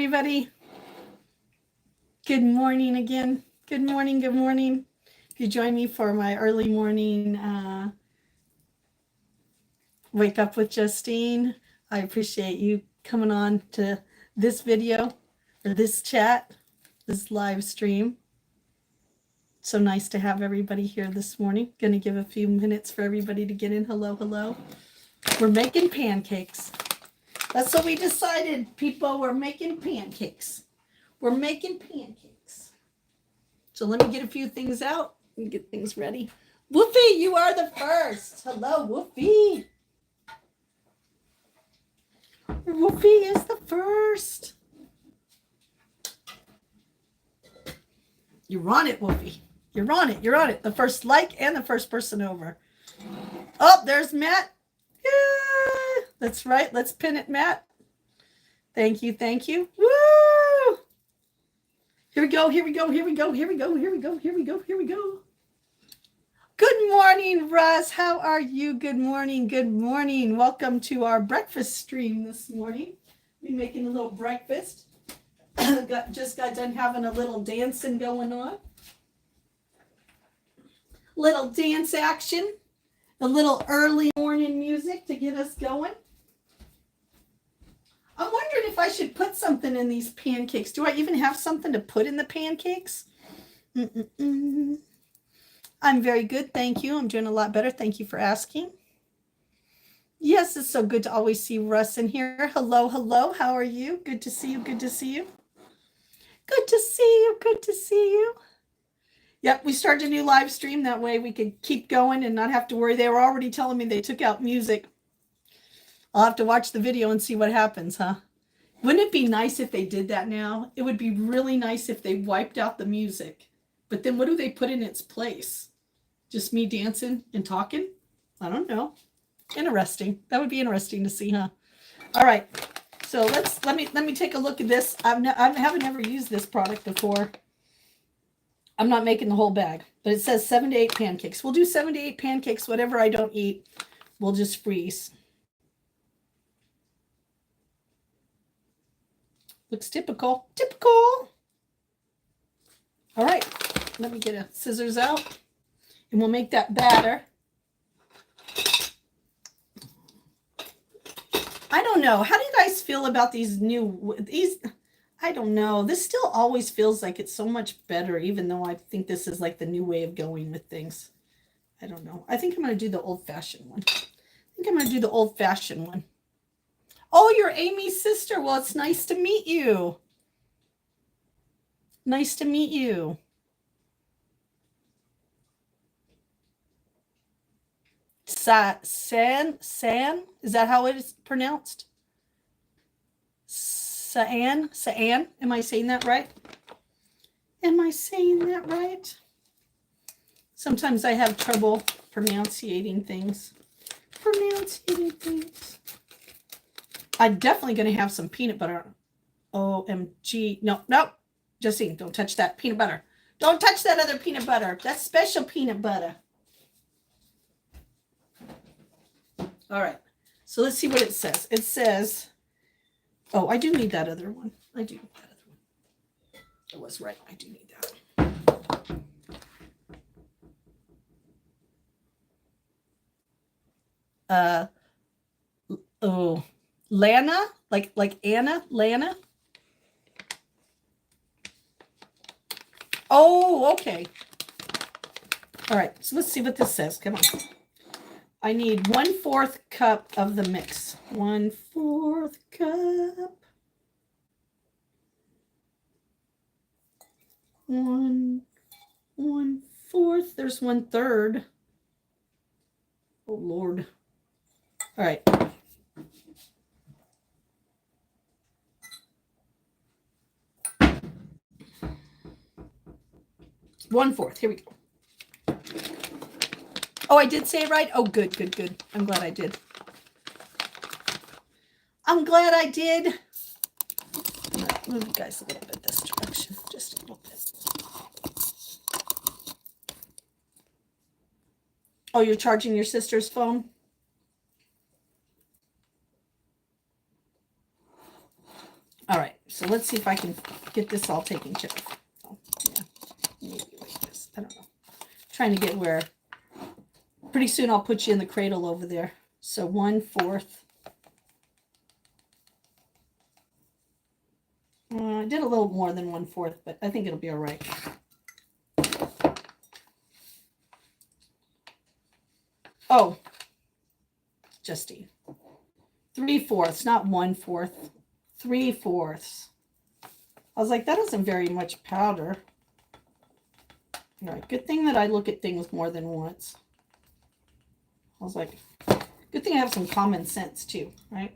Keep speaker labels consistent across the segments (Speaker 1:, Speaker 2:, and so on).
Speaker 1: Everybody. Good morning again. Good morning. Good morning. If you join me for my early morning wake up with Justine, I appreciate you coming on to this video or this chat, this live stream. So nice to have everybody here this morning. Going to give a few minutes for everybody to get in. Hello, hello. We're making pancakes. That's what we decided, people. We're making pancakes. We're making pancakes. So let me get a few things out and get things ready. Woofie, you are the first. Hello, Woofie. Woofie is the first. You're on it, Woofie. You're on it. You're on it. The first like and the first person over. Oh, there's Matt. Yeah, that's right. Let's pin it, Matt. Thank you. Thank you. Woo! Here we go. Here we go. Here we go. Here we go. Here we go. Here we go. Here we go. Good morning, Russ. How are you? Good morning. Good morning. Welcome to our breakfast stream this morning. We're making a little breakfast. Just got done having a little dancing going on. Little dance action. A little early morning music to get us going. I'm wondering if I should put something in these pancakes. Do I even have something to put in the pancakes? I'm very good, thank you. I'm doing a lot better. Thank you for asking. Yes, it's so good to always see Russ in here. Hello, hello. How are you? Good to see you. Good to see you. Good to see you. Good to see you. Yep, we started a new live stream. That way we could keep going and not have to worry. They were already telling me they took out music. I'll have to watch the video and see what happens, huh? Wouldn't it be nice if they did that now? It would be really nice if they wiped out the music. But then what do they put in its place? Just me dancing and talking? I don't know. Interesting. That would be interesting to see, huh? All right. So let me take a look at this. I haven't ever used this product before. I'm not making the whole bag, but it says 7 to 8 pancakes. We'll do 7 to 8 pancakes. Whatever I don't eat, we'll just freeze. Looks typical. Typical. All right. Let me get a scissors out, and we'll make that batter. I don't know. How do you guys feel about these? I don't know. This still always feels like it's so much better, even though I think this is like the new way of going with things. I don't know. I think I'm going to do the old-fashioned one. Oh, you're Amy's sister. Well, it's nice to meet you. Nice to meet you. San? Is that how it is pronounced? Saan? Am I saying that right? Sometimes I have trouble pronouncing things. I'm definitely going to have some peanut butter. OMG. No. Justine, don't touch that peanut butter. Don't touch that other peanut butter. That's special peanut butter. All right. So let's see what it says. It says, oh, I do need that other one. I was right. I do need that. Lana, like Anna, Lana. Oh, okay. All right, so let's see what this says. Come on. I need 1/4 cup of the mix. 1/4 cup. 1/4. There's 1/3. Oh, Lord. All right. One-fourth. Here we go. Oh, I did say it right? Oh, good. I'm glad I did. I'm glad I did. I'm going to move you guys a little bit this direction. Just a little bit. Oh, you're charging your sister's phone? All right. So let's see if I can get this all taken care of. Oh, yeah, maybe like this. I don't know. Trying to get where pretty soon I'll put you in the cradle over there. So 1/4. I did a little more than 1/4, but I think it'll be all right. Oh, Justine. 3/4, not 1/4. 3/4. I was like, that isn't very much powder. All right, good thing that I look at things more than once. I was like, good thing I have some common sense too, right?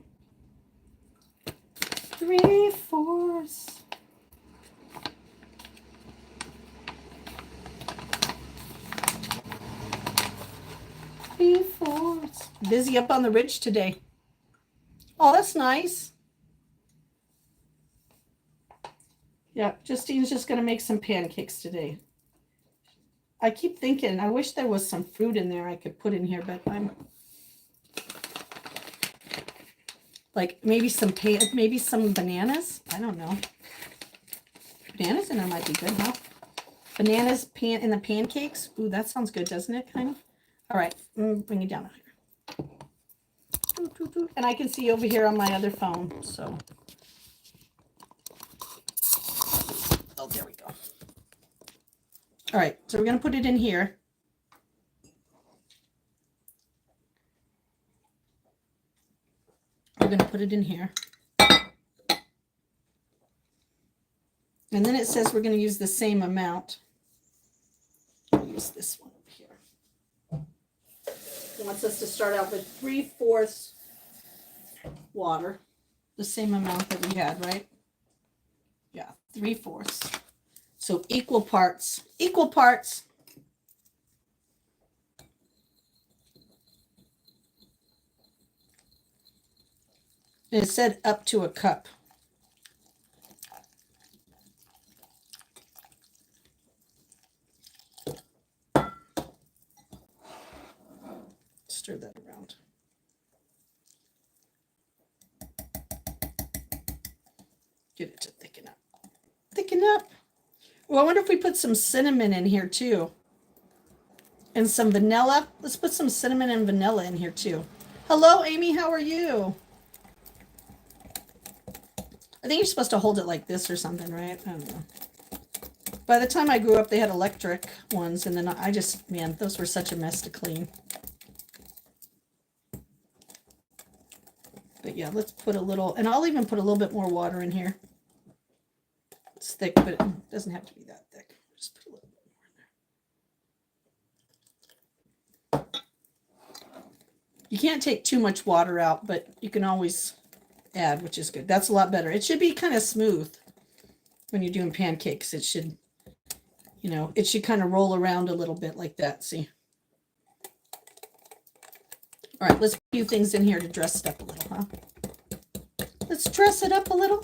Speaker 1: 3/4. Busy up on the ridge today. Oh, that's nice. Yeah, Justine's just going to make some pancakes today. I keep thinking, I wish there was some fruit in there I could put in here, but I'm like maybe some bananas. I don't know. Bananas in there might be good, huh? Bananas in the pancakes. Ooh, that sounds good, doesn't it? Kind of. All right, bring you down here. And I can see over here on my other phone. So, oh, there we go. All right, so we're gonna put it in here. We're gonna put it in here. And then it says we're gonna use the same amount. I'll use this one up here. It wants us to start out with 3/4 water, the same amount that we had, right? Yeah, 3/4. So equal parts, equal parts. And it said up to a cup. Stir that around. Get it to thicken up. Thicken up. Well, I wonder if we put some cinnamon in here too. And some vanilla. Let's put some cinnamon and vanilla in here too. Hello, Amy. How are you? I think you're supposed to hold it like this or something, right? I don't know. By the time I grew up, they had electric ones. And then I just, man, those were such a mess to clean. But yeah, let's put a little, and I'll even put a little bit more water in here. It's thick, but it doesn't have to be that thick. Just put a little bit more in there. You can't take too much water out, but you can always add, which is good. That's a lot better. It should be kind of smooth when you're doing pancakes. It should, you know, it should kind of roll around a little bit like that. See? All right, let's put a few things in here to dress it up a little, huh? Let's dress it up a little.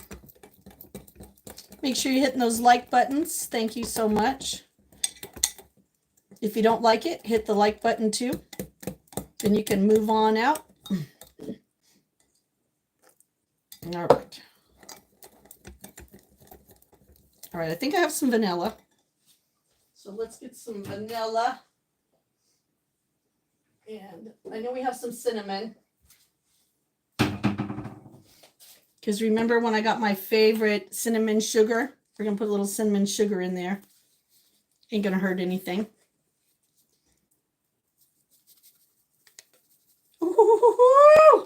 Speaker 1: Make sure you're hitting those like buttons. Thank you so much. If you don't like it, hit the like button too. Then you can move on out. All right. All right, I think I have some vanilla. So let's get some vanilla. And I know we have some cinnamon. Because remember when I got my favorite cinnamon sugar? We're going to put a little cinnamon sugar in there. Ain't going to hurt anything. Ooh.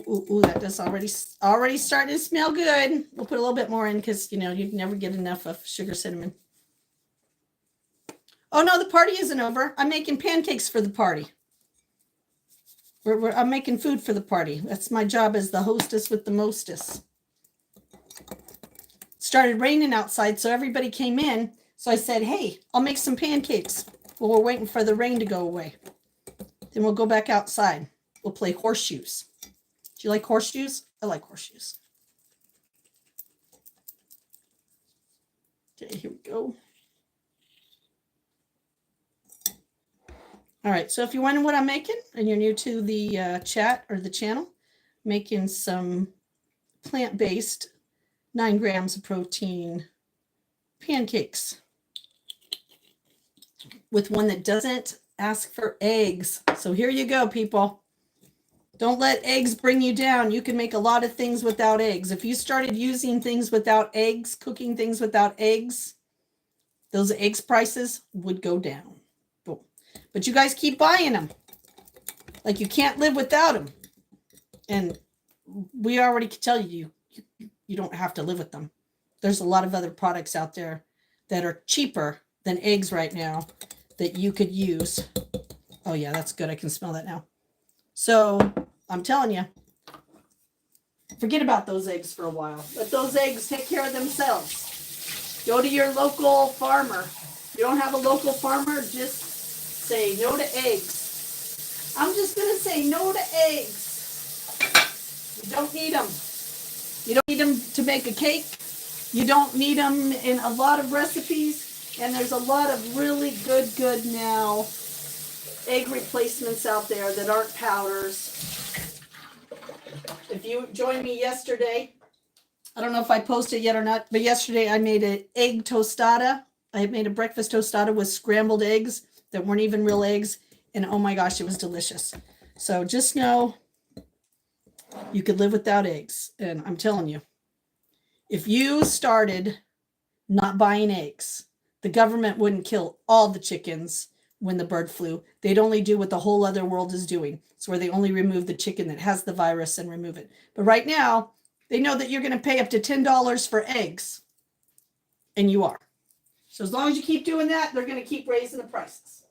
Speaker 1: Ooh, that does already starting to smell good. We'll put a little bit more in because, you know, you'd never get enough of sugar cinnamon. Oh, no, the party isn't over. I'm making pancakes for the party. I'm making food for the party. That's my job as the hostess with the mostess. It started raining outside, so everybody came in. So I said, hey, I'll make some pancakes. Well, we're waiting for the rain to go away. Then we'll go back outside. We'll play horseshoes. Do you like horseshoes? I like horseshoes. Okay, here we go. All right, so if you're wondering what I'm making and you're new to the chat or the channel, making some plant-based 9 grams of protein pancakes with one that doesn't ask for eggs. So here you go, people. Don't let eggs bring you down. You can make a lot of things without eggs. If you started using things without eggs, cooking things without eggs, those eggs prices would go down. Boom. But you guys keep buying them. Like you can't live without them. And we already can tell you, you don't have to live with them. There's a lot of other products out there that are cheaper than eggs right now that you could use. Oh yeah, that's good. I can smell that now. So I'm telling you, forget about those eggs for a while. Let those eggs take care of themselves. Go to your local farmer. If you don't have a local farmer, just say no to eggs. I'm just going to say no to eggs. You don't need them. You don't need them to make a cake. You don't need them in a lot of recipes. And there's a lot of really good now egg replacements out there that aren't powders. If you joined me yesterday, I don't know if I posted yet or not, but yesterday I made an egg tostada. I made a breakfast tostada with scrambled eggs that weren't even real eggs. And oh my gosh, it was delicious. So just know you could live without eggs. And I'm telling you, if you started not buying eggs, the government wouldn't kill all the chickens when the bird flu. They'd only do what the whole other world is doing. It's where they only remove the chicken that has the virus and remove it. But right now, they know that you're going to pay up to $10 for eggs. And you are. So as long as you keep doing that, they're going to keep raising the prices.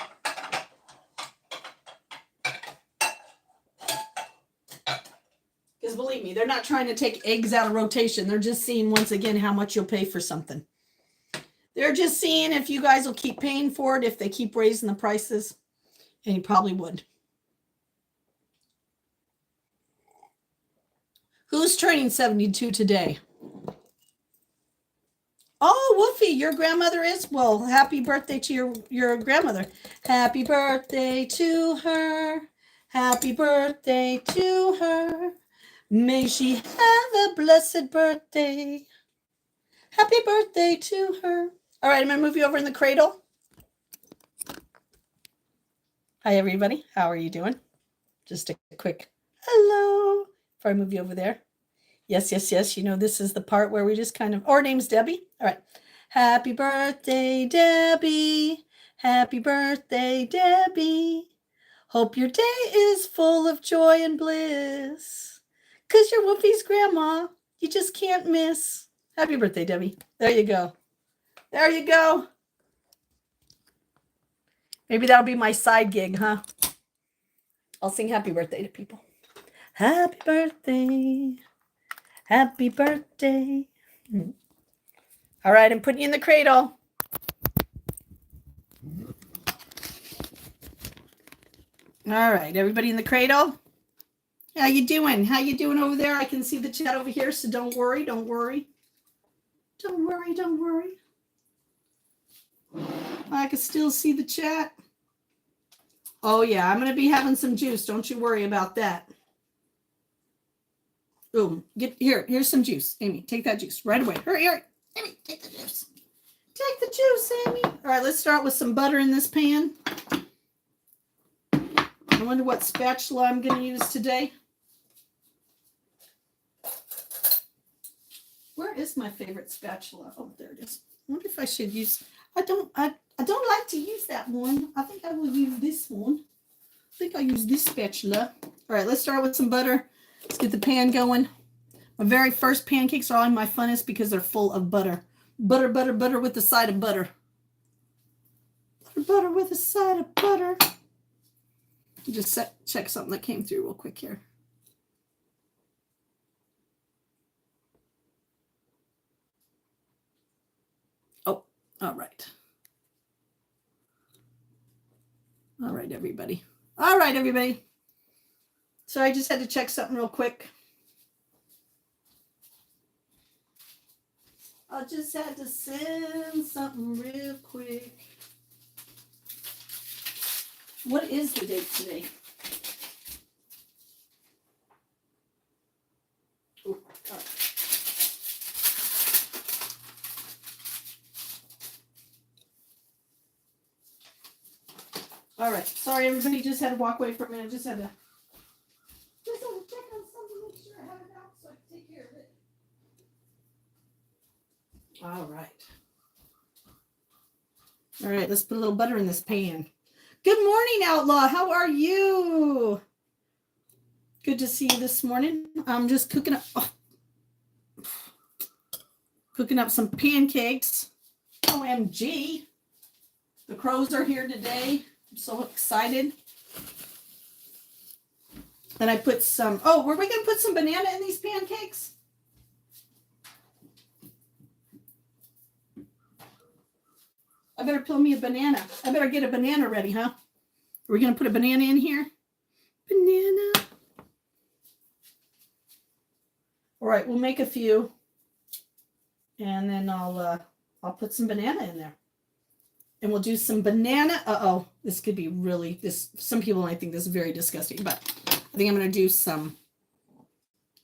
Speaker 1: Because believe me, they're not trying to take eggs out of rotation. They're just seeing once again how much you'll pay for something. They're just seeing if you guys will keep paying for it, if they keep raising the prices. And you probably would. Who's turning 72 today? Oh, Wolfie, your grandmother is? Well, happy birthday to your grandmother. Happy birthday to her. Happy birthday to her. May she have a blessed birthday. Happy birthday to her. All right, I'm going to move you over in the cradle. Hi, everybody. How are you doing? Just a quick hello before I move you over there. Yes. You know, this is the part where we just kind of, our name's Debbie. All right. Happy birthday, Debbie. Happy birthday, Debbie. Hope your day is full of joy and bliss. 'Cause you're Wolfie's grandma. You just can't miss. Happy birthday, Debbie. There you go. There you go. Maybe that'll be my side gig, huh? I'll sing happy birthday to people. Happy birthday. Happy birthday. All right, I'm putting you in the cradle. All right, everybody in the cradle? How you doing? How you doing over there? I can see the chat over here, so don't worry. Don't worry. I can still see the chat. Oh, yeah, I'm going to be having some juice. Don't you worry about that. Boom. Here's some juice. Amy, take that juice right away. Hurry. Amy, take the juice. Take the juice, Amy. All right, let's start with some butter in this pan. I wonder what spatula I'm going to use today. Where is my favorite spatula? Oh, there it is. I wonder if I should use, I don't like to use that one. I think I will use this one. I think I'll use this spatula. All right, let's start with some butter. Let's get the pan going. My very first pancakes are on my funnest because they're full of butter. Butter with a side of butter. Butter with a side of butter. Just check something that came through real quick here. Oh, all right. All right, everybody. So I just had to check something real quick. I just had to send something real quick. What is the date today? Ooh, all right. All right. Sorry, everybody just had to walk away for a minute. Just had to check on something, make sure I have it out so I can take care of it. All right. All right, let's put a little butter in this pan. Good morning, Outlaw. How are you? Good to see you this morning. I'm just cooking up some pancakes. OMG. The crows are here today. I'm so excited. Then I put some, were we going to put some banana in these pancakes? I better peel me a banana. I better get a banana ready, huh? Are we going to put a banana in here? Banana. All right, we'll make a few. And then I'll put some banana in there. And we'll do some banana. This could be really, some people might think this is very disgusting, but I think I'm going to do some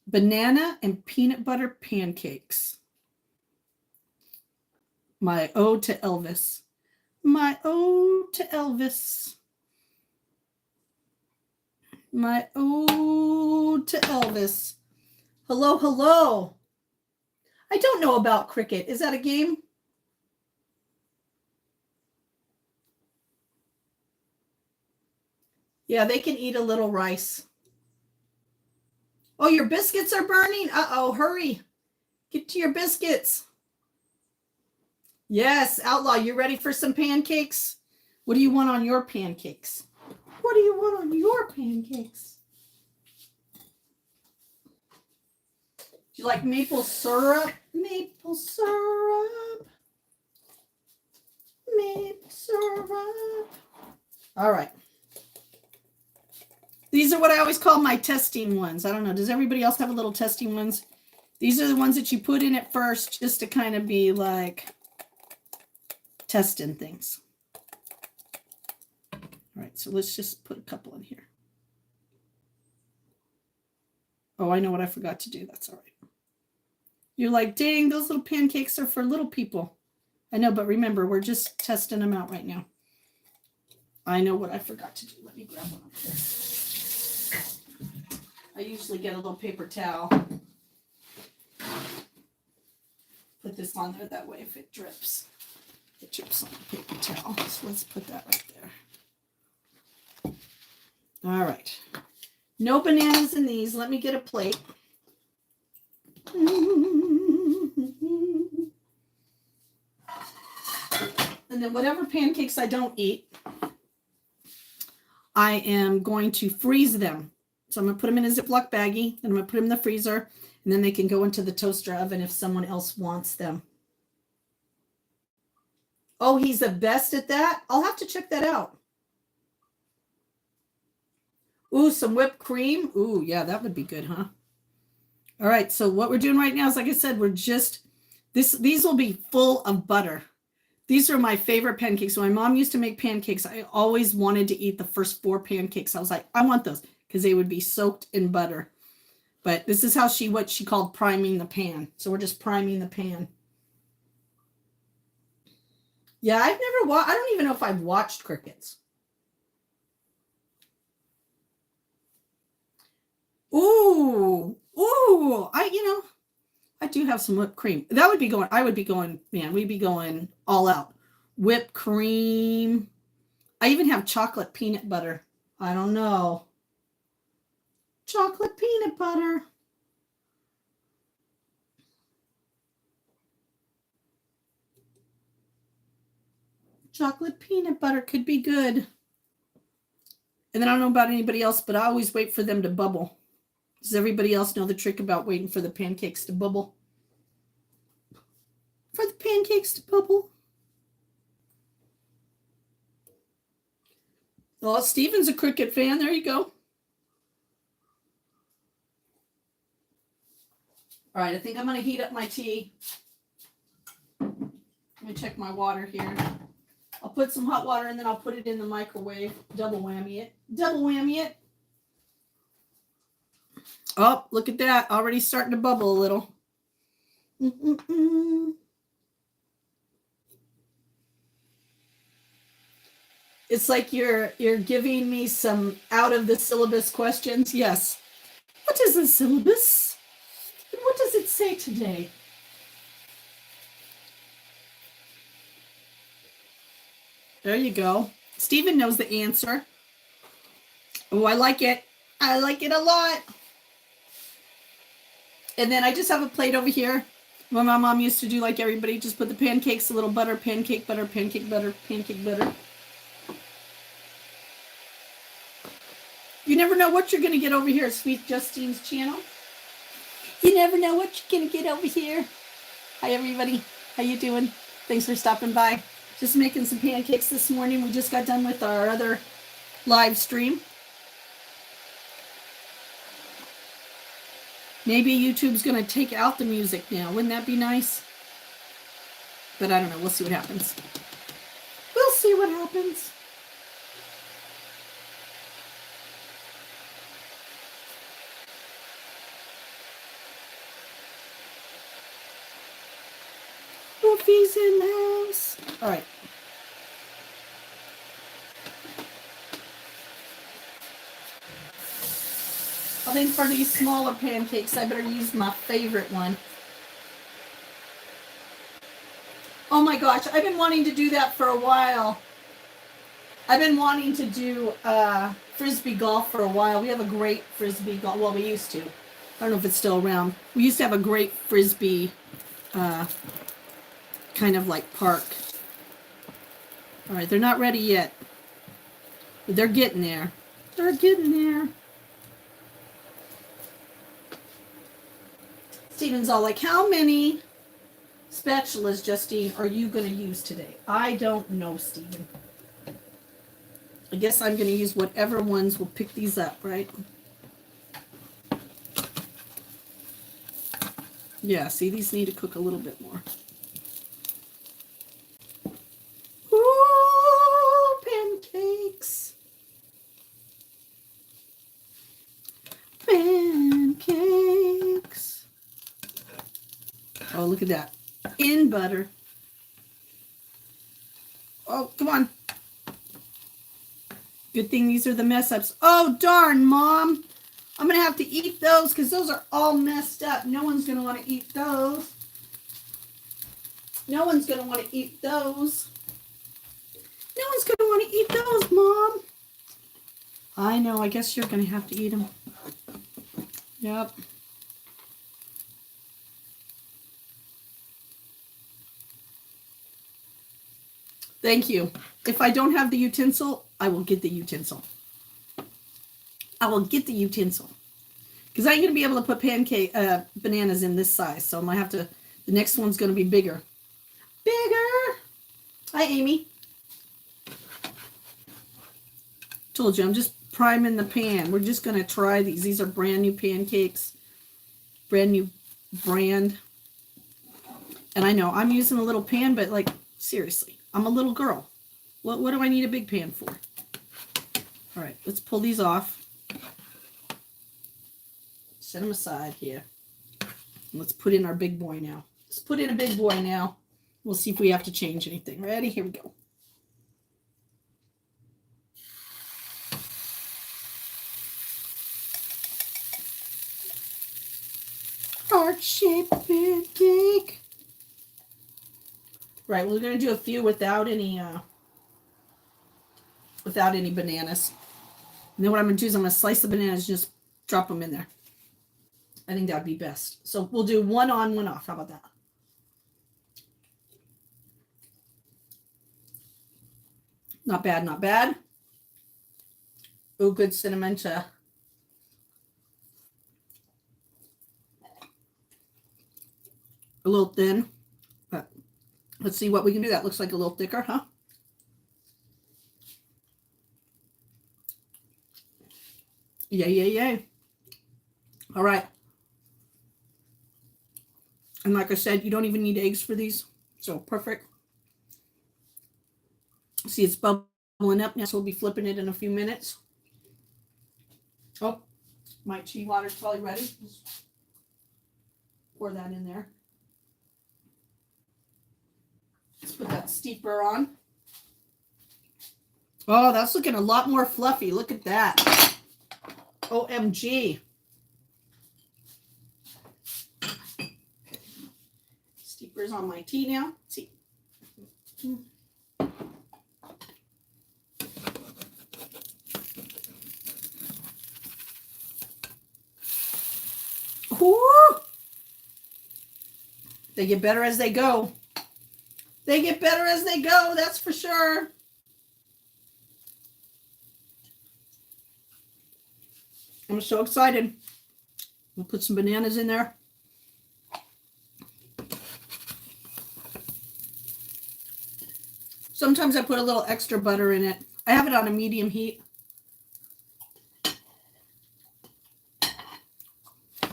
Speaker 1: banana and peanut butter pancakes. My ode to Elvis. My ode to Elvis. My ode to Elvis. Hello, hello. I don't know about cricket. Is that a game? Yeah, they can eat a little rice. Oh, your biscuits are burning? Uh-oh, hurry. Get to your biscuits. Yes, Outlaw, you ready for some pancakes? What do you want on your pancakes? What do you want on your pancakes? Do you like maple syrup? Maple syrup. Maple syrup. All right. These are what I always call my testing ones. I don't know. Does everybody else have a little testing ones? These are the ones that you put in at first just to kind of be like testing things. All right, so let's just put a couple in here. Oh, I know what I forgot to do. That's all right. You're like, dang, those little pancakes are for little people. I know, but remember, we're just testing them out right now. I know what I forgot to do. Let me grab one up here. I usually get a little paper towel. Put this on there, that way if it drips, it drips on the paper towel. So let's put that right there. All right. No bananas in these. Let me get a plate. And then whatever pancakes I don't eat, I am going to freeze them. So I'm going to put them in a Ziploc baggie, and I'm going to put them in the freezer, and then they can go into the toaster oven if someone else wants them. Oh, he's the best at that? I'll have to check that out. Ooh, some whipped cream. Ooh, yeah, that would be good, huh? All right, so what we're doing right now is, like I said, we're just, these will be full of butter. These are my favorite pancakes. When my mom used to make pancakes, I always wanted to eat the first 4 pancakes. I was like, I want those because they would be soaked in butter. But this is how what she called priming the pan. So we're just priming the pan. Yeah, I've never I don't even know if I've watched crickets. Ooh, I do have some whipped cream. That would be going, man, we'd be going all out. Whipped cream. I even have chocolate peanut butter. I don't know. Chocolate peanut butter. Chocolate peanut butter could be good. And then I don't know about anybody else, but I always wait for them to bubble. Does everybody else know the trick about waiting for the pancakes to bubble? For the pancakes to bubble. Well, Steven's a cricket fan. There you go. All right, I think I'm going to heat up my tea. Let me check my water here. I'll put some hot water and then I'll put it in the microwave. Double whammy it. Double whammy it. Oh, look at that. Already starting to bubble a little. It's like you're giving me some out of the syllabus questions. Yes. What is the syllabus? And what does it say today? There you go. Stephen knows the answer. Oh, I like it. I like it a lot. And then I just have a plate over here. What my mom used to do, like everybody, just put the pancakes, a little butter, pancake butter, pancake butter, pancake butter. You never know what you're going to get over here at Sweet Justine's channel. You never know what you're going to get over here. Hi, everybody. How you doing? Thanks for stopping by. Just making some pancakes this morning. We just got done with our other live stream. Maybe YouTube's going to take out the music now. Wouldn't that be nice? But I don't know. We'll see what happens. We'll see what happens. Wolfie's in the house. All right. I think for these smaller pancakes, I better use my favorite one. Oh my gosh, I've been wanting to do that for a while. I've been wanting to do Frisbee golf for a while. We have a great Frisbee golf. Well, we used to. I don't know if it's still around. We used to have a great Frisbee kind of like park. All right, they're not ready yet. But they're getting there. They're getting there. Steven's all like, how many spatulas, Justine, are you going to use today? I don't know, Steven. I guess I'm going to use whatever ones will pick these up, right? Yeah, see, these need to cook a little bit more. Ooh, pancakes. Pancakes. Oh, look at that. In butter. Oh, come on. Good thing these are the mess ups. Oh, darn, Mom. I'm going to have to eat those because those are all messed up. No one's going to want to eat those. No one's going to want to eat those. No one's going to want to eat those, Mom. I know. I guess you're going to have to eat them. Yep. Thank you. If I don't have the utensil, I will get the utensil. I will get the utensil. Because I ain't going to be able to put bananas in this size. So I might have to, the next one's going to be bigger. Bigger! Hi, Amy. Told you, I'm just priming the pan. We're just going to try these. These are brand new pancakes. Brand new brand. And I know, I'm using a little pan, but like, seriously. I'm a little girl. What do I need a big pan for? All right, let's pull these off. Set them aside here. Let's put in our big boy now. Let's put in a big boy now. We'll see if we have to change anything. Ready? Here we go. Heart-shaped pancake. Right, we're going to do a few without any bananas. And then what I'm going to do is I'm going to slice the bananas and just drop them in there. I think that would be best. So we'll do one on, one off. How about that? Not bad, not bad. Oh, good cinnamon to... a little thin. But let's see what we can do. That looks like a little thicker, huh? Yay, yay, yay. All right. And like I said, you don't even need eggs for these. So perfect. See, it's bubbling up now, so we'll be flipping it in a few minutes. Oh, my tea water's probably ready. Just pour that in there. Let's put that steeper on. Oh, that's looking a lot more fluffy. Look at that. OMG. Steeper's on my tea now. Let's see. Woo! They get better as they go. They get better as they go, that's for sure. I'm so excited. We'll put some bananas in there. Sometimes I put a little extra butter in it. I have it on a medium heat.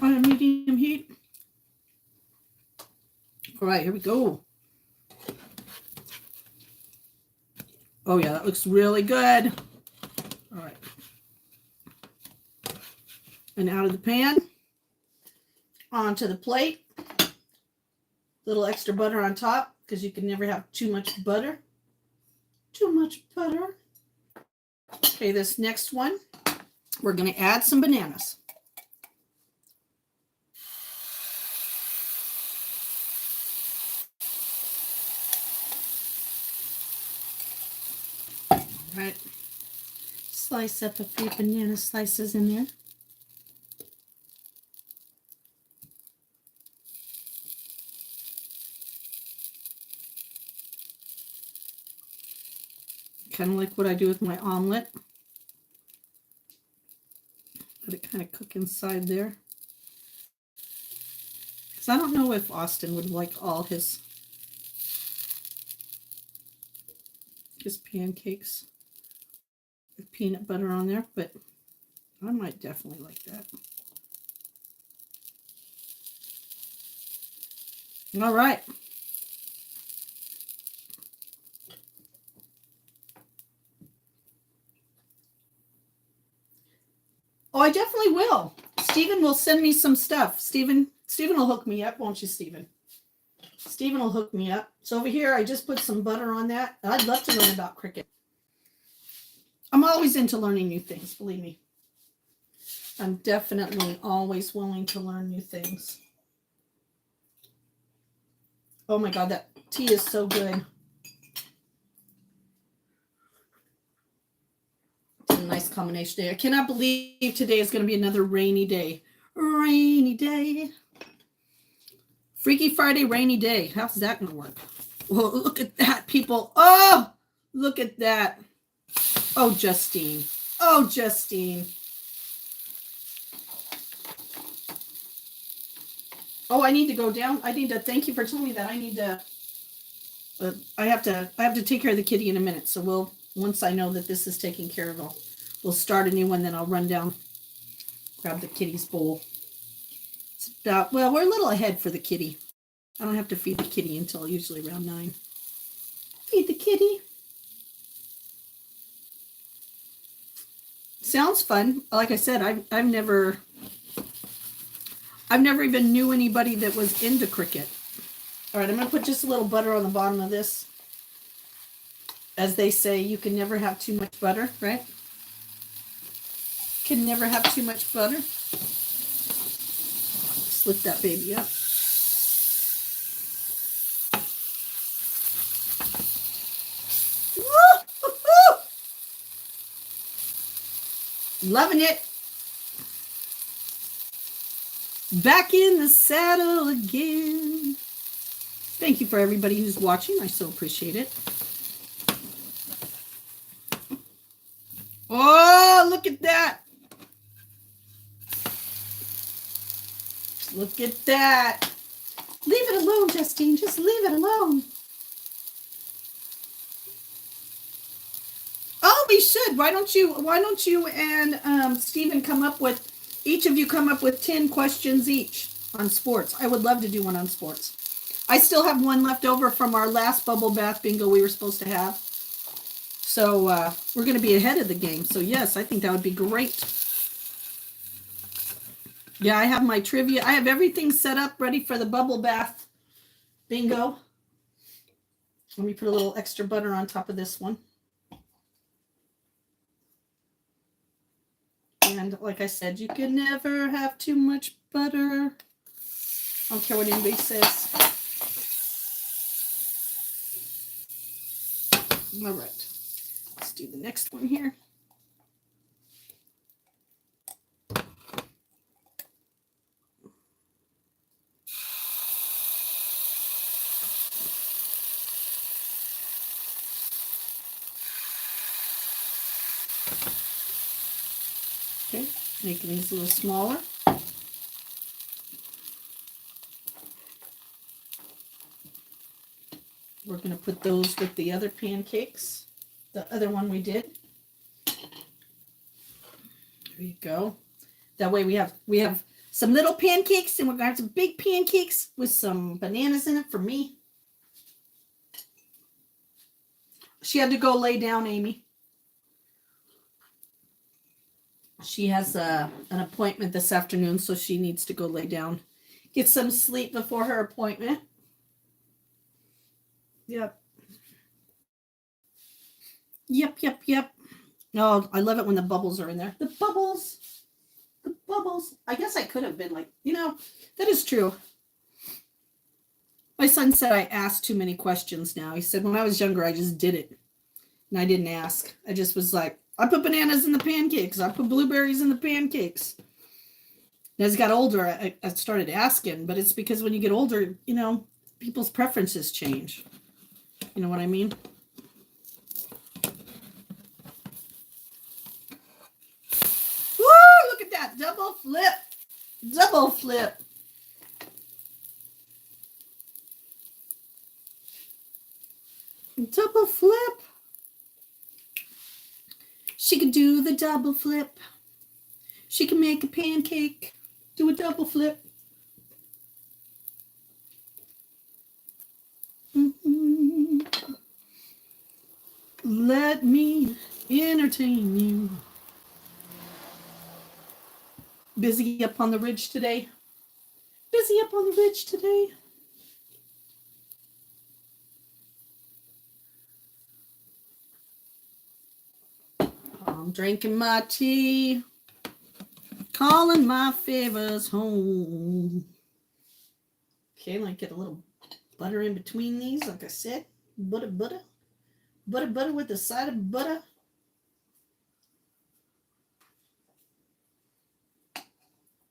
Speaker 1: On a medium heat. All right, here we go. Oh yeah, that looks really good. All right. And out of the pan, onto the plate. Little extra butter on top, because you can never have too much butter. Too much butter. Okay, this next one, we're going to add some bananas. All right. Slice up a few banana slices in there. Kind of like what I do with my omelet. Let it kind of cook inside there. Because I don't know if Austin would like all his pancakes with peanut butter on there, but I might definitely like that. All right. Oh, I definitely will. Stephen will send me some stuff. Stephen will hook me up, won't you, Stephen? Stephen will hook me up. So over here, I just put some butter on that. I'd love to learn about cricket. I'm always into learning new things, believe me. I'm definitely always willing to learn new things. Oh my God, that tea is so good. It's a nice combination day. I cannot believe today is going to be another rainy day. Rainy day. Freaky Friday, rainy day. How's that going to work? Well, look at that, people. Oh, look at that. Oh, Justine. Oh, Justine. Oh, I need to go down. I need to thank you for telling me that. I need to. I have to take care of the kitty in a minute. So once I know that this is taken care of, we'll start a new one. Then I'll run down, grab the kitty's bowl. It's about, well, we're a little ahead for the kitty. I don't have to feed the kitty until usually around 9. Feed the kitty. Sounds fun. Like I said, I've never even knew anybody that was into cricket. All right, I'm going to put just a little butter on the bottom of this. As they say, you can never have too much butter, right? Can never have too much butter. Just lift that baby up. Woo-hoo-hoo! Loving it. Back in the saddle again. Thank you for everybody who's watching. I so appreciate it. Oh, look at that. Look at that. Leave it alone, Justine. Just leave it alone. Oh, we should. Why don't you and Stephen come up with, each of you come up with 10 questions each on sports. I would love to do one on sports. I still have one left over from our last bubble bath bingo we were supposed to have. So we're going to be ahead of the game. So yes, I think that would be great. Yeah, I have my trivia. I have everything set up, ready for the bubble bath bingo. Let me put a little extra butter on top of this one. And like I said, you can never have too much butter. I don't care what anybody says. All right. Let's do the next one here. Okay, making these a little smaller. We're going to put those with the other pancakes, the other one we did. There you go. That way we have some little pancakes, and we're going to have some big pancakes with some bananas in it for me. She had to go lay down, Amy. She has an appointment this afternoon, so she needs to go lay down. Get some sleep before her appointment. Yep. Yep. Oh, I love it when the bubbles are in there. The bubbles. The bubbles. I guess I could have been like, that is true. My son said I asked too many questions now. He said when I was younger, I just did it. And I didn't ask. I just was like, I put bananas in the pancakes. I put blueberries in the pancakes. And as I got older, I started asking. But it's because when you get older, people's preferences change. You know what I mean? Woo! Look at that. Double flip. Double flip. Double flip. She can do the double flip. She can make a pancake. Do a double flip. Mm-hmm. Let me entertain you. Busy up on the ridge today. Busy up on the ridge today. I'm drinking my tea, calling my favors home. Okay, like get a little butter in between these, like I said. Butter with the side of butter.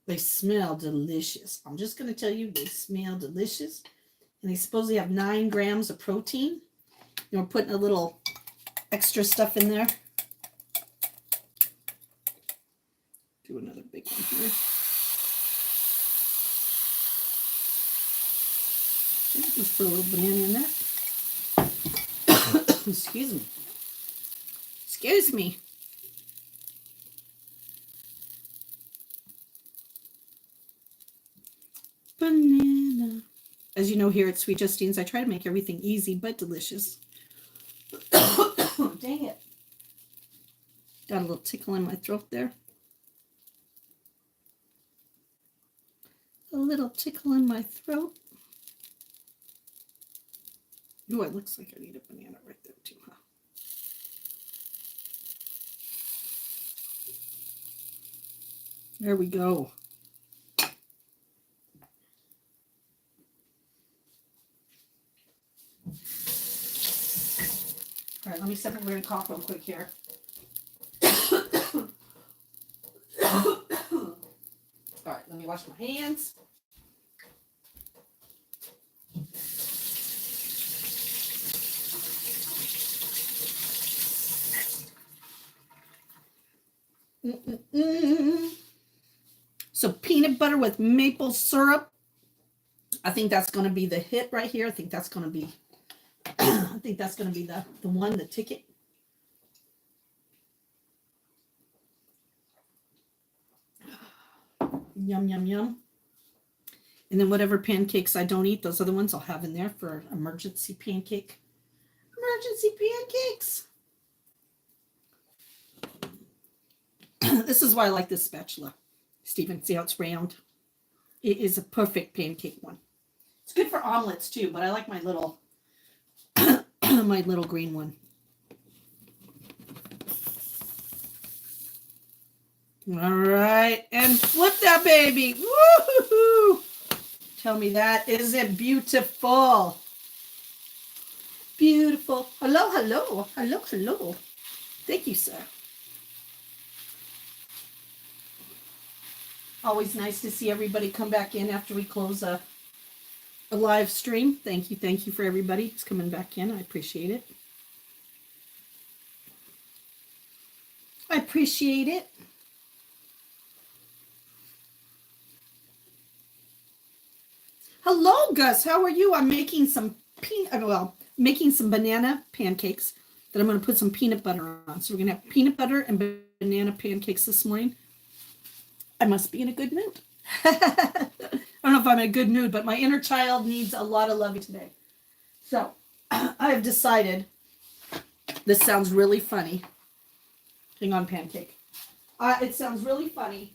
Speaker 1: They smell delicious. I'm just going to tell you, they smell delicious. And they supposedly have 9 grams of protein. And we're putting a little extra stuff in there. Do another big one here. Just put a little banana in there. Excuse me. Excuse me. Banana. As you know, here at Sweet Justine's, I try to make everything easy but delicious. Dang it. Got a little tickle in my throat there. A little tickle in my throat. Ooh, it looks like I need a banana right there too, huh? There we go. All right, let me separate my cough real quick here. All right, let me wash my hands. So peanut butter with maple syrup. I think that's going to be the hit right here. I think that's going to be the one, the ticket. Yum, yum, yum. And then whatever pancakes I don't eat, those other ones I'll have in there for emergency pancake. Emergency pancakes. This is why I like this spatula. Stephen, see how it's round? It is a perfect pancake one. It's good for omelets too, but I like my little my little green one. All right, and flip that baby. Woo-hoo-hoo. Tell me that isn't beautiful. Beautiful. Hello, hello, hello, hello. Thank you, sir. Always nice to see everybody come back in after we close a live stream. Thank you for everybody who's coming back in. I appreciate it. I appreciate it. Hello, Gus. How are you? I'm making some making some banana pancakes that I'm going to put some peanut butter on. So we're going to have peanut butter and banana pancakes this morning. I must be in a good mood. I don't know if I'm in a good mood, but my inner child needs a lot of love today. So I've decided, this sounds really funny. Hang on, pancake. It sounds really funny,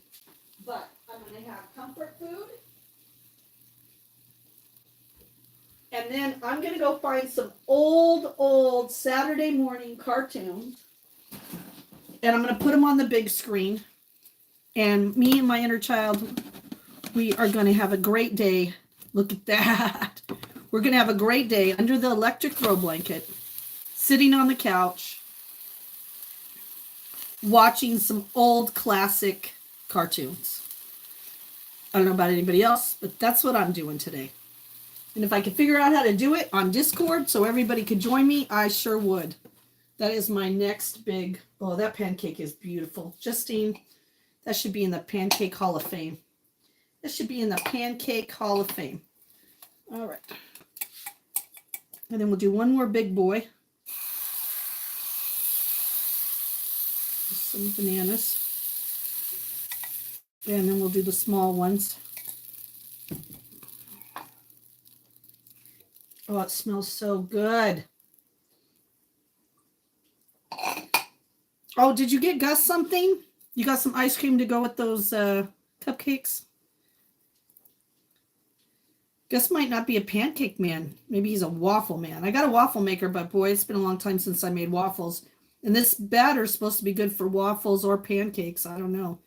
Speaker 1: but I'm going to have comfort food. And then I'm going to go find some old Saturday morning cartoons. And I'm going to put them on the big screen. And me and my inner child, we are going to have a great day. Look at that. We're going to have a great day under the electric throw blanket, sitting on the couch, watching some old classic cartoons. I don't know about anybody else, but that's what I'm doing today. And if I could figure out how to do it on Discord so everybody could join me, I sure would. That is my next big... Oh, that pancake is beautiful. Justine, that should be in the Pancake Hall of Fame. This should be in the Pancake Hall of Fame. All right. And then we'll do one more big boy. Some bananas. And then we'll do the small ones. Oh, it smells so good. Oh, did you get Gus something? You got some ice cream to go with those cupcakes? Gus might not be a pancake man. Maybe he's a waffle man. I got a waffle maker, but boy, it's been a long time since I made waffles. And this batter is supposed to be good for waffles or pancakes. I don't know.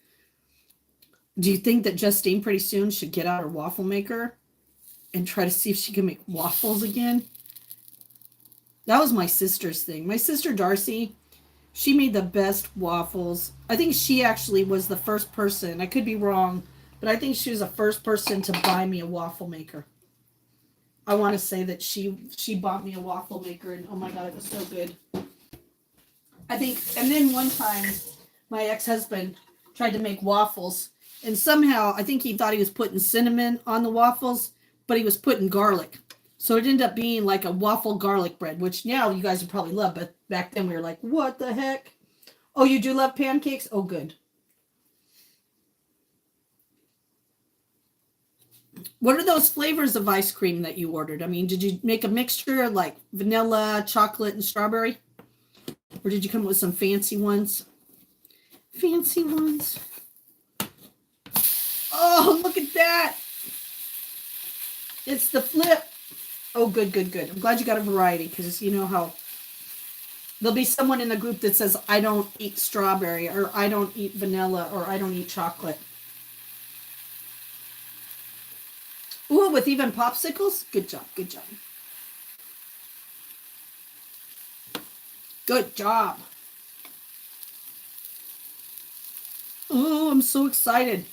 Speaker 1: Do you think that Justine pretty soon should get out her waffle maker and try to see if she can make waffles again? That was my sister's thing. My sister Darcy, she made the best waffles. I think she actually was the first person. I could be wrong, but I think she was the first person to buy me a waffle maker. I want to say that she bought me a waffle maker, and oh my God, it was so good. I think, and then one time, my ex-husband tried to make waffles, and somehow, I think he thought he was putting cinnamon on the waffles, but he was putting garlic. So it ended up being like a waffle garlic bread, which now you guys would probably love, but back then we were like, what the heck? Oh, you do love pancakes? Oh, good. What are those flavors of ice cream that you ordered? I mean, did you make a mixture like vanilla, chocolate, and strawberry? Or did you come up with some fancy ones? Fancy ones. Oh, look at that. It's the flip. Oh, good, good, good. I'm glad you got a variety because you know how there'll be someone in the group that says, I don't eat strawberry or I don't eat vanilla or I don't eat chocolate. Ooh, with even popsicles? Good job, good job. Good job. Oh, I'm so excited.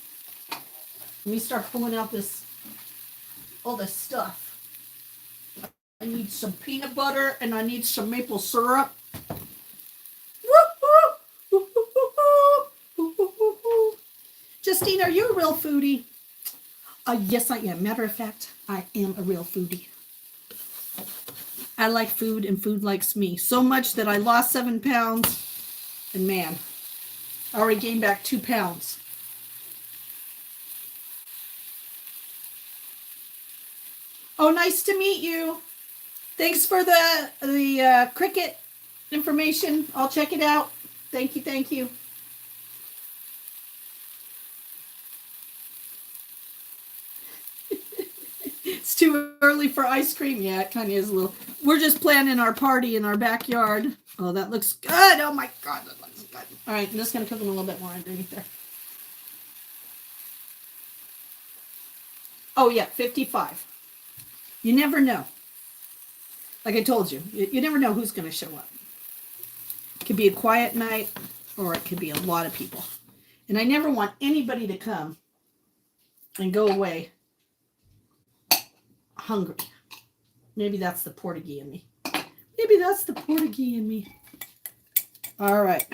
Speaker 1: Let me start pulling out all this stuff. I need some peanut butter and I need some maple syrup. Justine, are you a real foodie? Yes, I am. Matter of fact, I am a real foodie. I like food and food likes me. So much that I lost 7 pounds. And man, I already gained back 2 pounds. Oh, nice to meet you. Thanks for the Cricut information. I'll check it out. Thank you, thank you. It's too early for ice cream. Yeah, it kind of is a little. We're just planning our party in our backyard. Oh, that looks good. Oh my God, that looks good. All right, I'm just going to cook them a little bit more underneath there. Oh yeah, 55. You never know. Like I told you, you never know who's going to show up. It could be a quiet night or it could be a lot of people. And I never want anybody to come and go away hungry. Maybe that's the Portuguese in me. Maybe that's the Portuguese in me. All right.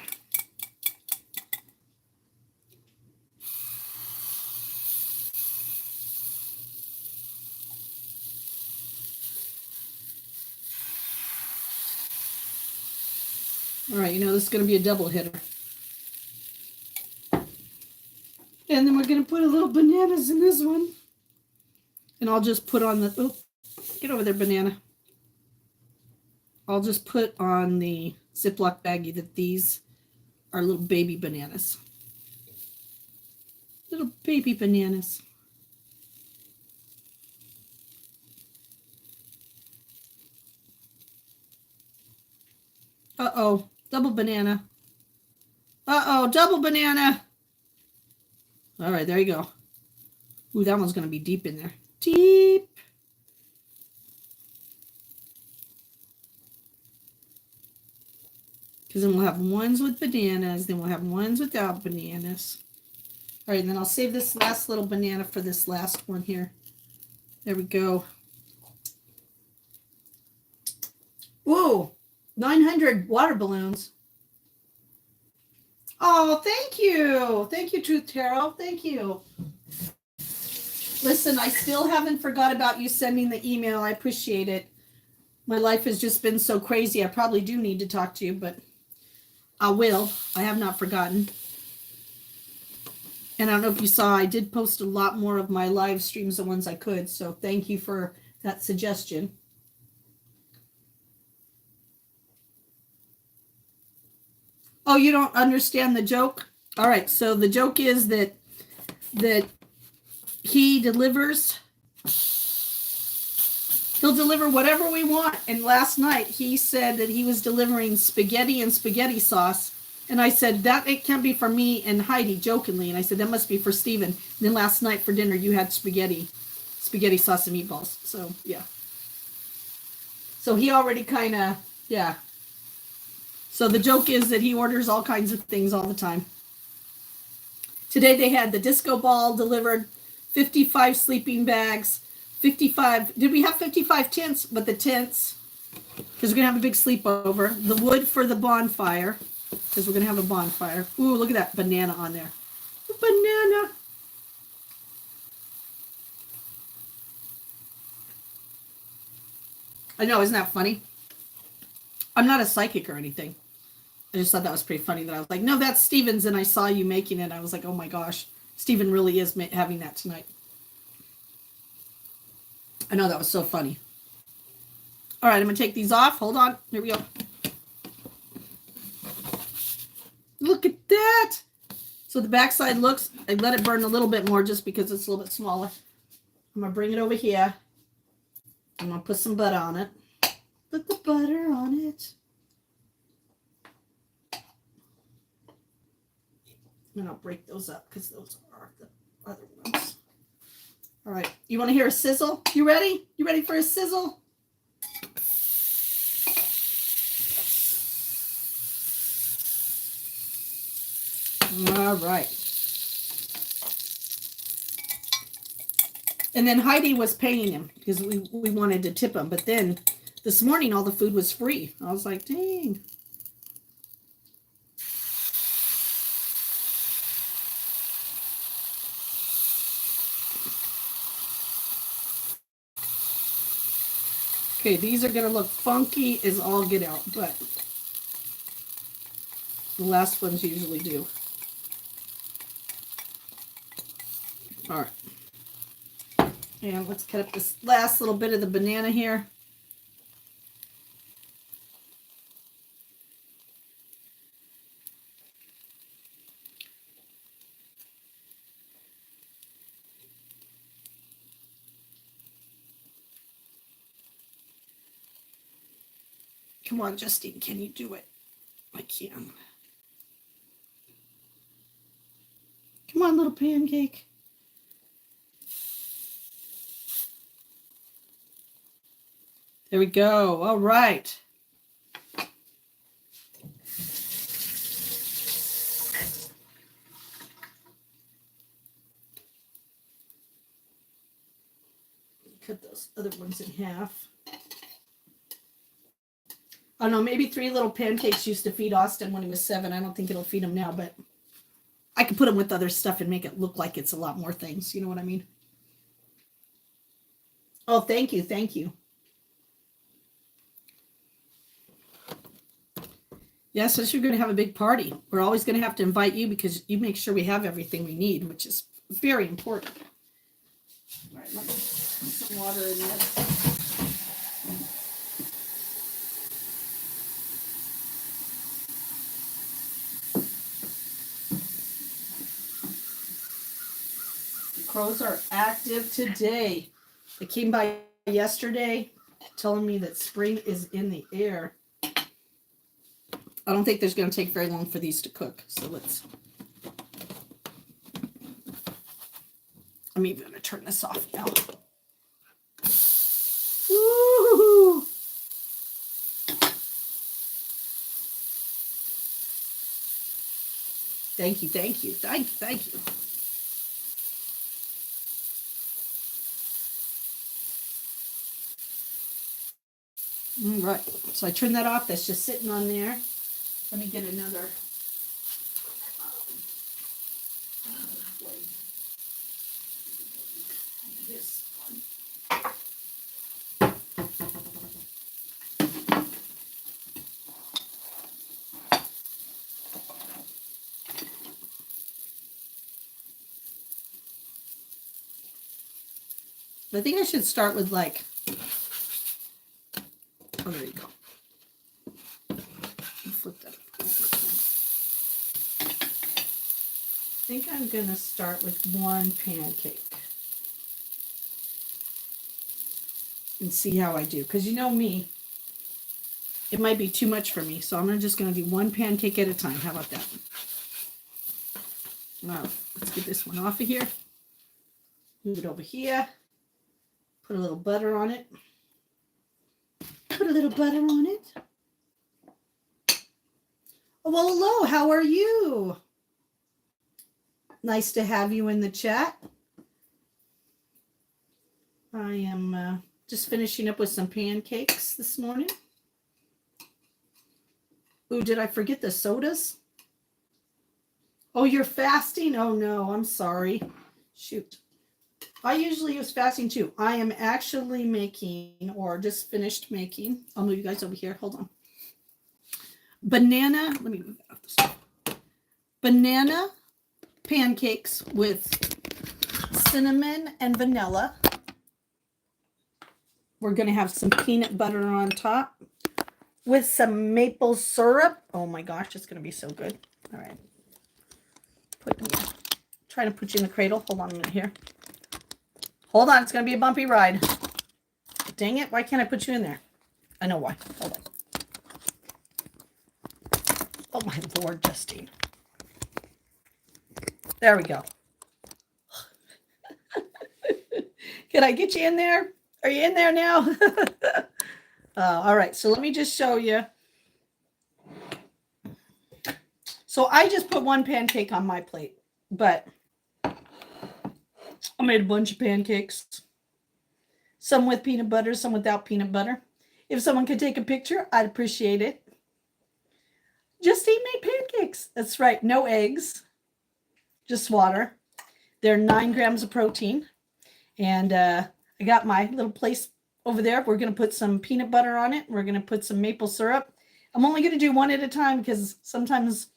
Speaker 1: All right, you know, this is going to be a double hitter. And then we're going to put a little bananas in this one. And I'll just put on the, oh, get over there, banana. I'll just put on the Ziploc baggie that these are little baby bananas. Little baby bananas. Uh-oh, double banana. Uh-oh, double banana. All right, there you go. Ooh, that one's going to be deep in there. Deep. Because then we'll have ones with bananas, then we'll have ones without bananas. All right, and then I'll save this last little banana for this last one here. There we go. Whoa, 900 water balloons. Oh, thank you. Thank you, Truth Tarot. Thank you. Listen, I still haven't forgot about you sending the email. I appreciate it. My life has just been so crazy. I probably do need to talk to you, but I will. I have not forgotten. And I don't know if you saw, I did post a lot more of my live streams, the ones I could. So thank you for that suggestion. Oh, you don't understand the joke? All right. So the joke is that he delivers. He'll deliver whatever we want. And last night he said that he was delivering spaghetti and spaghetti sauce. And I said, that it can't be for me and Heidi, jokingly. And I said, that must be for Steven. And then last night for dinner, you had spaghetti sauce and meatballs. So, yeah. So he already kind of, yeah. So the joke is that he orders all kinds of things all the time. Today they had the disco ball delivered, 55 sleeping bags, 55, did we have 55 tents? But the tents, because we're going to have a big sleepover. The wood for the bonfire, because we're going to have a bonfire. Ooh, look at that banana on there. Banana. I know, isn't that funny? I'm not a psychic or anything. I just thought that was pretty funny that I was like, no, that's Steven's, and I saw you making it. I was like, oh my gosh, Steven really is having that tonight. I know, that was so funny. All right, I'm going to take these off. Hold on. Here we go. Look at that. So the backside looks, I let it burn a little bit more just because it's a little bit smaller. I'm going to bring it over here. I'm going to put some butter on it. Put the butter on it. And I'll break those up because those are the other ones. All right. You want to hear a sizzle? You ready? You ready for a sizzle? All right. And then Heidi was paying him because we wanted to tip him. But then this morning, all the food was free. I was like, dang. Okay, these are going to look funky as all get out, but the last ones usually do. All right. And let's cut up this last little bit of the banana here. Come on, Justine, can you do it? I can. Come on, little pancake. There we go. All right. Cut those other ones in half. I don't know, maybe 3 little pancakes used to feed Austin when he was 7. I don't think it'll feed him now, but I can put him with other stuff and make it look like it's a lot more things. You know what I mean? Oh, thank you. Thank you. Yes, so you're going to have a big party. We're always going to have to invite you because you make sure we have everything we need, which is very important. All right, let me put some water in this. Crows are active today. They came by yesterday telling me that spring is in the air. I don't think there's going to take very long for these to cook. So I'm even going to turn this off now. Woo-hoo-hoo. Thank you, thank you, thank you, thank you. All right, so I turned that off. That's just sitting on there. Let me get another. This one. I think I should start with like. Oh, there you go. Flip that. I think I'm going to start with 1 pancake and see how I do. Because you know me, it might be too much for me. So I'm just going to do 1 pancake at a time. How about that? Now, let's get this one off of here. Move it over here. Put a little butter on it. Put a little butter on it. Oh, well, hello. How are you? Nice to have you in the chat. I am just finishing up with some pancakes this morning. Ooh, did I forget the sodas? Oh, you're fasting? Oh, no, I'm sorry. Shoot. I usually use fasting too. I am actually making, or just finished making, I'll move you guys over here. Hold on. Banana, let me move that off the stove. Banana pancakes with cinnamon and vanilla. We're going to have some peanut butter on top with some maple syrup. Oh my gosh, it's going to be so good. All right. Trying to put you in the cradle. Hold on a minute here. Hold on, it's going to be a bumpy ride. Dang it, why can't I put you in there? I know why. Hold on. Oh my Lord, Justine. There we go. Can I get you in there? Are you in there now? All right, so let me just show you. So I just put 1 pancake on my plate, but I made a bunch of pancakes. Some with peanut butter, some without peanut butter. If someone could take a picture, I'd appreciate it. Justine made pancakes. That's right, no eggs, just water. They're 9 grams of protein. And I got my little place over there. We're going to put some peanut butter on it. We're going to put some maple syrup. I'm only going to do 1 at a time because sometimes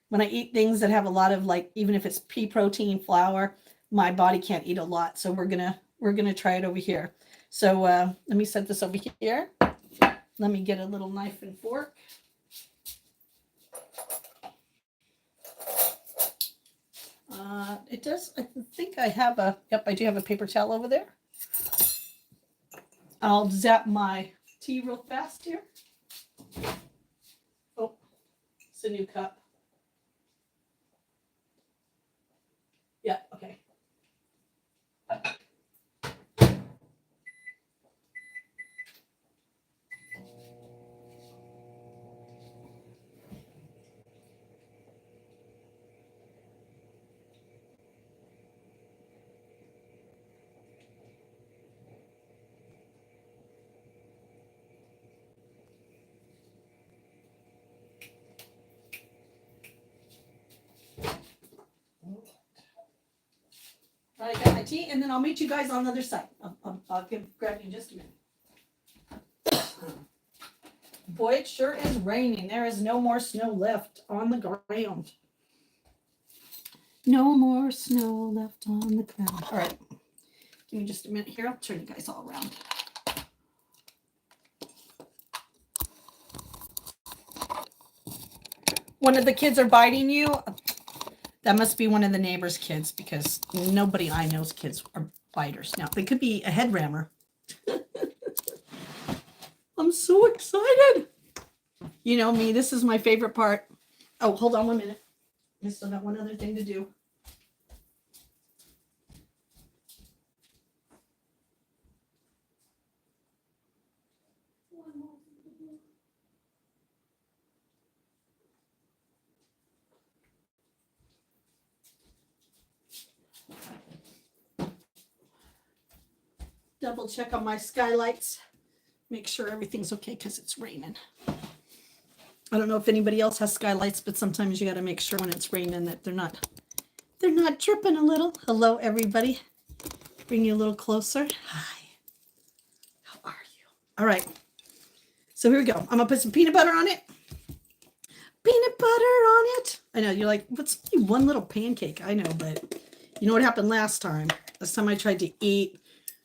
Speaker 1: when I eat things that have a lot of, like, even if it's pea protein flour, my body can't eat a lot. So we're gonna try it over here. So let me set this over here. Let me get a little knife and fork. It does. I think I have a. Yep, I do have a paper towel over there. I'll zap my tea real fast here. Oh, it's a new cup. Yeah, okay. I got my tea, and then I'll meet you guys on the other side. I'll grab you in just a minute. Boy, it sure is raining. There is no more snow left on the ground. No more snow left on the ground. All right. Give me just a minute here. I'll turn you guys all around. One of the kids are biting you. That must be one of the neighbor's kids because nobody I know's kids are biters. Now, they could be a head rammer. I'm so excited. You know me, this is my favorite part. Oh, hold on 1 minute. I still got one other thing to do. Double check on my skylights. Make sure everything's okay because it's raining. I don't know if anybody else has skylights, but sometimes you got to make sure when it's raining that they're not dripping a little. Hello, everybody. Bring you a little closer. Hi. How are you? All right. So here we go. I'm going to put some peanut butter on it. Peanut butter on it. I know, you're like, what's one little pancake? I know, but you know what happened last time? Last time I tried to eat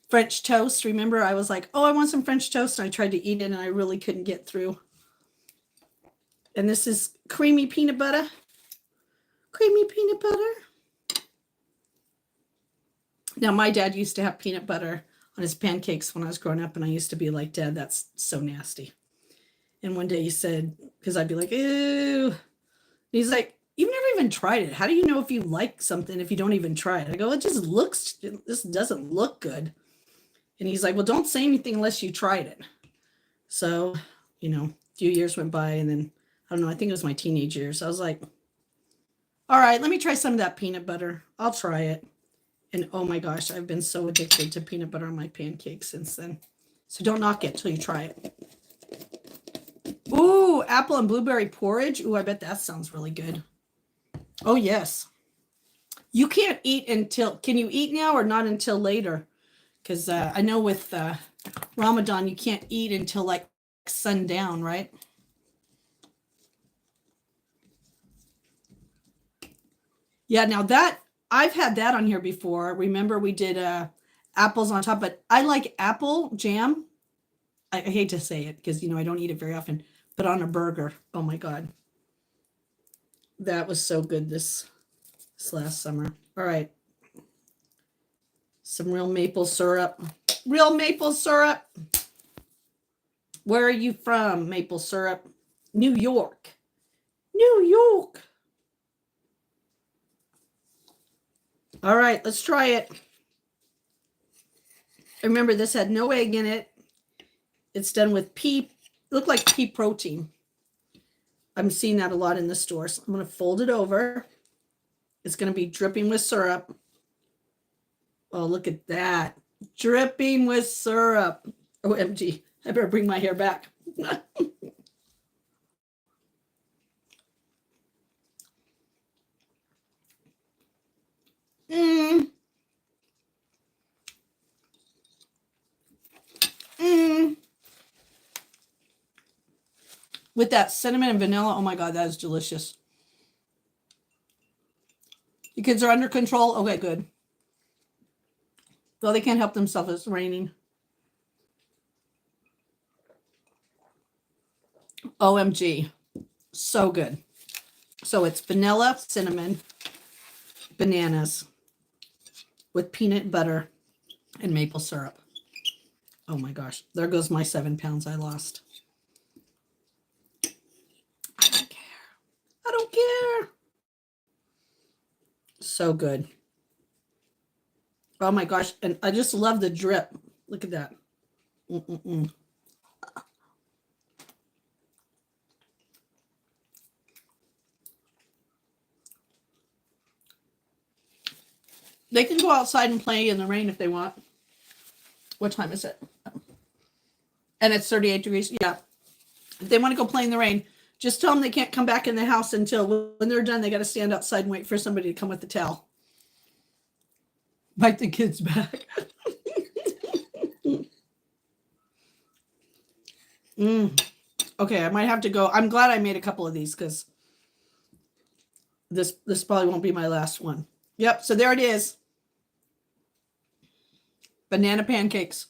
Speaker 1: French toast. Remember, I was like, oh, I want some French toast. And I tried to eat it and I really couldn't get through. And this is creamy peanut butter. Creamy peanut butter. Now, my dad used to have peanut butter on his pancakes when I was growing up. And I used to be like, Dad, that's so nasty. And one day he said, because I'd be like, ew. And he's like, you've never even tried it. How do you know if you like something if you don't even try it? I go, this doesn't look good. And he's like, well, don't say anything unless you tried it. So, you know, a few years went by and then, I don't know, I think it was my teenage years. I was like, all right, let me try some of that peanut butter. I'll try it. And oh my gosh, I've been so addicted to peanut butter on my pancakes since then. So don't knock it till you try it. Ooh, apple and blueberry porridge. Ooh, I bet that sounds really good. Oh, yes. You can't eat until, can you eat now or not until later? Because I know with Ramadan, you can't eat until like sundown, right? Yeah, now that, I've had that on here before. Remember we did apples on top, but I like apple jam. I hate to say it because, you know, I don't eat it very often, but on a burger. Oh my God. That was so good this last summer. All right. Some real maple syrup. Real maple syrup. Where are you from, maple syrup? New York. New York. All right, let's try it. Remember, this had no egg in it. It's done with pea. Looked like pea protein. I'm seeing that a lot in the stores. I'm going to fold it over. It's going to be dripping with syrup. Oh, look at that. Dripping with syrup. OMG. I better bring my hair back. Mm. Mm. With that cinnamon and vanilla, oh my God, that is delicious. The kids are under control. Okay, good. Though they can't help themselves, it's raining. OMG. So good. So it's vanilla, cinnamon, bananas with peanut butter and maple syrup. Oh my gosh. There goes my 7 pounds I lost. I don't care. So good. Oh my gosh. And I just love the drip. Look at that. Mm-mm-mm. They can go outside and play in the rain if they want. What time is it? And it's 38 degrees. Yeah. If they want to go play in the rain, just tell them they can't come back in the house until when they're done, they got to stand outside and wait for somebody to come with the towel. Bite the kids back. Okay, I might have to go. I'm glad I made a couple of these because this probably won't be my last one. Yep, so there it is. Banana pancakes.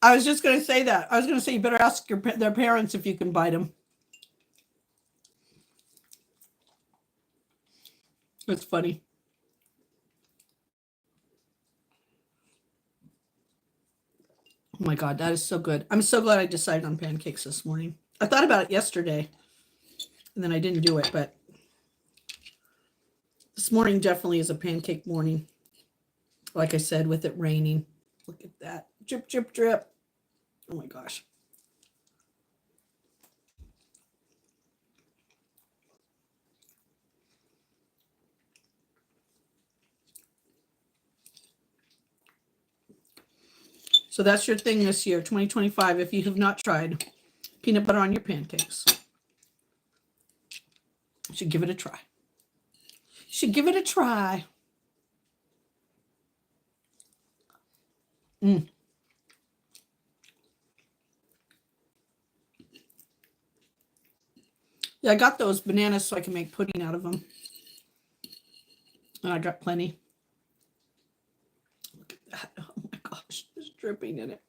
Speaker 1: I was just going to say that. I was going to say you better ask their parents if you can bite them. It's funny. Oh my God, that is so good. I'm so glad I decided on pancakes this morning. I thought about it yesterday, and then I didn't do it, but this morning definitely is a pancake morning. Like I said, with it raining. Look at that. Drip, drip, drip. Oh my gosh. So that's your thing this year, 2025, if you have not tried peanut butter on your pancakes. You should give it a try. You should give it a try. Yeah, I got those bananas so I can make pudding out of them. And I got plenty. Look at that. Oh my gosh, there's dripping in it.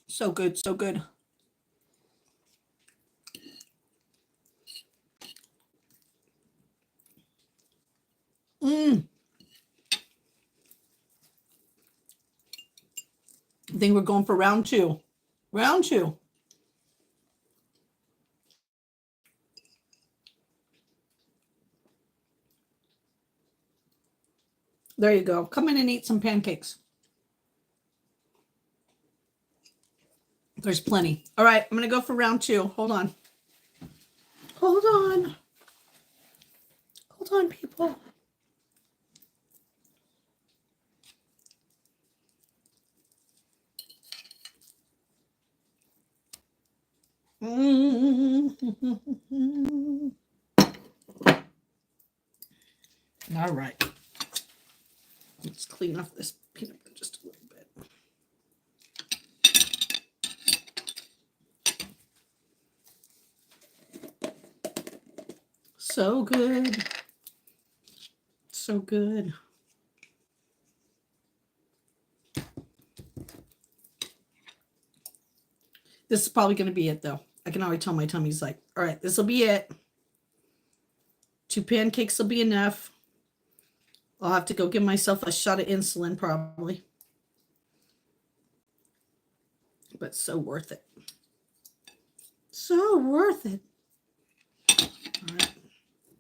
Speaker 1: So good, so good. I think we're going for round two. Round two. There you go. Come in and eat some pancakes. There's plenty. All right, I'm going to go for round two. Hold on. Hold on. Hold on, people. All right. Let's clean off this peanut butter just a little bit. So good. So good. This is probably going to be it, though. I can already tell my tummy's like, all right, this will be it. 2 pancakes will be enough. I'll have to go give myself a shot of insulin, probably. But so worth it. So worth it. All right.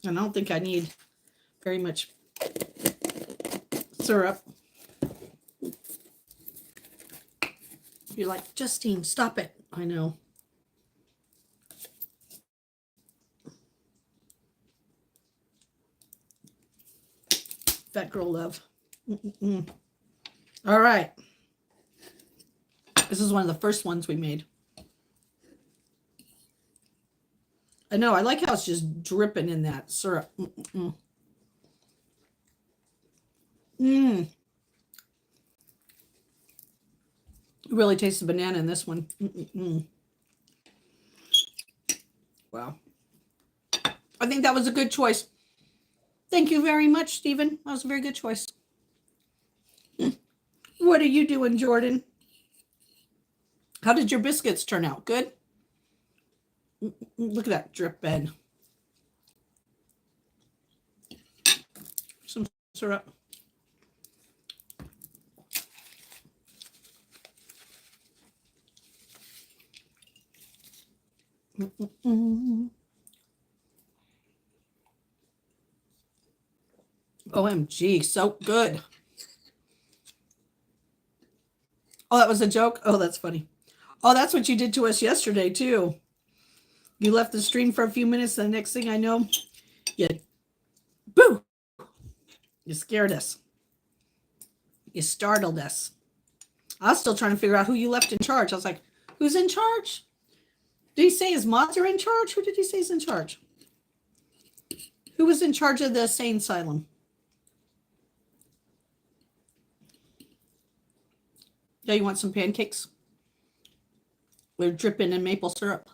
Speaker 1: I don't think I need very much syrup. You're like, Justine, stop it. I know. Fat girl love. All right. This is one of the first ones we made. I know. I like how it's just dripping in that syrup. Really tastes the banana in this one. Wow. I think that was a good choice. Thank you very much, Stephen. That was a very good choice. What are you doing, Jordan? How did your biscuits turn out? Good? Look at that drip bed. Some syrup. OMG, so good. Oh, that was a joke? Oh, that's funny. Oh, that's what you did to us yesterday, too. You left the stream for a few minutes, and the next thing I know, you, boo! You scared us. You startled us. I was still trying to figure out who you left in charge. I was like, who's in charge? Did he say his mods are in charge? Who did he say is in charge? Who was in charge of the sane asylum? Yeah, you want some pancakes? We're dripping in maple syrup.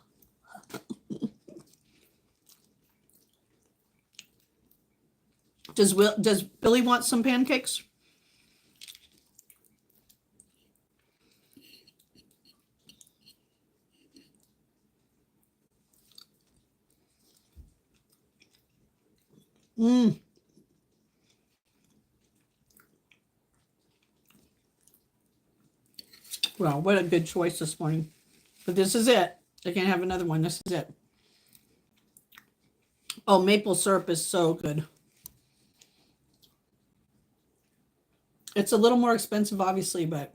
Speaker 1: Does Billy want some pancakes? Well, what a good choice this morning. But this is it. I can't have another one. This is it. Oh, maple syrup is so good. It's a little more expensive, obviously, but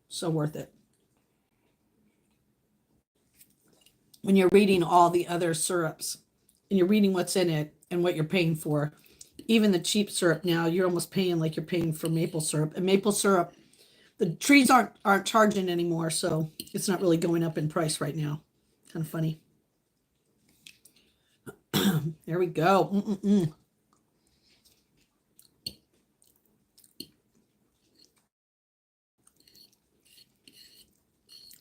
Speaker 1: so worth it. When you're reading all the other syrups and you're reading what's in it and what you're paying for, even the cheap syrup now, you're almost paying like you're paying for maple syrup. And maple syrup, the trees aren't charging anymore, so it's not really going up in price right now. Kind of funny. There we go.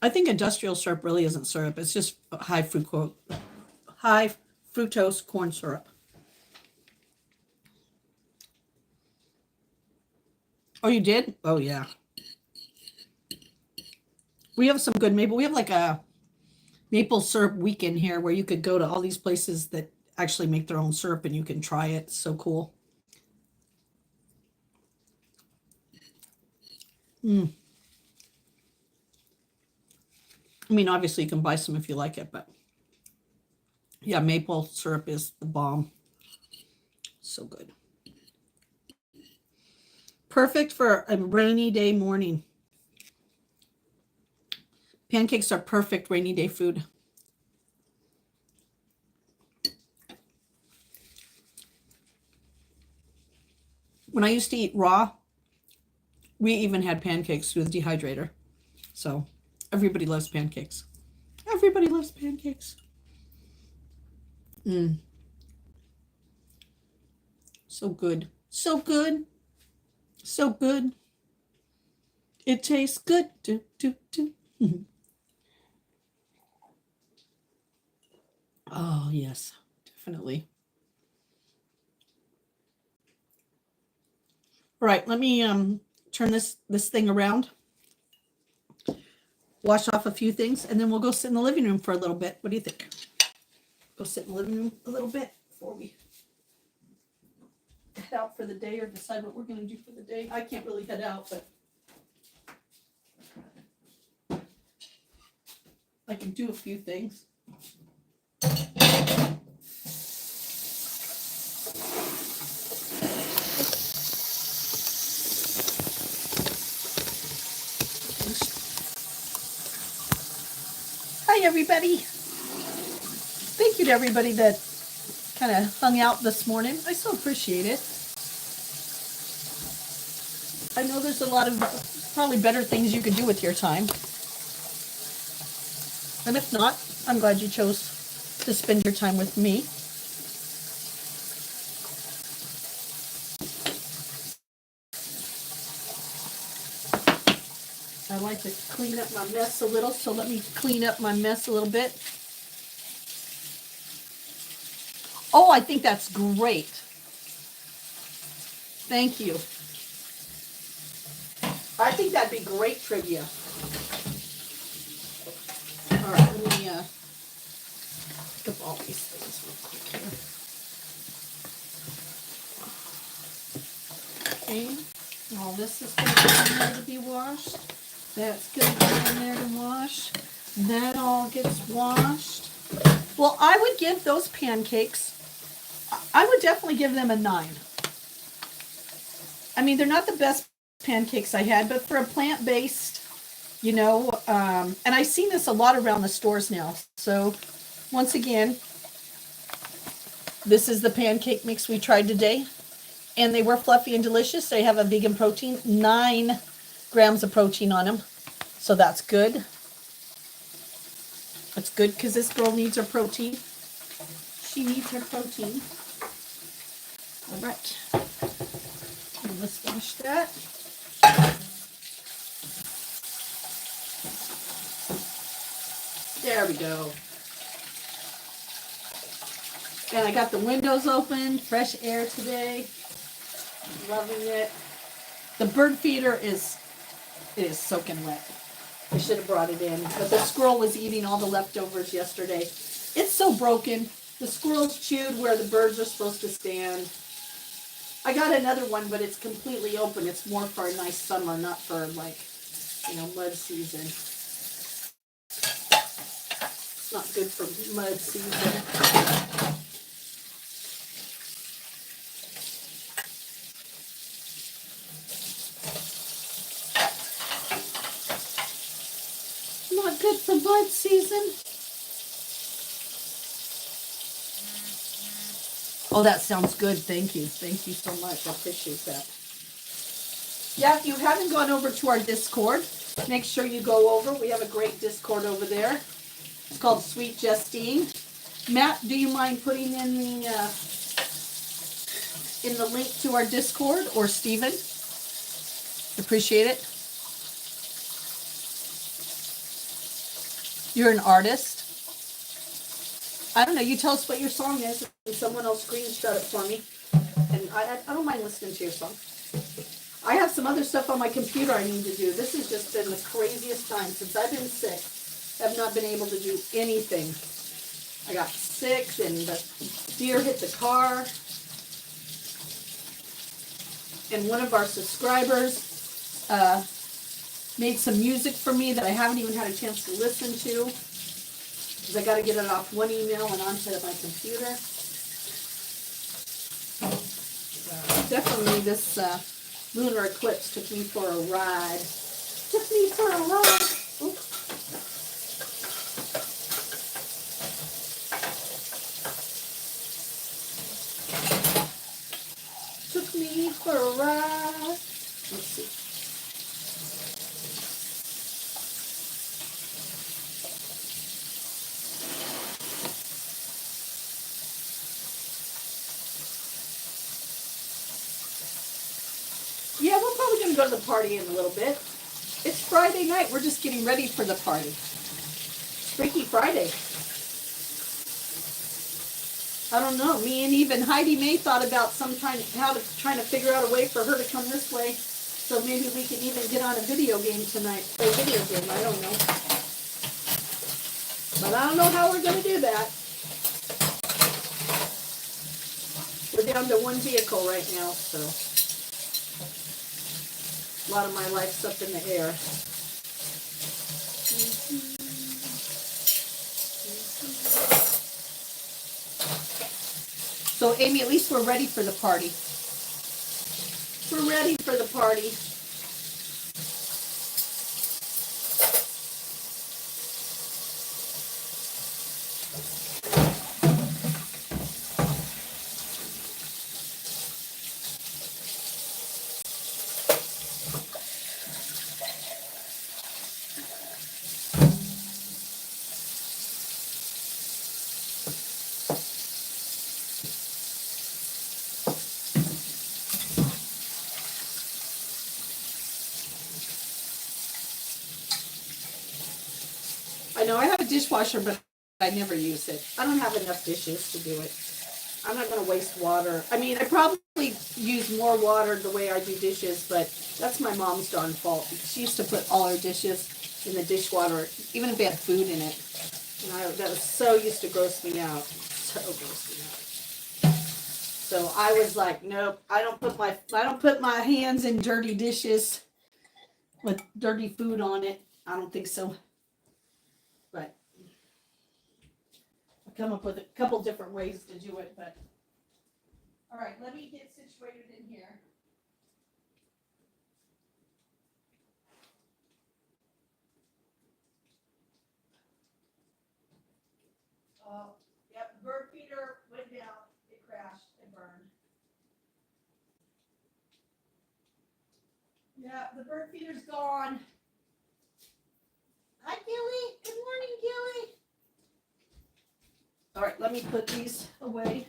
Speaker 1: I think industrial syrup really isn't syrup. It's just high fructose corn syrup. Oh, you did? Oh, yeah. We have some good maple. We have like a maple syrup weekend here where you could go to all these places that actually make their own syrup and you can try it. It's so cool. I mean, obviously you can buy some if you like it, but yeah, maple syrup is the bomb. So good. Perfect for a rainy day morning. Pancakes are perfect rainy day food. When I used to eat raw, we even had pancakes through the dehydrator. So everybody loves pancakes. Everybody loves pancakes. So good. So good. So good. It tastes good. Oh, yes, definitely. All right, let me turn this thing around, wash off a few things, and then we'll go sit in the living room for a little bit. What do you think? Go sit in the living room a little bit before we head out for the day or decide what we're going to do for the day. I can't really head out, but I can do a few things. Hi, everybody. Thank you to everybody that kind of hung out this morning. I so appreciate it. I know there's a lot of probably better things you could do with your time. And if not, I'm glad you chose to spend your time with me. I like to clean up my mess a little, so let me clean up my mess a little bit. Oh, I think that's great. Thank you. I think that'd be great trivia. All right, let me pick up all these things real quick here. Okay, all this is going to go in there to be washed. That's going to go in there to wash. That all gets washed. Well, I would give those pancakes, I would definitely give them a 9. I mean, they're not the best pancakes I had, but for a plant-based, you know, and I've seen this a lot around the stores now. So once again, this is the pancake mix we tried today, and they were fluffy and delicious. They have a vegan protein, 9 grams of protein on them, so that's good. That's good because this girl needs her protein. She needs her protein. All right, and let's wash that. There we go. And I got the windows open, fresh air today. Loving it. The bird feeder is soaking wet. I should have brought it in, but the squirrel was eating all the leftovers yesterday. It's so broken. The squirrels chewed where the birds are supposed to stand. I got another one, but it's completely open. It's more for a nice summer, not for like, you know, mud season. It's not good for mud season. Not good for mud season. Oh, that sounds good. Thank you. Thank you so much. I appreciate that. Yeah, if you haven't gone over to our Discord, make sure you go over. We have a great Discord over there. It's called Sweet Justine. Matt, do you mind putting in the link to our Discord, or Steven? Appreciate it. You're an artist. I don't know. You tell us what your song is, and someone else screenshot it for me. And I don't mind listening to your song. I have some other stuff on my computer I need to do. This has just been the craziest time since I've been sick. I've not been able to do anything. I got sick, and the deer hit the car. And one of our subscribers made some music for me that I haven't even had a chance to listen to, because I got to get it off one email and onto my computer. Definitely this lunar eclipse took me for a ride. Took me for a ride. Oops. Took me for a ride. Let's see. Yeah, we're probably going to go to the party in a little bit. It's Friday night. We're just getting ready for the party. Freaky Friday. I don't know. Me and even Heidi May thought about trying to figure out a way for her to come this way, so maybe we can even get on a video game tonight. Play a video game. I don't know. But I don't know how we're going to do that. We're down to one vehicle right now, so a lot of my life's up in the air. So, Amy, at least we're ready for the party. We're ready for the party. I know I have a dishwasher, but I never use it. I don't have enough dishes to do it. I'm not going to waste water. I mean, I probably use more water the way I do dishes, but that's my mom's darn fault. She used to put all her dishes in the dishwater, even if it had food in it. And that was so used to gross me out. So gross me out. So I was like, nope, I don't put my hands in dirty dishes with dirty food on it. I don't think so. But I come up with a couple different ways to do it. But all right, let me get situated in here. Yep, bird feeder went down. It crashed. It burned. Yeah, the bird feeder's gone. Hi, Gilly. Good morning, Gilly. All right, let me put these away.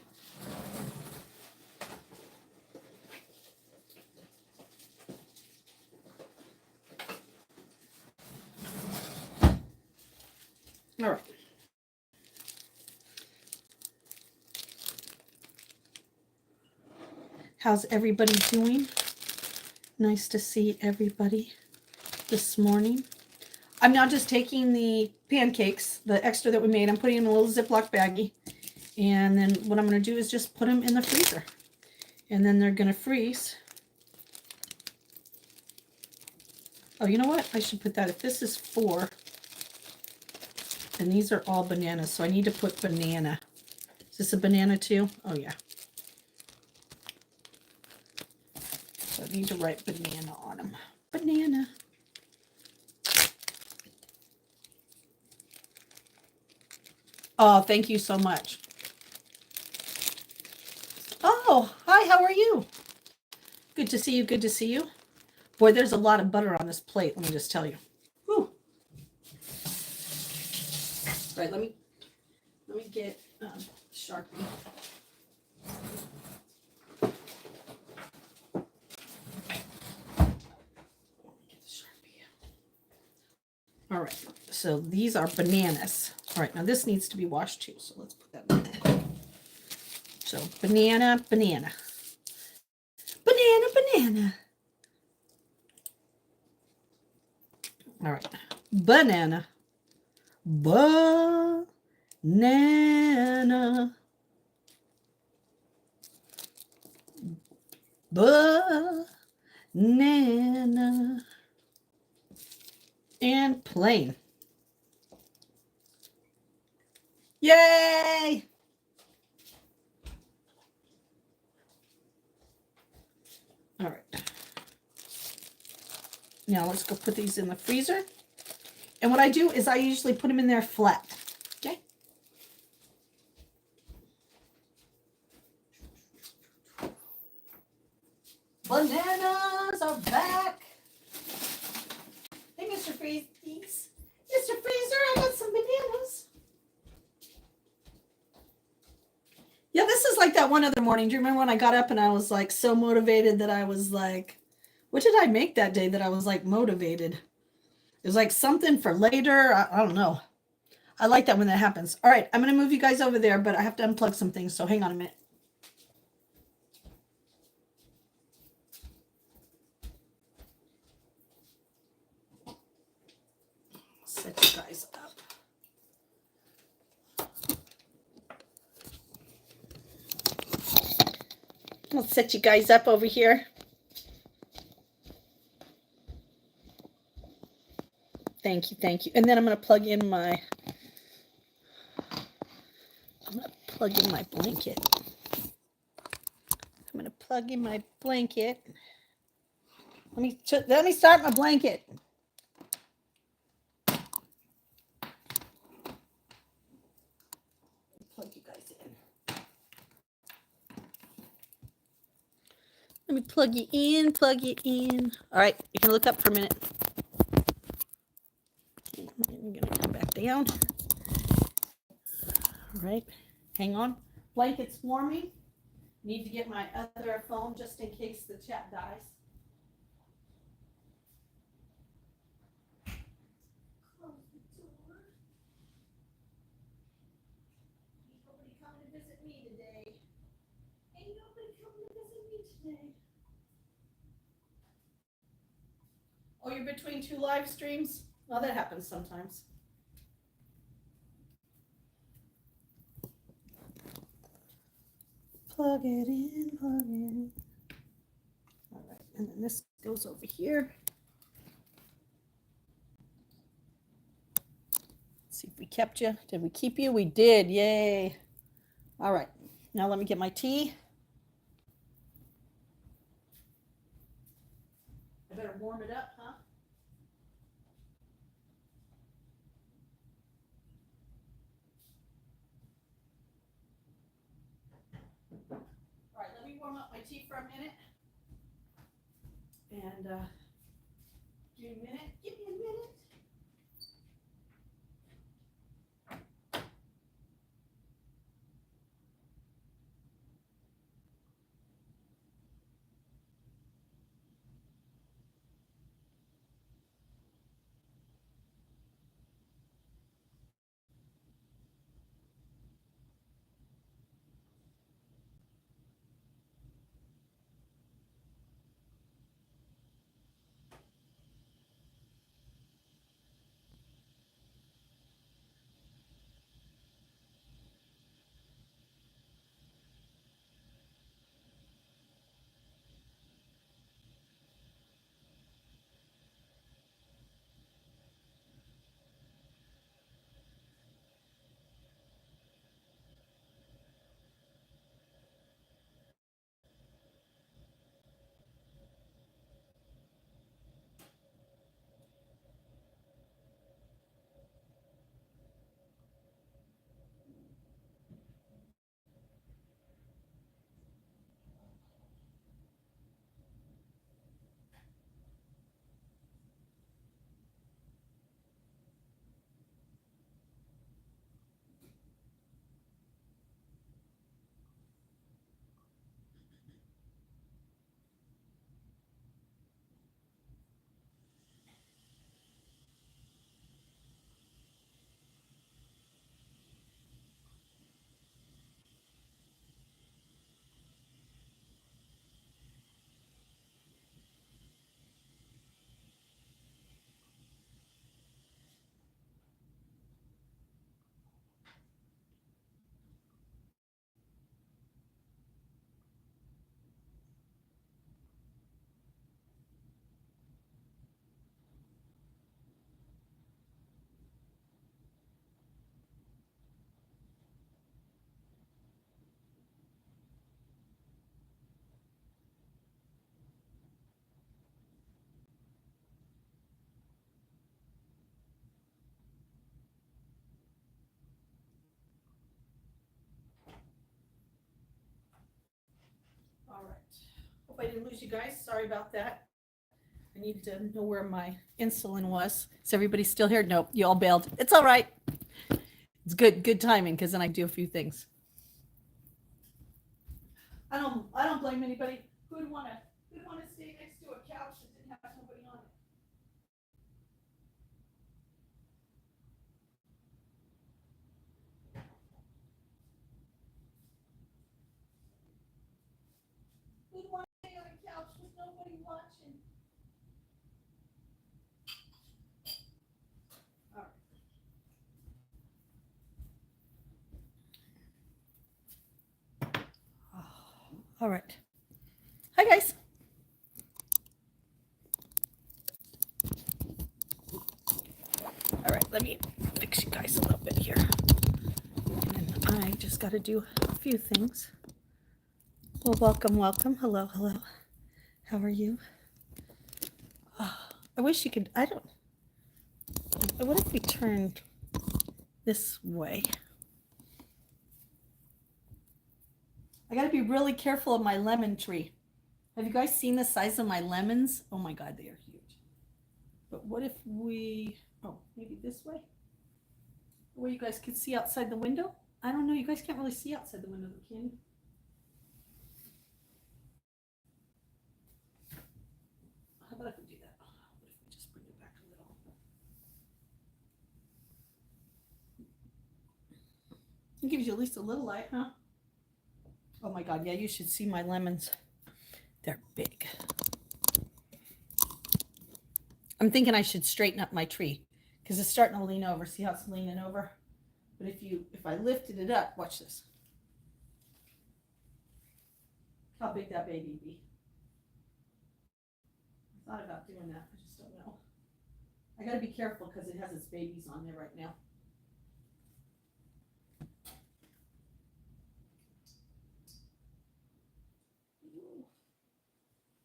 Speaker 1: All right. How's everybody doing? Nice to see everybody this morning. I'm now just taking the pancakes, the extra that we made. I'm putting them in a little Ziploc baggie. And then what I'm going to do is just put them in the freezer. And then they're going to freeze. Oh, you know what? I should put that. If this is 4, and these are all bananas, so I need to put banana. Is this a banana too? Oh, yeah. So I need to write banana on them. Banana. Oh, thank you so much. Oh, hi, how are you? Good to see you, good to see you. Boy, there's a lot of butter on this plate, let me just tell you. Whew. Right, let me get Sharpie. All right, so these are bananas. All right, now this needs to be washed too, so let's put that in there. So banana, banana. Banana, banana. All right, banana. Banana. Banana. And plain. Yay! All right. Now let's go put these in the freezer. And what I do is I usually put them in there flat. Okay. Bananas are back. Hey, Mr. Freeze. Mr. Freezer, I got some bananas. Yeah, this is like that one other morning. Do you remember when I got up and I was like so motivated that I was like, what did I make that day that I was like motivated? It was like something for later. I don't know. I like that when that happens. All right, I'm going to move you guys over there, but I have to unplug some things, so hang on a minute. Set you guys up. I'll set you guys up over here. Thank you, thank you. And then I'm going to plug in my blanket. I'm going to plug in my blanket. Let me start my blanket. Plug you guys in. Let me plug you in, plug you in. All right, you can look up for a minute. I'm going to come back down. All right, hang on. Blanket's warming. Need to get my other phone just in case the chat dies. Close the door. Ain't nobody coming to visit me today. Ain't nobody coming to visit me today. Oh, you're between 2 live streams? Well, that happens sometimes. Plug it in, plug it in. All right, and then this goes over here. Let's see if we kept you. Did we keep you? We did. Yay. All right. Now let me get my tea. I better warm it up, huh? All right, let me warm up my tea for a minute. And give me a minute. Give me a minute. All right. Hope I didn't lose you guys. Sorry about that. I needed to know where my insulin was. Is everybody still here? Nope, you all bailed. It's all right. It's good timing because then I do a few things. I don't blame anybody who'd want to stay next to a couch that didn't have nobody on it. Who'd want to stay on a couch with nobody watching? All right. All right. Hi guys. All right, let me fix you guys a little bit here. And I just got to do a few things. Well, welcome. Hello. How are you? Oh, I wish you could. What if we turned this way? I got to be really careful of my lemon tree. Have you guys seen the size of my lemons? Oh my God, they are huge. But what if we, maybe this way? Where you guys could see outside the window? I don't know. You guys can't really see outside the window, can you? How about if we do that? What if we just bring it back a little? It gives you at least a little light, huh? Oh my God, yeah, you should see my lemons. They're big. I'm thinking I should straighten up my tree. because it's starting to lean over. See how it's leaning over? But if I lifted it up, watch this. How big that baby be? I thought about doing that. I just don't know. I got to be careful because it has its babies on there right now.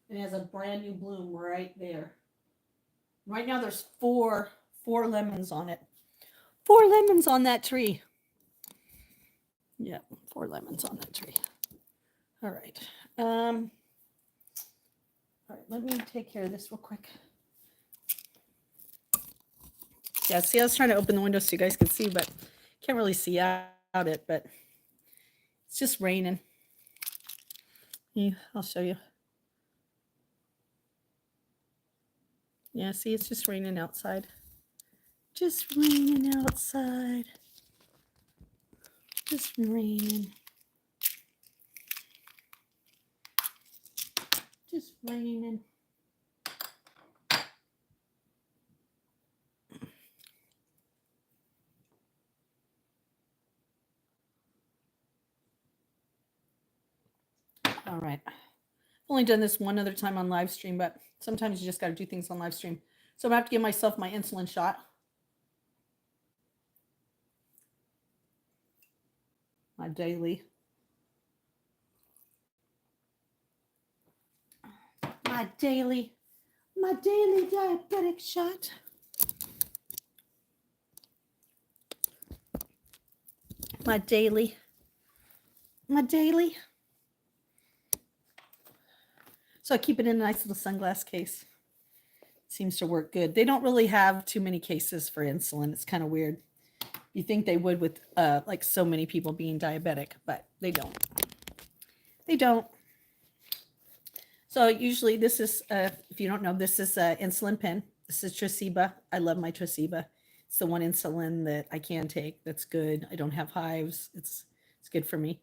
Speaker 1: It has a brand new bloom right there. Right now there's four lemons on it. 4 lemons on that tree. Yeah, 4 lemons on that tree. All right. All right, let me take care of this real quick. Yeah, see, I was trying to open the window so you guys could see, but can't really see out it, but it's just raining. Yeah, I'll show you. Yeah, see, it's just raining outside. Just raining outside. Just raining. Just raining. All right. I've only done this one other time on live stream, but sometimes you just got to do things on live stream. So I'm going to have to give myself my insulin shot. My daily. My daily diabetic shot. My daily. So I keep it in a nice little sunglass case. Seems to work good. They don't really have too many cases for insulin. It's kind of weird. You think they would with like so many people being diabetic, but they don't. They don't. So usually this is, if you don't know, this is an insulin pen. This is Tresiba. I love my Tresiba. It's the one insulin that I can take. That's good. I don't have hives. It's good for me.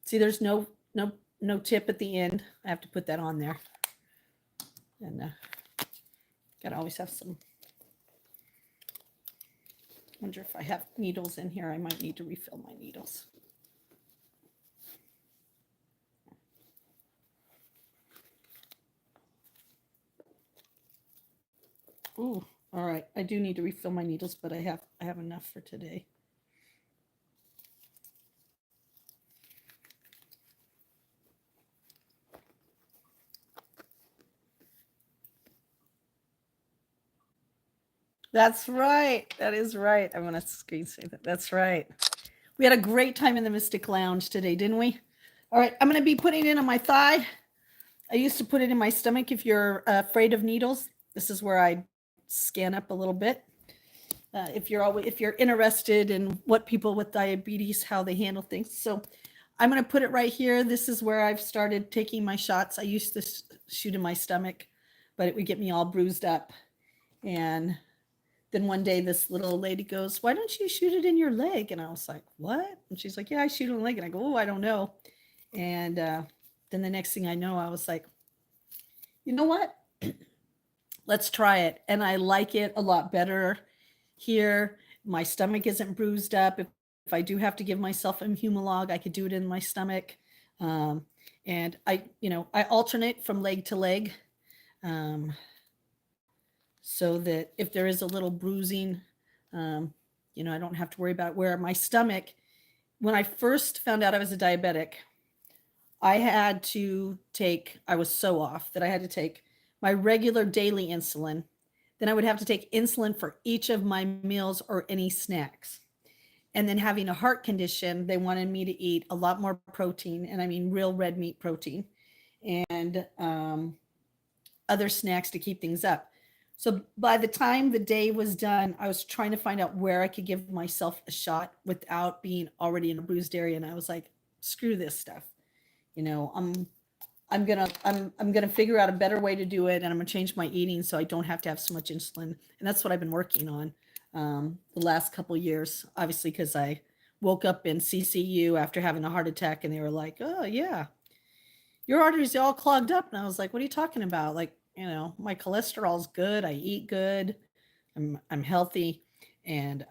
Speaker 1: See, there's no tip at the end. I have to put that on there. And gotta always have some. Wonder if I have needles in here. I might need to refill my needles. Ooh, all right. I do need to refill my needles, but I have enough for today. That's right. That is right. I'm going to screen save that. That's right. We had a great time in the Mystic Lounge today, didn't we? All right. I'm going to be putting it on my thigh. I used to put it in my stomach if you're afraid of needles. This is where I scan up a little bit. If you're interested in what people with diabetes, how they handle things. So I'm going to put it right here. This is where I've started taking my shots. I used to shoot in my stomach, but it would get me all bruised up. And then one day this little lady goes, "Why don't you shoot it in your leg?" And I was like, "What?" And she's like, "Yeah, I shoot in the leg." And I go, "Oh, I don't know." And then the next thing I know, I was like, you know what? Let's try it. And I like it a lot better here. My stomach isn't bruised up. If I do have to give myself a Humalog, I could do it in my stomach. And I alternate from leg to leg. So that if there is a little bruising, I don't have to worry about where my stomach. When I first found out I was a diabetic, I was so off that I had to take my regular daily insulin. Then I would have to take insulin for each of my meals or any snacks. And then having a heart condition, they wanted me to eat a lot more protein, and I mean real red meat protein, and other snacks to keep things up. So by the time the day was done, I was trying to find out where I could give myself a shot without being already in a bruised area. And I was like, screw this stuff. I'm gonna figure out a better way to do it, and I'm gonna change my eating so I don't have to have so much insulin. And that's what I've been working on the last couple of years, obviously, because I woke up in CCU after having a heart attack, and they were like, "Oh yeah, your arteries are all clogged up." And I was like, "What are you talking about? Like, my cholesterol's good. I eat good. I'm healthy." And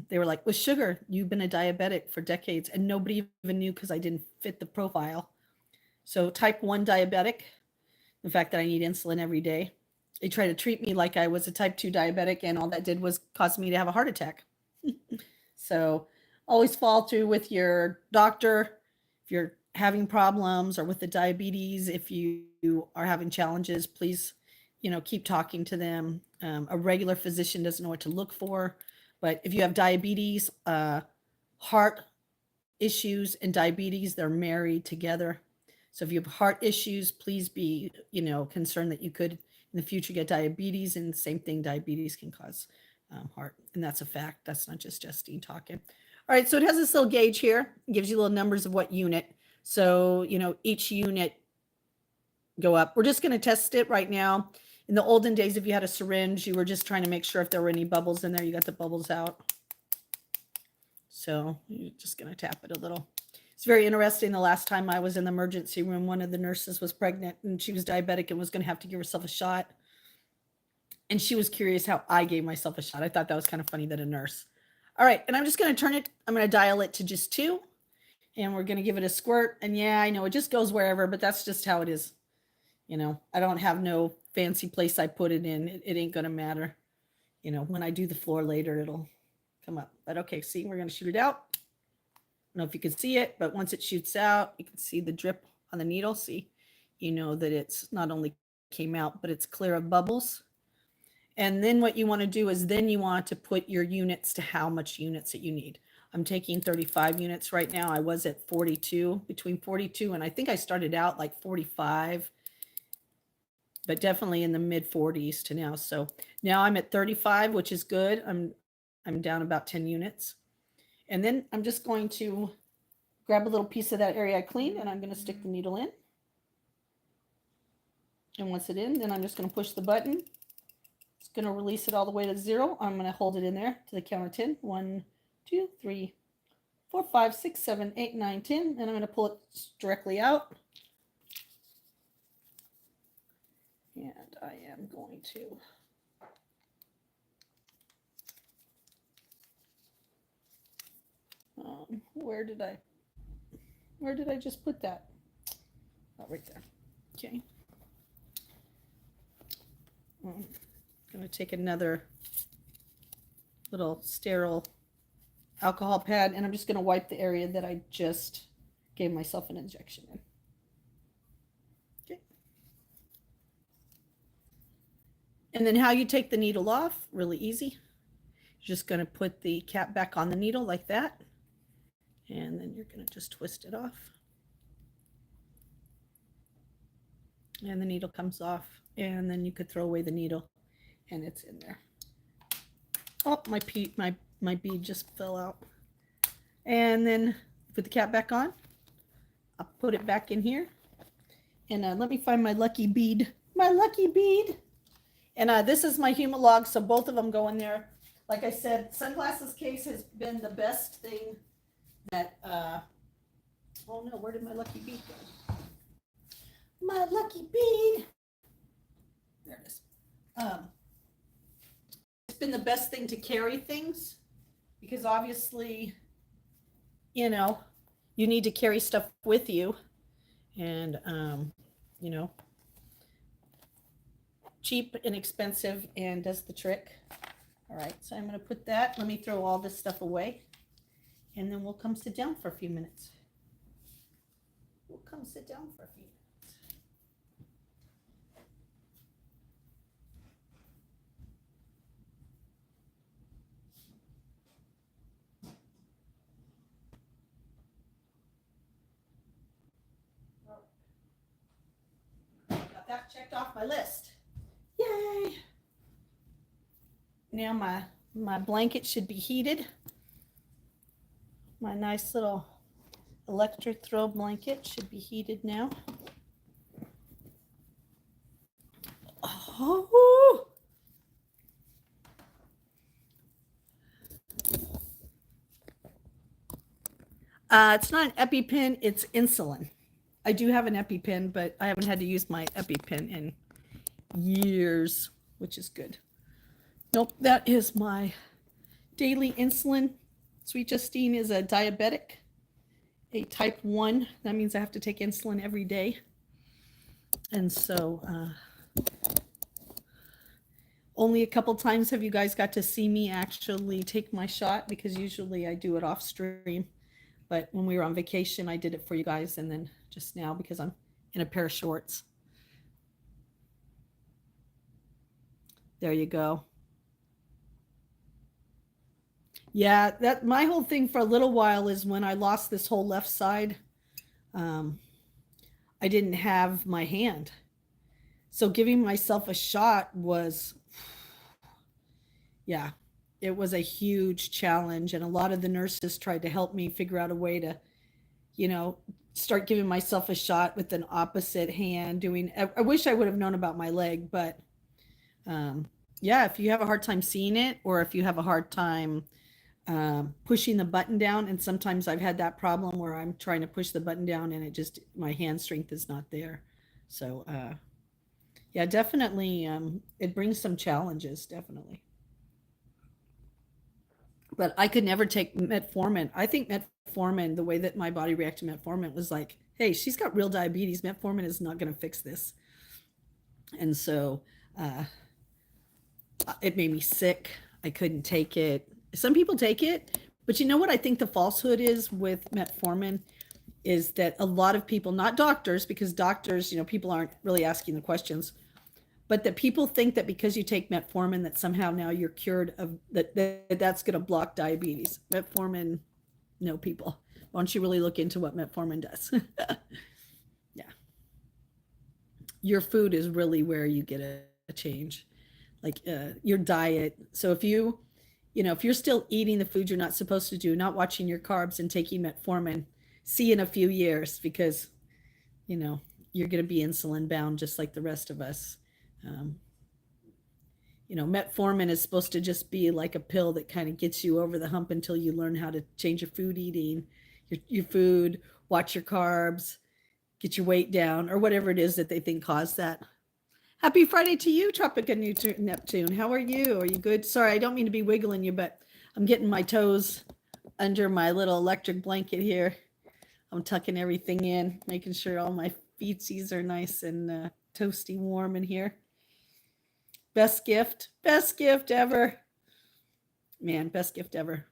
Speaker 1: they were like, with sugar, you've been a diabetic for decades, and nobody even knew because I didn't fit the profile. So type 1 diabetic, the fact that I need insulin every day. They try to treat me like I was a type 2 diabetic, and all that did was cause me to have a heart attack. So always follow through with your doctor if you're having problems, or with the diabetes. If you are having challenges, please, keep talking to them. A regular physician doesn't know what to look for, but if you have diabetes, heart issues and diabetes, they're married together. So if you have heart issues, please be, concerned that you could in the future get diabetes. And the same thing, diabetes can cause heart. And that's a fact. That's not just Justine talking. All right. So it has this little gauge here. It gives you little numbers of what unit. So, each unit go up. We're just going to test it right now. In the olden days, if you had a syringe, you were just trying to make sure if there were any bubbles in there, you got the bubbles out. So you're just going to tap it a little. It's very interesting. The last time I was in the emergency room, one of the nurses was pregnant and she was diabetic and was going to have to give herself a shot. And she was curious how I gave myself a shot. I thought that was kind of funny that a nurse. All right. And I'm just going to turn it. I'm going to dial it to just 2. And we're going to give it a squirt. And yeah, I know it just goes wherever, but that's just how it is. I don't have no fancy place I put it in. It ain't going to matter. When I do the floor later, it'll come up. But okay, see, we're going to shoot it out. I don't know if you can see it, but once it shoots out, you can see the drip on the needle. See, that it's not only came out, but it's clear of bubbles. And then what you want to do is then you want to put your units to how much units that you need. I'm taking 35 units right now. I was at 42, between 42, and I think I started out like 45, but definitely in the mid 40s to now. So now I'm at 35, which is good. I'm down about 10 units. And then I'm just going to grab a little piece of that area I cleaned, and I'm going to stick the needle in. And once it's in, then I'm just going to push the button. It's going to release it all the way to 0. I'm going to hold it in there to the count of 10. 1, 2, 3, 4, 5, 6, 7, 8, 9, 10. And I'm going to pull it directly out. And I am going to where did I just put that? Oh, right there. Okay. I'm going to take another little sterile alcohol pad, and I'm just going to wipe the area that I just gave myself an injection in. Okay. And then how you take the needle off, really easy. You're just going to put the cap back on the needle like that. And then you're going to just twist it off. And the needle comes off. And then you could throw away the needle. And it's in there. Oh, my bead just fell out. And then put the cap back on. I'll put it back in here. And let me find my lucky bead. My lucky bead. And this is my Humalog, so both of them go in there. Like I said, sunglasses case has been the best thing that, oh no, where did my lucky bead go? My lucky bead. There it is. It's been the best thing to carry things because obviously, you need to carry stuff with you. And, cheap, inexpensive, and does the trick. All right, so I'm going to put that. Let me throw all this stuff away. And then we'll come sit down for a few minutes. We'll come sit down for a few minutes. Got that checked off my list. Yay! Now my blanket should be heated. My nice little electric throw blanket should be heated now. Oh! It's not an EpiPen, it's insulin. I do have an EpiPen, but I haven't had to use my EpiPen in years, which is good. Nope, that is my daily insulin. Sweet Justine is a diabetic, a type 1. That means I have to take insulin every day. And so only a couple times have you guys got to see me actually take my shot, because usually I do it off stream. But when we were on vacation, I did it for you guys, and then just now because I'm in a pair of shorts. There you go. Yeah, that my whole thing for a little while is when I lost this whole left side, I didn't have my hand. So giving myself a shot was, yeah, it was a huge challenge. And a lot of the nurses tried to help me figure out a way to, start giving myself a shot with an opposite hand doing. I wish I would have known about my leg, but yeah, if you have a hard time seeing it, or if you have a hard time pushing the button down, and sometimes I've had that problem where I'm trying to push the button down and my hand strength is not there. So yeah, definitely it brings some challenges, definitely. But I could never take metformin. I think metformin, the way that my body reacted to metformin was like, hey, she's got real diabetes. Metformin is not going to fix this. And so it made me sick. I couldn't take it. Some people take it, but you know what I think the falsehood is with metformin is that a lot of people, not doctors, because doctors, people aren't really asking the questions, but that people think that because you take metformin that somehow now you're cured of that's going to block diabetes. Metformin, no, people. Why don't you really look into what metformin does? Yeah. Your food is really where you get a change, like your diet. So if if you're still eating the food you're not supposed to do, not watching your carbs and taking metformin, see in a few years, because, you're going to be insulin bound just like the rest of us. Metformin is supposed to just be like a pill that kind of gets you over the hump until you learn how to change your food eating, your food, watch your carbs, get your weight down, or whatever it is that they think caused that. Happy Friday to you, Tropica Neptune. How are you? Are you good? Sorry, I don't mean to be wiggling you, but I'm getting my toes under my little electric blanket here. I'm tucking everything in, making sure all my feetsies are nice and toasty warm in here. Best gift ever. Man, best gift ever.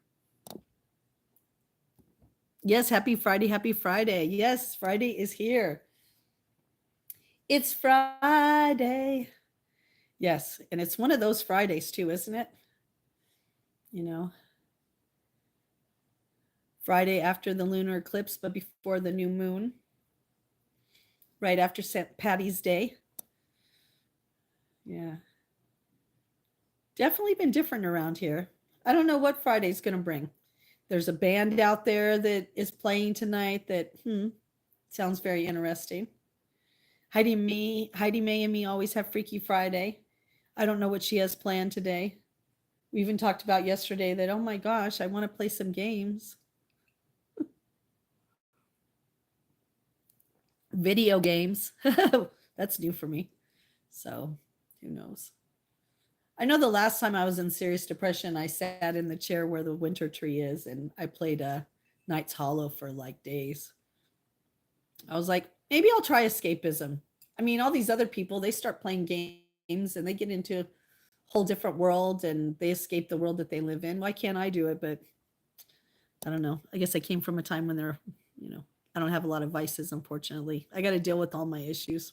Speaker 1: Yes, happy Friday, happy Friday. Yes, Friday is here. It's Friday. Yes, and it's one of those Fridays too, isn't it? Friday after the lunar eclipse, but before the new moon. Right after St. Patty's Day. Yeah. Definitely been different around here. I don't know what Friday's going to bring. There's a band out there that is playing tonight that sounds very interesting. Heidi May and me always have Freaky Friday. I don't know what she has planned today. We even talked about yesterday that, oh my gosh, I want to play some games. Video games. That's new for me. So who knows? I know the last time I was in serious depression, I sat in the chair where the winter tree is and I played Knights Hollow for like days. I was like, maybe I'll try escapism. I mean, all these other people, they start playing games and they get into a whole different world and they escape the world that they live in. Why can't I do it? But I don't know. I guess I came from a time when I don't have a lot of vices, unfortunately. I got to deal with all my issues,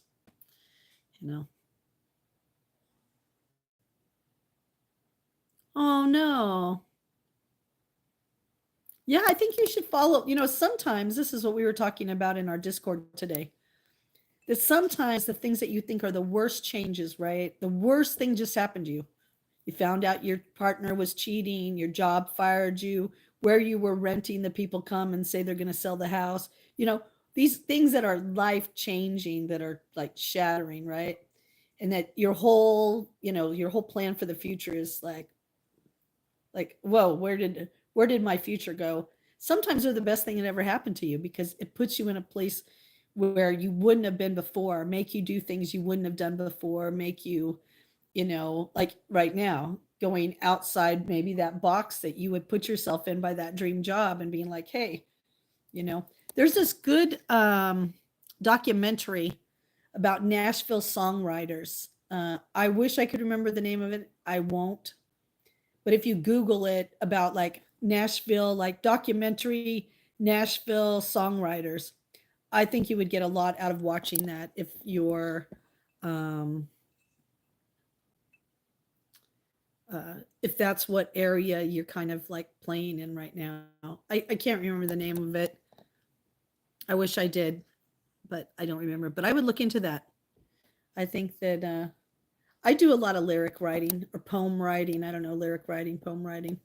Speaker 1: Oh, no. Yeah, I think you should follow. Sometimes this is what we were talking about in our Discord today. That sometimes the things that you think are the worst changes, right? The worst thing just happened to you. You found out your partner was cheating, your job fired you, where you were renting, the people come and say they're going to sell the house. These things that are life changing, that are like shattering, right? And that your whole plan for the future is like, whoa, where did my future go? Sometimes they're the best thing that ever happened to you, because it puts you in a place where you wouldn't have been before, make you do things you wouldn't have done before, make you, like right now, going outside maybe that box that you would put yourself in by that dream job and being like, hey, you know, there's this good documentary about Nashville songwriters. I wish I could remember the name of it. I won't. But if you Google it about like Nashville, like documentary Nashville songwriters, I think you would get a lot out of watching that um, if that's what area you're kind of like playing in right now. I can't remember the name of it. I wish I did, but I don't remember. But I would look into that. I think that I do a lot of lyric writing or poem writing. I don't know, lyric writing, poem writing.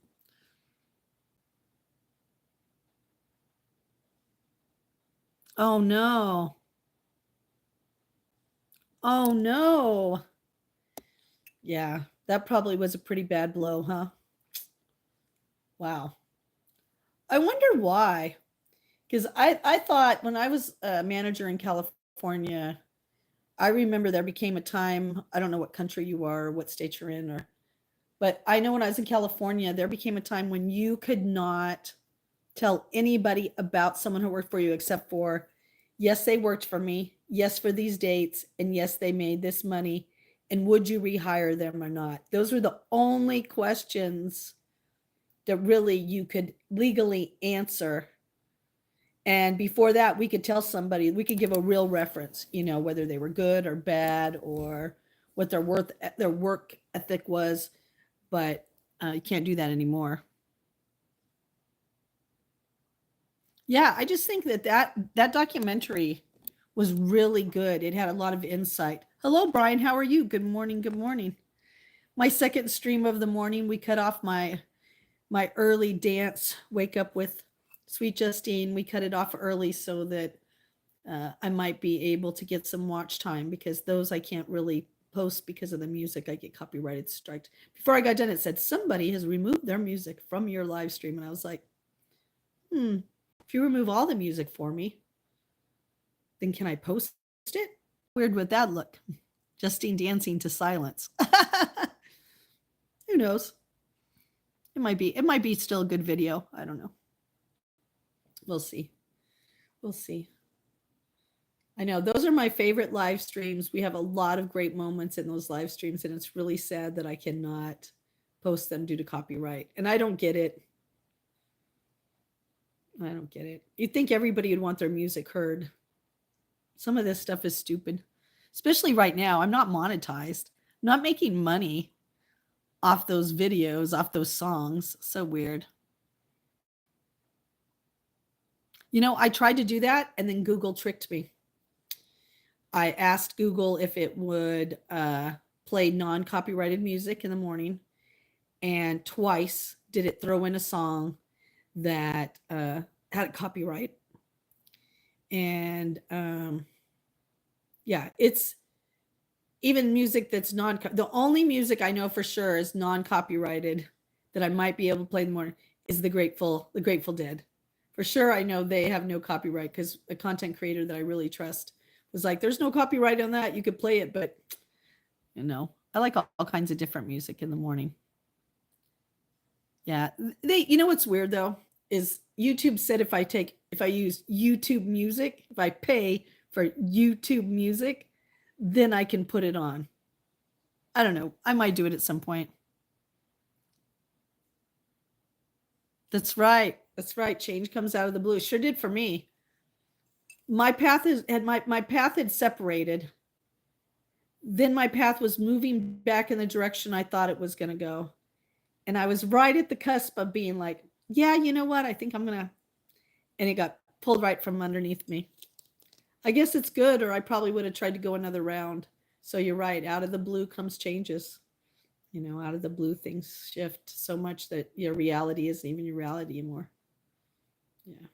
Speaker 1: Oh no. Oh no. Yeah, that probably was a pretty bad blow, huh? Wow. I wonder why. Because I thought when I was a manager in California, I remember there became a time, I don't know what country you are or what state you're in, or but I know when I was in California, there became a time when you could not tell anybody about someone who worked for you except for, yes, they worked for me, yes, for these dates, and yes, they made this money. And would you rehire them or not? Those were the only questions that really you could legally answer. And before that, we could tell somebody, we could give a real reference, you know, whether they were good or bad or what their work ethic was. But you can't do that anymore. Yeah, I just think that documentary was really good. It had a lot of insight. Hello, Brian. How are you? Good morning. Good morning. My second stream of the morning, we cut off my early dance. Wake up with Sweet Justine. We cut it off early so that I might be able to get some watch time because those I can't really post because of the music. I get copyrighted striked. Before I got done, it said somebody has removed their music from your live stream, and I was like, if you remove all the music for me, then can I post it? Weird would that look? Justine dancing to silence. Who knows? It might be still a good video. I don't know. We'll see. We'll see. I know those are my favorite live streams. We have a lot of great moments in those live streams, and it's really sad that I cannot post them due to copyright. And I don't get it. I don't get it. You'd think everybody would want their music heard. Some of this stuff is stupid, especially right now. I'm not monetized. I'm not making money off those videos, off those songs. So weird. You know, I tried to do that and then Google tricked me. I asked Google if it would play non copyrighted music in the morning, and twice did it throw in a song that had a copyright. And yeah, it's even music that's the only music I know for sure is non copyrighted that I might be able to play in the morning is the Grateful Dead. For sure, I know they have no copyright because a content creator that I really trust was like, "There's no copyright on that. You could play it, but I like all kinds of different music in the morning." Yeah, you know what's weird though is YouTube said if I use YouTube Music, if I pay for YouTube Music, then I can put it on. I don't know. I might do it at some point. That's right. That's right. Change comes out of the blue. Sure did for me. My path had separated. Then my path was moving back in the direction I thought it was going to go. And I was right at the cusp of being like, yeah, you know what? I think I'm going to. And it got pulled right from underneath me. I guess it's good, or I probably would have tried to go another round. So you're right. Out of the blue comes changes. Out of the blue, things shift so much that your reality isn't even your reality anymore. Yeah.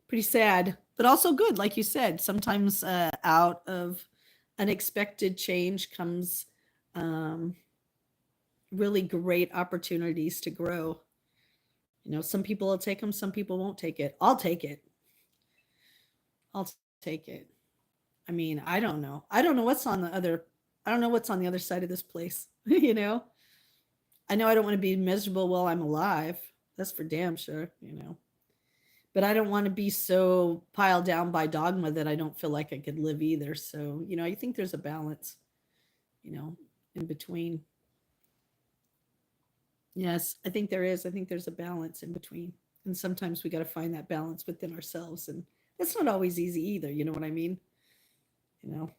Speaker 1: Pretty sad, but also good. Like you said, sometimes out of unexpected change comes really great opportunities to grow. Some people will take them, some people won't take it. I'll take it. I'll take it. I mean, I don't know. I don't know what's on the other. I don't know what's on the other side of this place. I know I don't want to be miserable while I'm alive. That's for damn sure. But I don't want to be so piled down by dogma that I don't feel like I could live either. So, I think there's a balance, you know, in between. Yes, I think there is. I think there's a balance in between. And sometimes we got to find that balance within ourselves. And that's not always easy either. You know what I mean? You know,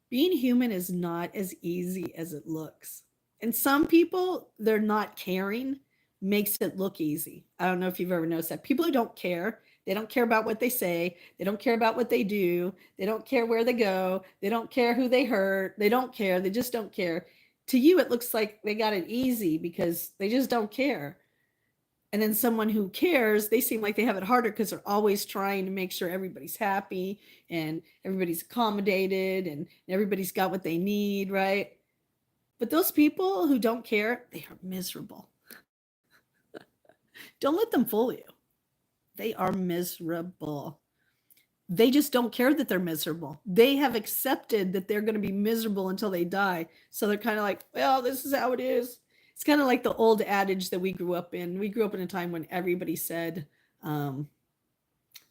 Speaker 1: being human is not as easy as it looks. And some people, they're not caring makes it look easy. I don't know if you've ever noticed that. People who don't care, they don't care about what they say, they don't care about what they do, they don't care where they go, they don't care who they hurt, they don't care, they just don't care. To you, it looks like they got it easy because they just don't care. And then someone who cares, they seem like they have it harder because they're always trying to make sure everybody's happy and everybody's accommodated and everybody's got what they need, right? But those people who don't care, they are miserable. Don't let them fool you. They are miserable. They just don't care that they're miserable. They have accepted that they're going to be miserable until they die. So they're kind of like, well, this is how it is. It's kind of like the old adage that we grew up in. We grew up in a time when everybody said,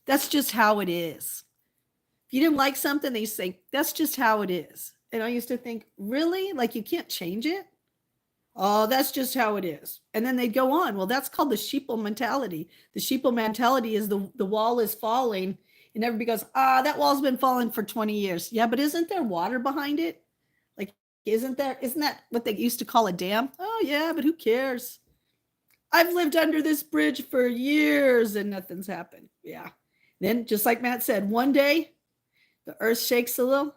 Speaker 1: that's just how it is. If you didn't like something, they say, that's just how it is. And I used to think, really? Like you can't change it? Oh, that's just how it is. And then they'd go on. Well, that's called the sheeple mentality. The sheeple mentality is the wall is falling and everybody goes, that wall's been falling for 20 years. Yeah, but isn't there water behind it? Like, isn't that what they used to call a dam? Oh, yeah, but who cares? I've lived under this bridge for years and nothing's happened. Yeah. Then, just like Matt said, one day the earth shakes a little,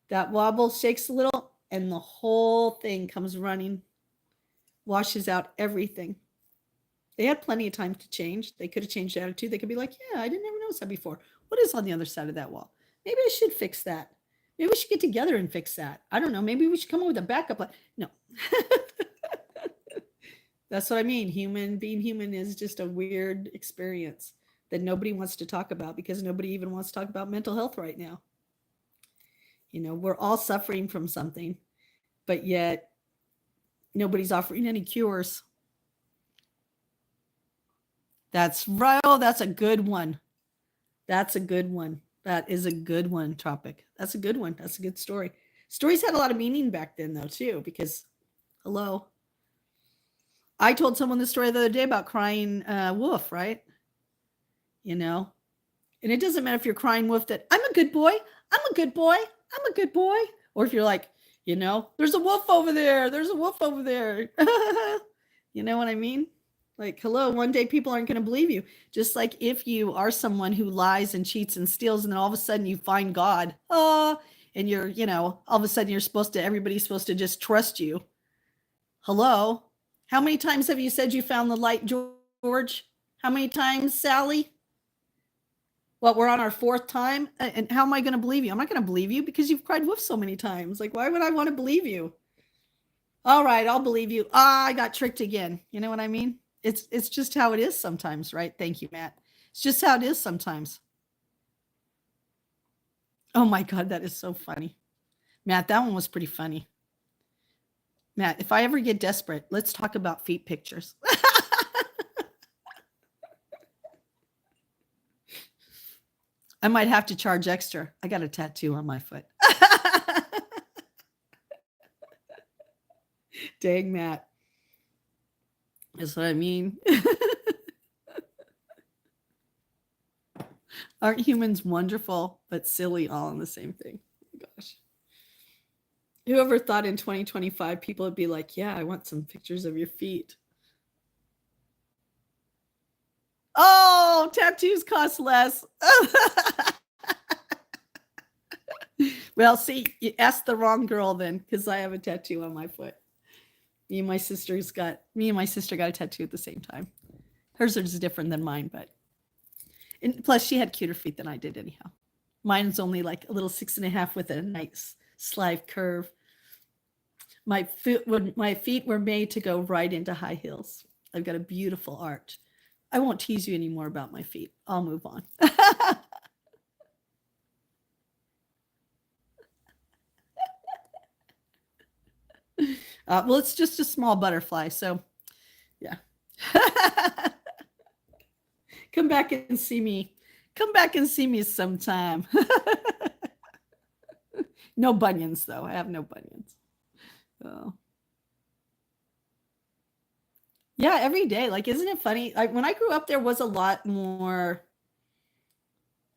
Speaker 1: that wobble shakes a little, and the whole thing comes running, washes out everything. They had plenty of time to change. They could have changed attitude. They could be like, yeah, I didn't ever notice that before. What is on the other side of that wall? Maybe I should fix that. Maybe we should get together and fix that. I don't know. Maybe we should come up with a backup plan. No. That's what I mean. Being human is just a weird experience that nobody wants to talk about because nobody even wants to talk about mental health right now. We're all suffering from something, but yet nobody's offering any cures. That's right. Oh, that's a good one. That's a good one. That is a good one, Tropic. That's a good one. That's a good story. Stories had a lot of meaning back then, though, too, because, hello. I told someone the story the other day about crying wolf, right? And it doesn't matter if you're crying wolf that I'm a good boy. I'm a good boy. I'm a good boy. Or if you're like, there's a wolf over there. There's a wolf over there. You know what I mean? Like, hello, one day people aren't going to believe you. Just like if you are someone who lies and cheats and steals, and then all of a sudden you find God, and you're, all of a sudden everybody's supposed to just trust you. Hello? How many times have you said you found the light, George? How many times, Sally? Well, we're on our fourth time. And how am I going to believe you? I'm not going to believe you because you've cried wolf so many times. Like, why would I want to believe you? All right, I'll believe you. I got tricked again. You know what I mean? It's just how it is sometimes, right? Thank you, Matt. It's just how it is sometimes. Oh my God, that is so funny. Matt, that one was pretty funny. Matt, if I ever get desperate, let's talk about feet pictures. I might have to charge extra. I got a tattoo on my foot. Dang, Matt. That's what I mean. Aren't humans wonderful, but silly all in the same thing? Oh, gosh. Whoever thought in 2025 people would be like, yeah, I want some pictures of your feet. Oh, tattoos cost less. Well, see, you asked the wrong girl then, because I have a tattoo on my foot. Me and my sister got a tattoo at the same time. Hers is different than mine, but plus she had cuter feet than I did anyhow. Mine's only like a little 6.5 with a nice slide curve. My feet were made to go right into high heels. I've got a beautiful arch. I won't tease you anymore about my feet. I'll move on. Well, it's just a small butterfly. So, yeah. Come back and see me. Come back and see me sometime. No bunions, though. I have no bunions. Oh. Yeah, every day. Like, isn't it funny? Like, when I grew up, there was a lot more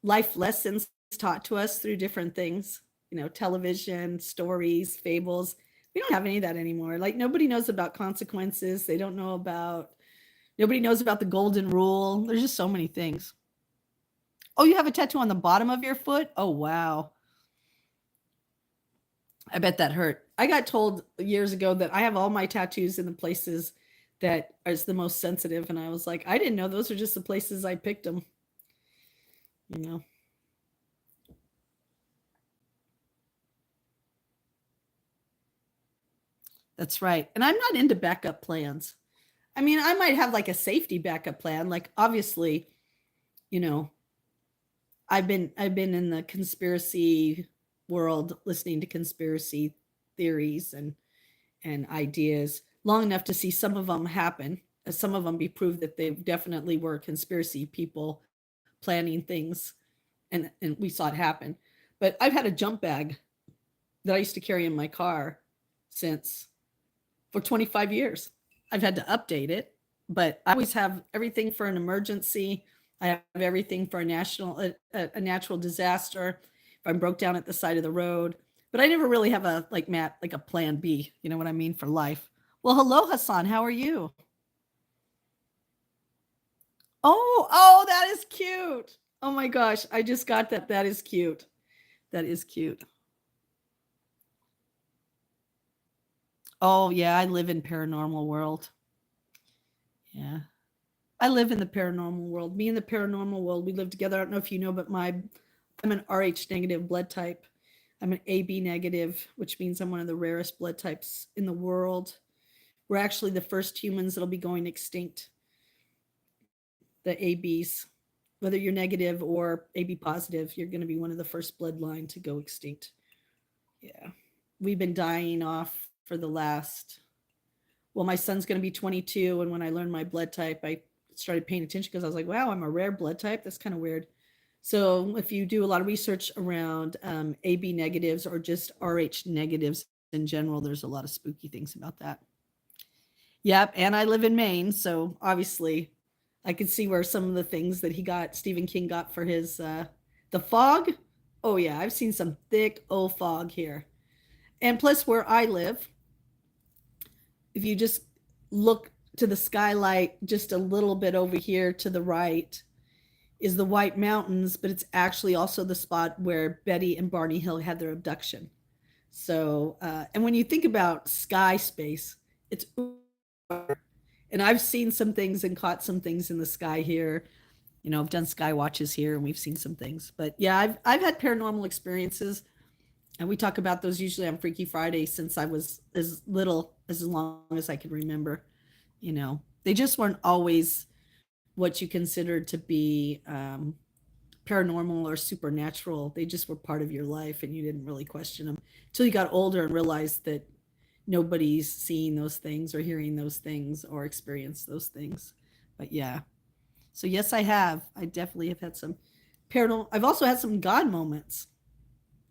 Speaker 1: life lessons taught to us through different things, television, stories, fables. We don't have any of that anymore. Like, nobody knows about consequences. Nobody knows about the golden rule. There's just so many things. Oh, you have a tattoo on the bottom of your foot? Oh, wow. I bet that hurt. I got told years ago that I have all my tattoos in the places that is the most sensitive. And I was like, I didn't know those are just the places I picked them. You know, that's right. And I'm not into backup plans. I mean, I might have like a safety backup plan. Like, obviously, you know, I've been in the conspiracy world listening to conspiracy theories and ideas long enough to see some of them happen, some of them be proved that they definitely were conspiracy people planning things, and we saw it happen. But I've had a jump bag that I used to carry in my car since for 25 years. I've had to update it, but I always have everything for an emergency. I have everything for a natural disaster. If I'm broke down at the side of the road, but I never really have a like Matt like a plan B. You know what I mean for life. Well, hello, Hassan. How are you? Oh, that is cute. Oh my gosh, I just got that. That is cute. That is cute. Oh yeah, I live in paranormal world. Yeah. I live in the paranormal world. Me and the paranormal world, we live together. I don't know if you know, but I'm an RH negative blood type. I'm an AB negative, which means I'm one of the rarest blood types in the world. We're actually the first humans that'll be going extinct, the ABs. Whether you're negative or AB positive, you're going to be one of the first bloodline to go extinct. Yeah. We've been dying off for the last, well, my son's going to be 22. And when I learned my blood type, I started paying attention because I was like, wow, I'm a rare blood type. That's kind of weird. So if you do a lot of research around AB negatives or just RH negatives in general, there's a lot of spooky things about that. Yep. And I live in Maine. So obviously I could see where some of the things that Stephen King got for his, the fog. Oh yeah. I've seen some thick old fog here. And plus where I live, if you just look to the skylight just a little bit over here to the right is the White Mountains, but it's actually also the spot where Betty and Barney Hill had their abduction. So, and when you think about sky space, it's, and I've seen some things and caught some things in the sky here. I've done sky watches here and we've seen some things. But yeah, I've had paranormal experiences, and we talk about those usually on Freaky Friday since I was as long as I can remember. They just weren't always what you considered to be paranormal or supernatural. They just were part of your life and you didn't really question them until you got older and realized that nobody's seeing those things or hearing those things or experienced those things. But yeah. So yes, I definitely have had some paranormal. I've also had some God moments.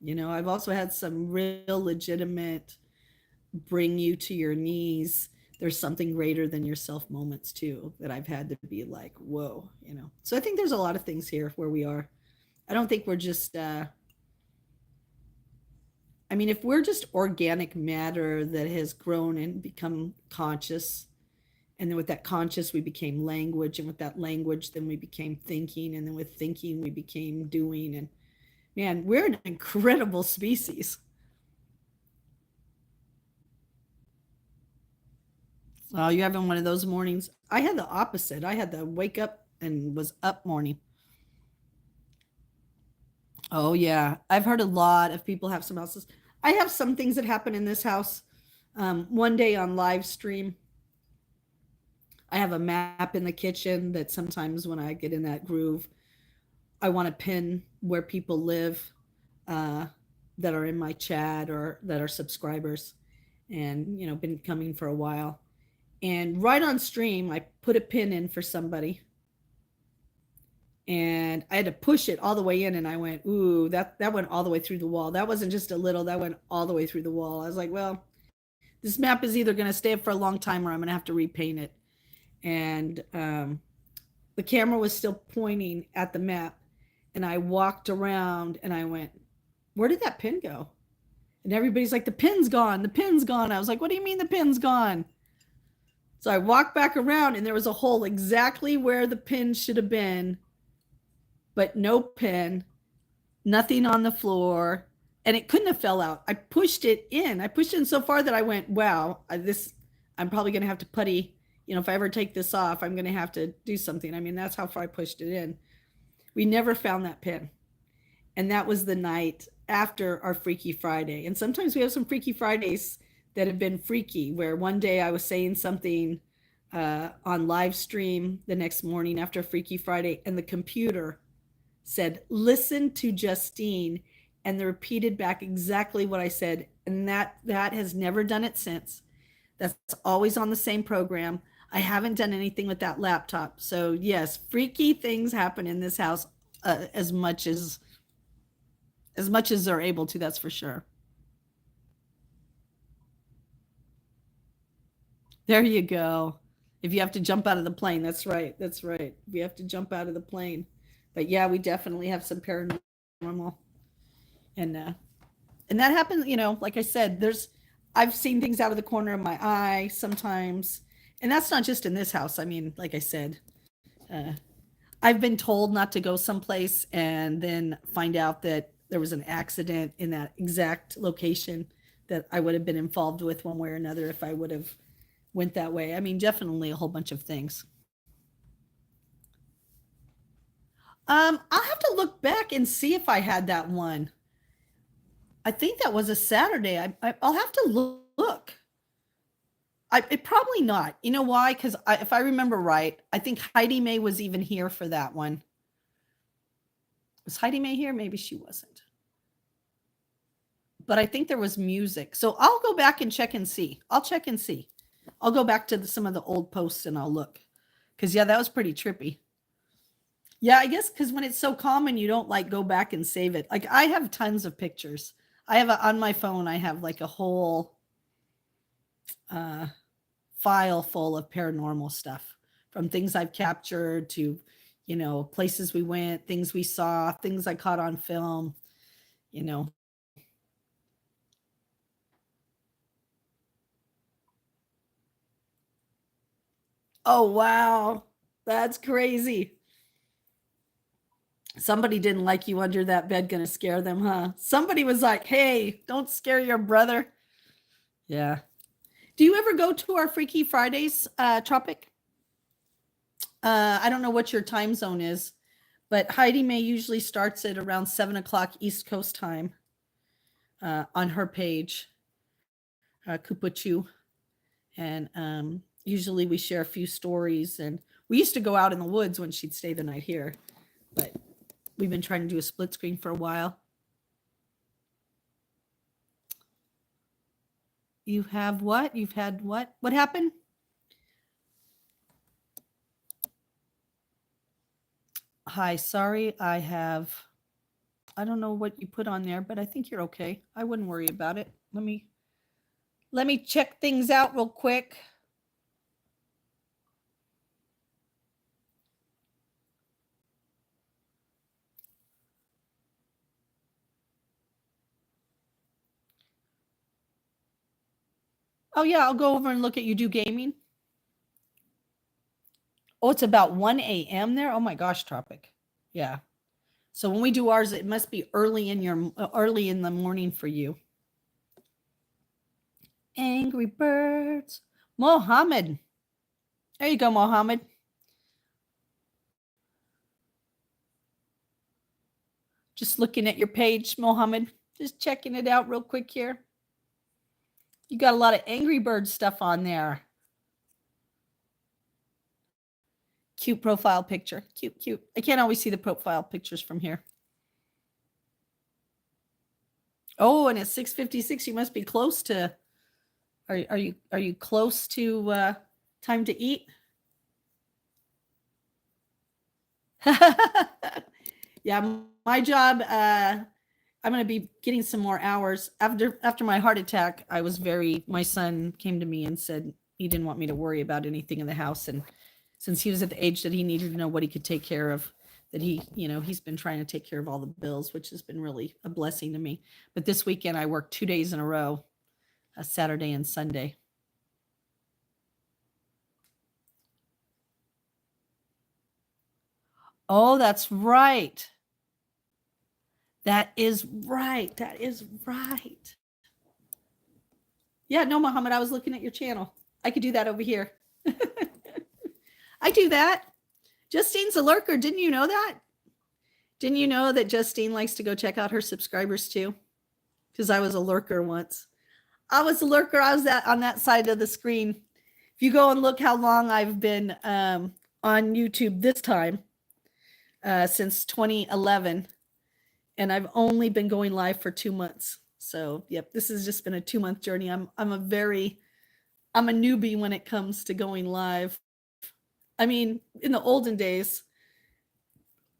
Speaker 1: I've also had some real legitimate bring you to your knees. There's something greater than yourself moments too that I've had to be like, whoa. So I think there's a lot of things here where we are. I don't think we're just I mean, if we're just organic matter that has grown and become conscious, and then with that conscious we became language, and with that language then we became thinking, and then with thinking we became doing, and man, we're an incredible species. Oh, you're having one of those mornings. I had the opposite. I had the wake up and was up morning. Oh yeah, I've heard a lot of people have some houses. I have some things that happen in this house. One day on live stream, I have a map in the kitchen that sometimes when I get in that groove, I want to pin where people live, uh, that are in my chat or that are subscribers. and, been coming for a while. And right on stream, I put a pin in for somebody, and I had to push it all the way in, and I went, ooh, that went all the way through the wall. That wasn't just a little, that went all the way through the wall. I was like, well, this map is either going to stay up for a long time or I'm going to have to repaint it. And the camera was still pointing at the map, and I walked around and I went, where did that pin go? And everybody's like, the pin's gone, the pin's gone. I was like, what do you mean the pin's gone? So I walked back around, and there was a hole exactly where the pin should have been, but no pin, nothing on the floor, and it couldn't have fell out. I pushed it in. I pushed it in so far that I went, wow, I'm probably going to have to putty. If I ever take this off, I'm going to have to do something. I mean, that's how far I pushed it in. We never found that pin. And that was the night after our Freaky Friday. And sometimes we have some Freaky Fridays that have been freaky, where one day I was saying something on live stream the next morning after Freaky Friday, and the computer said, listen to Justine, and they repeated back exactly what I said. And that has never done it since. That's always on the same program. I haven't done anything with that laptop. So yes, freaky things happen in this house as much as they're able to, that's for sure. There you go. If you have to jump out of the plane, that's right. That's right. We have to jump out of the plane. But yeah, we definitely have some paranormal. And that happens, like I said, I've seen things out of the corner of my eye sometimes. And that's not just in this house. I mean, like I said, I've been told not to go someplace and then find out that there was an accident in that exact location that I would have been involved with one way or another if I would have went that way. I mean, definitely a whole bunch of things. I'll have to look back and see if I had that one. I think that was a Saturday. I'll have to look. It probably not. You know why? Because if I remember right, I think Heidi Mae was even here for that one. Was Heidi Mae here? Maybe she wasn't. But I think there was music. So I'll go back and check and see. I'll check and see. I'll go back to some of the old posts and I'll look. Because, yeah, that was pretty trippy. Yeah, I guess because when it's so common, you don't like go back and save it. Like I have tons of pictures. I have on my phone, I have like a whole file full of paranormal stuff, from things I've captured to, places we went, things we saw, things I caught on film, Oh, wow. That's crazy. Somebody didn't like you under that bed, gonna scare them, huh? Somebody was like, hey, don't scare your brother. Yeah. Do you ever go to our Freaky Fridays, Tropic? I don't know what your time zone is, but Heidi Mae usually starts at around 7 o'clock East Coast time on her page, Kupachu. And usually we share a few stories. And we used to go out in the woods when she'd stay the night here. But we've been trying to do a split screen for a while. You have what? You've had what? What happened? Hi, sorry, I don't know what you put on there, but I think you're okay. I wouldn't worry about it. Let me check things out real quick. Oh yeah, I'll go over and look at you do gaming. Oh, it's about 1 a.m. there. Oh my gosh, Tropic. Yeah. So when we do ours, it must be early in the morning for you. Angry Birds. Mohammed. There you go, Mohammed. Just looking at your page, Mohammed. Just checking it out real quick here. You got a lot of Angry Birds stuff on there. Cute profile picture. Cute, cute. I can't always see the profile pictures from here. Oh, and it's 6:56. You must be close to Are you close to time to eat? Yeah, my job. I'm going to be getting some more hours after my heart attack. My son came to me and said he didn't want me to worry about anything in the house, and since he was at the age that he needed to know what he could take care of, that he's been trying to take care of all the bills, which has been really a blessing to me. But this weekend I worked 2 days in a row, a Saturday and Sunday. Oh, that's right. That is right. That is right. Yeah, no, Muhammad, I was looking at your channel. I could do that over here. I do that. Justine's a lurker. Didn't you know that? Didn't you know that Justine likes to go check out her subscribers too? Because I was a lurker once. I was a lurker. I was on that side of the screen. If you go and look how long I've been on YouTube this time, since 2011, and I've only been going live for 2 months. So, yep, this has just been a 2-month journey. I'm a newbie when it comes to going live. I mean, in the olden days,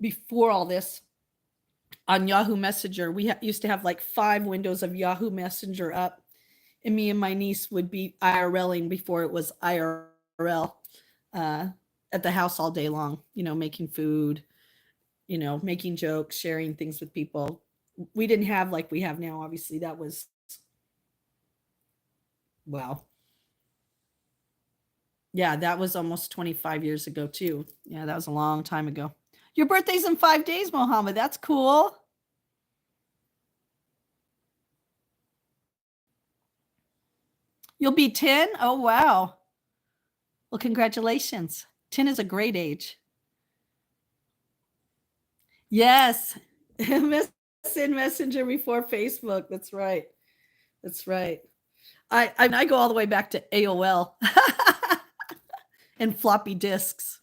Speaker 1: before all this, on Yahoo Messenger, we used to have like 5 windows of Yahoo Messenger up, and me and my niece would be IRLing before it was IRL at the house all day long, making food, making jokes, sharing things with people. We didn't have like we have now, obviously. That was, wow. Yeah, that was almost 25 years ago too. Yeah, that was a long time ago. Your birthday's in 5 days, Mohammed. That's cool. You'll be 10? Oh, wow. Well, congratulations. 10 is a great age. Yes. MSN Messenger before Facebook. That's right. That's right. I go all the way back to AOL and floppy disks.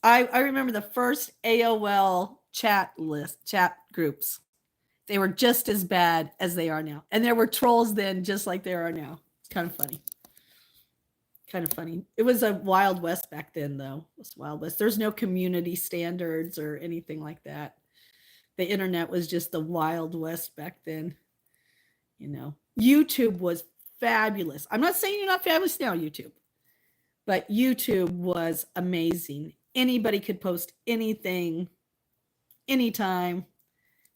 Speaker 1: I remember the first AOL chat groups. They were just as bad as they are now. And there were trolls then just like there are now. It's kind of funny. Kind of funny. It was a Wild West back then, though. It was Wild West. There's no community standards or anything like that. The internet was just the Wild West back then. YouTube was fabulous. I'm not saying you're not fabulous now, YouTube, but YouTube was amazing. Anybody could post anything, anytime.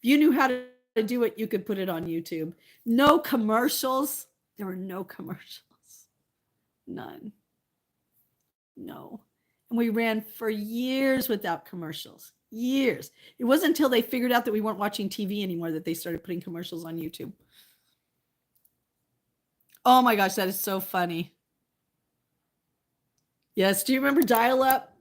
Speaker 1: If you knew how to do it, you could put it on YouTube. No commercials. There were no commercials. None. No. And we ran for years without commercials. Years. It wasn't until they figured out that we weren't watching TV anymore that they started putting commercials on YouTube. Oh my gosh, that is so funny. Yes. Do you remember dial-up?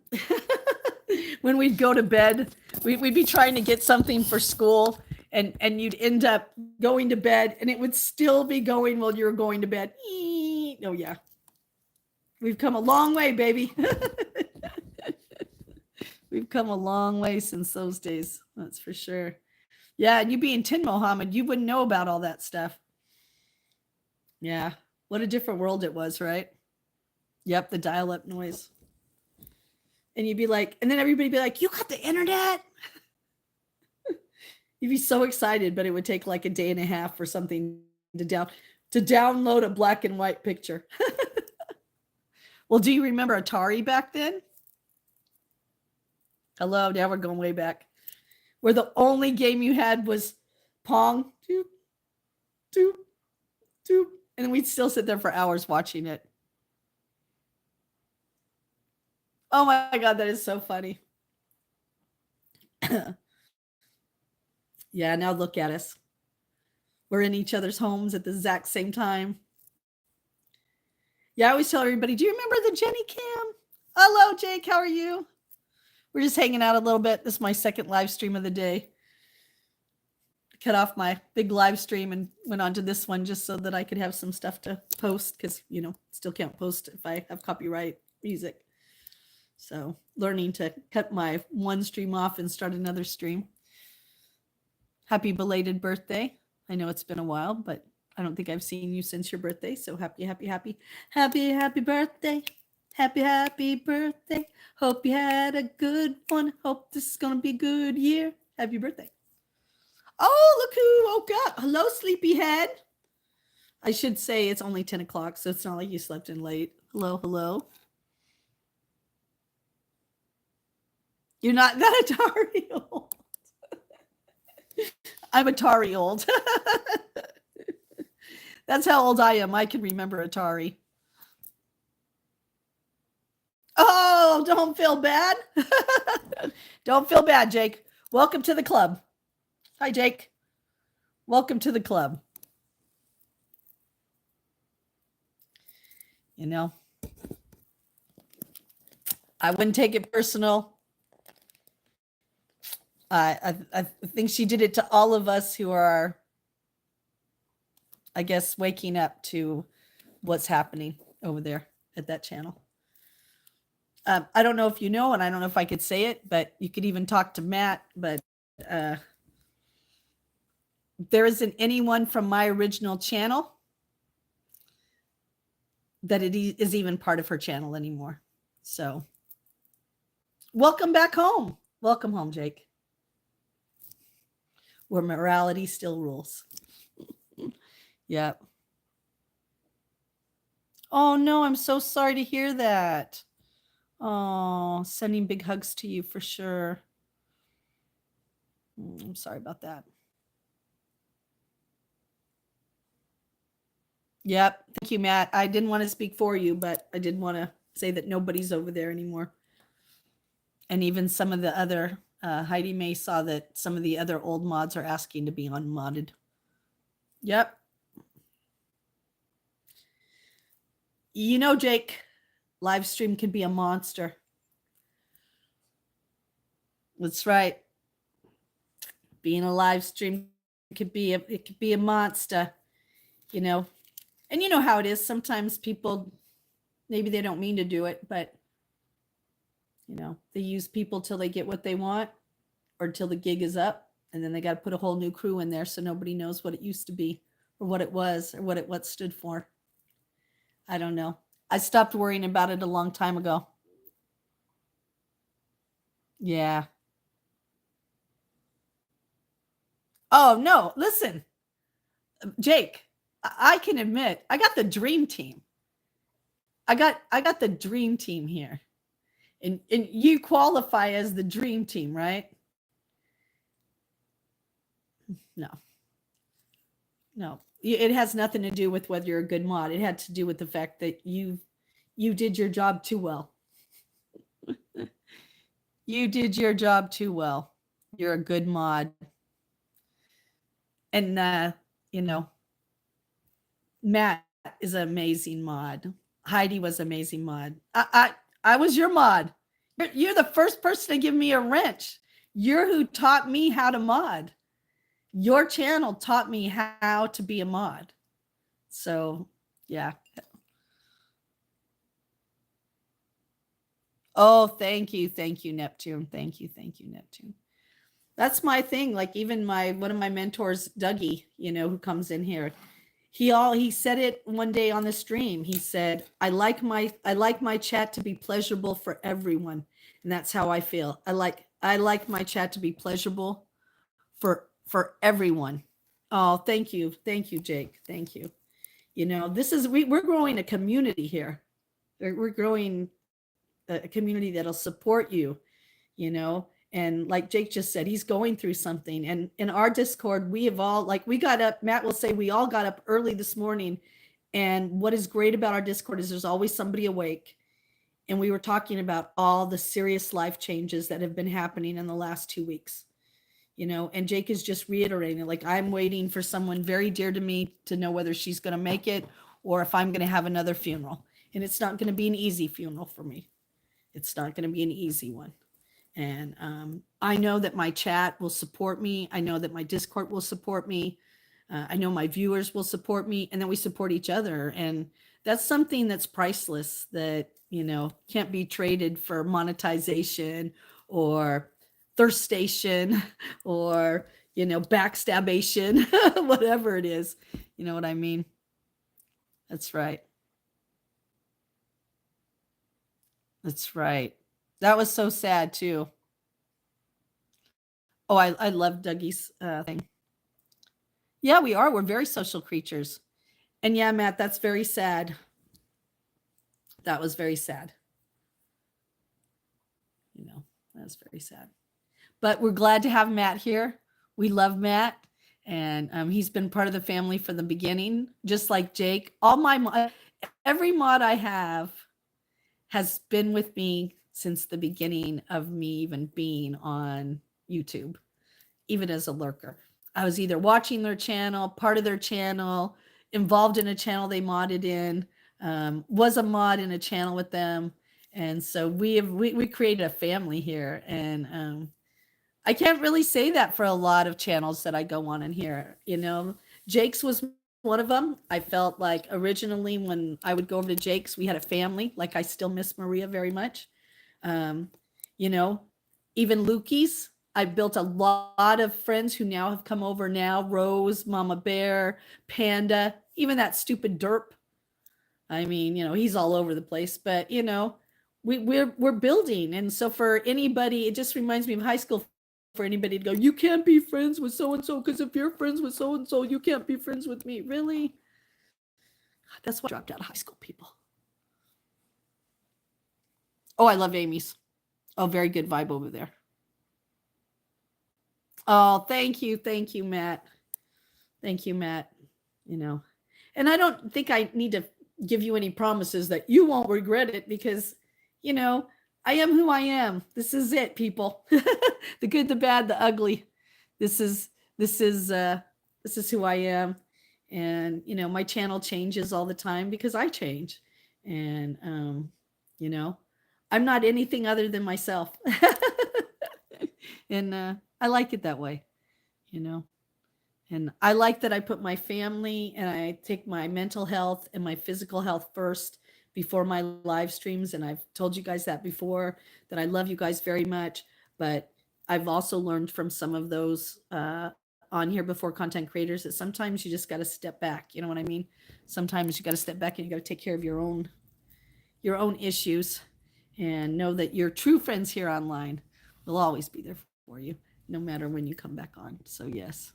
Speaker 1: When we'd go to bed, we'd be trying to get something for school, and you'd end up going to bed, and it would still be going while you were going to bed. Oh, yeah. We've come a long way, baby. We've come a long way since those days. That's for sure. Yeah, and you being 10, Mohammed, you wouldn't know about all that stuff. Yeah. What a different world it was, right? Yep, the dial-up noise. And you'd be like, and then everybody'd be like, you got the internet? You'd be so excited, but it would take like a day and a half for something to download a black and white picture. Well, do you remember Atari back then? Hello, now we're going way back. Where the only game you had was Pong. Doop, doop, doop. And then we'd still sit there for hours watching it. Oh my God, that is so funny. Yeah, now look at us. We're in each other's homes at the exact same time. Yeah, I always tell everybody, do you remember the Jenny Cam? Hello, Jake, how are you? We're just hanging out a little bit. This is my second live stream of the day. Cut off my big live stream and went on to this one just so that I could have some stuff to post because, still can't post if I have copyright music. So learning to cut my one stream off and start another stream. Happy belated birthday. I know it's been a while, but I don't think I've seen you since your birthday. So happy, happy, happy, happy, happy birthday. Happy, happy birthday. Hope you had a good one. Hope this is going to be a good year. Happy birthday. Oh, look who woke up. Hello, sleepyhead. I should say it's only 10 o'clock, so it's not like you slept in late. Hello, hello. You're not that Atari old. I'm Atari old. That's how old I am. I can remember Atari. Oh, don't feel bad. Don't feel bad, Jake. Welcome to the club. Hi, Jake. Welcome to the club. You know, I wouldn't take it personal. I think she did it to all of us who are, I guess, waking up to what's happening over there at that channel. I don't know if you know, and I don't know if I could say it, but you could even talk to Matt, but there isn't anyone from my original channel that it is even part of her channel anymore. So welcome back home. Welcome home, Jake. Where morality still rules. Yep. Oh no, I'm so sorry to hear that. Oh, sending big hugs to you for sure. I'm sorry about that. Yep. Thank you, Matt. I didn't want to speak for you, but I did want to say that nobody's over there anymore. And even some of the other, Heidi May saw that some of the other old mods are asking to be unmodded. Yep. You know, Jake, live stream can be a monster. That's right. Being a live stream could be a monster, you know. And you know how it is. Sometimes people, maybe they don't mean to do it, but you know, they use people till they get what they want or till the gig is up, and then they got to put a whole new crew in there so nobody knows what it used to be or what it was or what it stood for. I don't know. I stopped worrying about it a long time ago. Yeah. Oh, no, listen, Jake, I can admit I got the dream team. I got the dream team here. And you qualify as the dream team, right? No, it has nothing to do with whether you're a good mod. It had to do with the fact that you did your job too well. You did your job too well. You're a good mod. And you know, Matt is an amazing mod. Heidi was amazing mod. I was your mod. You're the first person to give me a wrench. You're who taught me how to mod. Your channel taught me how to be a mod. So, yeah. Oh, thank you, Neptune. Thank you, Neptune. That's my thing. Like even one of my mentors, Dougie, you know, who comes in here, he said it one day on the stream. He said, I like my chat to be pleasurable for everyone. And that's how I feel. I like my chat to be pleasurable for everyone. Oh, thank you, Jake. Thank you. You know, we're growing a community here. We're growing a community that'll support you, you know. And like Jake just said, he's going through something. And in our Discord, we have all, like, we got up, Matt will say, we all got up early this morning. And what is great about our Discord is there's always somebody awake. And we were talking about all the serious life changes that have been happening in the last 2 weeks, you know. And Jake is just reiterating, like, I'm waiting for someone very dear to me to know whether she's going to make it or if I'm going to have another funeral. And it's not going to be an easy funeral for me. It's not going to be an easy one. And I know that my chat will support me. I know that my Discord will support me. I know my viewers will support me, and then we support each other. And that's something that's priceless, that, you know, can't be traded for monetization or thirst station or, backstabation, whatever it is. You know what I mean? That's right. That's right. That was so sad too. Oh, I love Dougie's thing. Yeah, we are. We're very social creatures. And yeah, Matt, that's very sad. That was very sad. That's very sad. But we're glad to have Matt here. We love Matt, and he's been part of the family from the beginning, just like Jake. Every mod I have has been with me since the beginning of me even being on YouTube, even as a lurker. I was either watching their channel, part of their channel, involved in a channel they modded in, was a mod in a channel with them. And so we created a family here. And I can't really say that for a lot of channels that I go on in here. Jake's was one of them. I felt like originally when I would go over to Jake's, we had a family. Like I still miss Maria very much. Even Lukey's, I built a lot of friends who now have come over now. Rose, Mama Bear, Panda, even that stupid Derp. I mean, he's all over the place, but we're building. And so for anybody, it just reminds me of high school. For anybody to go, you can't be friends with so-and-so because if you're friends with so-and-so, you can't be friends with me. Really? God, that's why I dropped out of high school, people. Oh, I love Amy's. Oh, very good vibe over there. Oh, thank you. Thank you, Matt. Thank you, Matt. And I don't think I need to give you any promises that you won't regret it because, I am who I am. This is it, people. The good, the bad, the ugly. This is who I am. And, my channel changes all the time because I change. And, I'm not anything other than myself. And I like it that way, And I like that I put my family and I take my mental health and my physical health first before my live streams. And I've told you guys that before, that I love you guys very much. But I've also learned from some of those on here before, content creators, that sometimes you just got to step back. You know what I mean? Sometimes you got to step back and you got to take care of your own issues and know that your true friends here online will always be there for you, no matter when you come back on. So yes.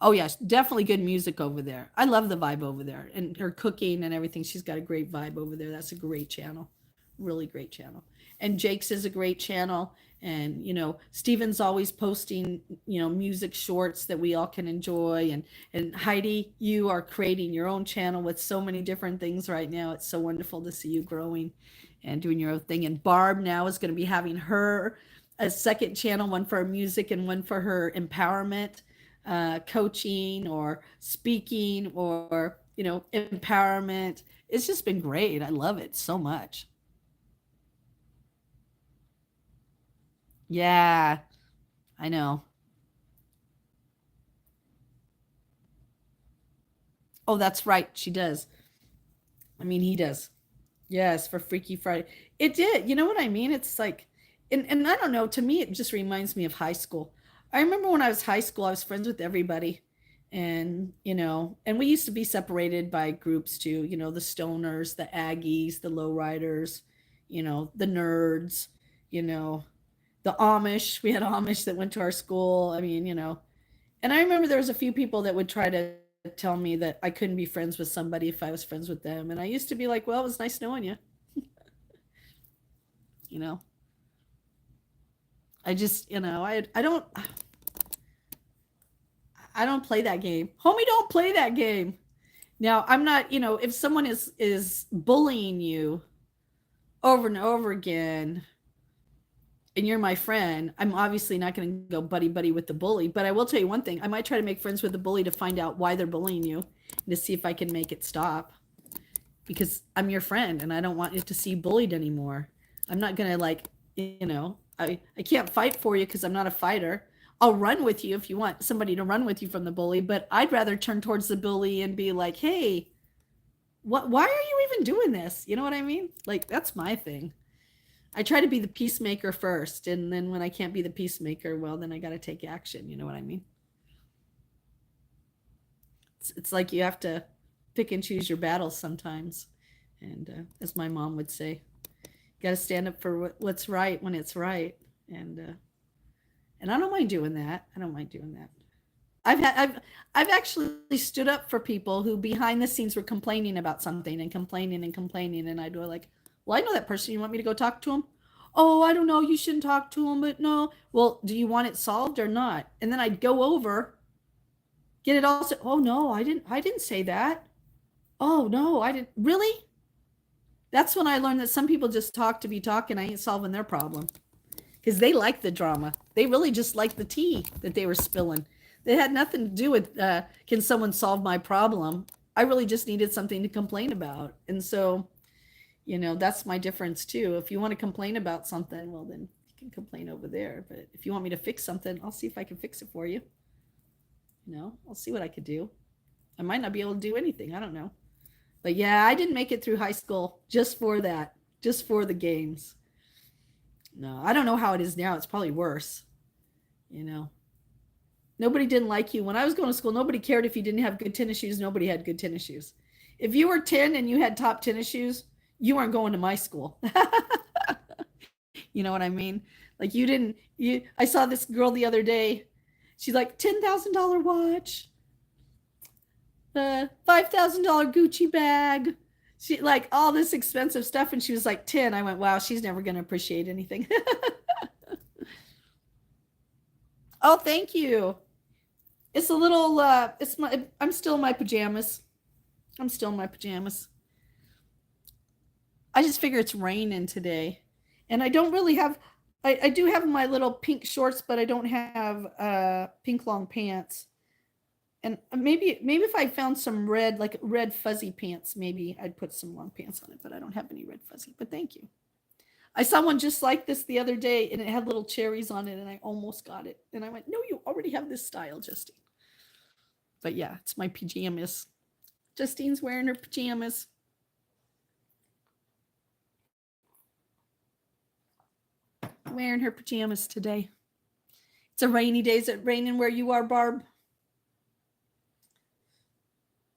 Speaker 1: Oh yes, definitely good music over there. I love the vibe over there and her cooking and everything. She's got a great vibe over there. That's a great channel. Really great channel. And Jake's is a great channel. And, Steven's always posting, music shorts that we all can enjoy. And Heidi, you are creating your own channel with so many different things right now. It's so wonderful to see you growing and doing your own thing. And Barb now is going to be having a second channel, one for her music and one for her empowerment, coaching or speaking or, empowerment. It's just been great. I love it so much. Yeah, I know. Oh, that's right. She does. I mean, he does. Yes, for Freaky Friday. It did. You know what I mean? It's like, and I don't know, to me, it just reminds me of high school. I remember when I was high school, I was friends with everybody. And, and we used to be separated by groups too, the stoners, the Aggies, the lowriders, the nerds, you know, the Amish. We had Amish that went to our school. I mean, and I remember there was a few people that would try to tell me that I couldn't be friends with somebody if I was friends with them. And I used to be like, well, it was nice knowing you. you know, I just, I don't play that game. Homie, don't play that game. Now, I'm not, if someone is bullying you over and over again, and you're my friend, I'm obviously not going to go buddy buddy with the bully. But I will tell you one thing: I might try to make friends with the bully to find out why they're bullying you, and to see if I can make it stop. Because I'm your friend, and I don't want you to see bullied anymore. I'm not going to I can't fight for you because I'm not a fighter. I'll run with you if you want somebody to run with you from the bully, but I'd rather turn towards the bully and be like, hey, why are you even doing this? You know what I mean? Like, that's my thing. I try to be the peacemaker first, and then when I can't be the peacemaker, well, then I got to take action. You know what I mean? It's like you have to pick and choose your battles sometimes. And as my mom would say, you got to stand up for what's right when it's right. And uh, and I don't mind doing that. I don't mind doing that. I've actually stood up for people who behind the scenes were complaining about something and complaining and complaining, and I'd go like, "Well, I know that person. You want me to go talk to him?" "Oh, I don't know. You shouldn't talk to him, but no." "Well, do you want it solved or not?" And then I'd go over, get it all. Oh no, I didn't. I didn't say that. Oh no, I didn't. Really? That's when I learned that some people just talk to be talking. I ain't solving their problem because they like the drama. They really just like the tea that they were spilling. It had nothing to do with can someone solve my problem. I really just needed something to complain about. And so, that's my difference too. If you want to complain about something, well, then you can complain over there. But if you want me to fix something, I'll see if I can fix it for you. I'll see what I could do. I might not be able to do anything. I don't know. But yeah, I didn't make it through high school just for that, just for the games. No, I don't know how it is now. It's probably worse. You know, Nobody didn't like you. When I was going to school, nobody cared if you didn't have good tennis shoes. Nobody had good tennis shoes. If you were 10 and you had top tennis shoes, you weren't going to my school. You know what I mean? Like I saw this girl the other day. She's like $10,000 watch, $5,000 Gucci bag. She like all this expensive stuff. And she was like 10. I went, wow, she's never going to appreciate anything. Oh, thank you. It's a little, I'm still in my pajamas. I'm still in my pajamas. I just figure it's raining today. And I don't really have, I do have my little pink shorts, but I don't have pink long pants. And maybe if I found some red, like red fuzzy pants, maybe I'd put some long pants on it, but I don't have any red fuzzy, but thank you. I saw one just like this the other day and it had little cherries on it and I almost got it. And I went, no, you already have this style, Justine. But yeah, it's my pajamas. Justine's wearing her pajamas. Wearing her pajamas today. It's a rainy day. Is it raining where you are, Barb?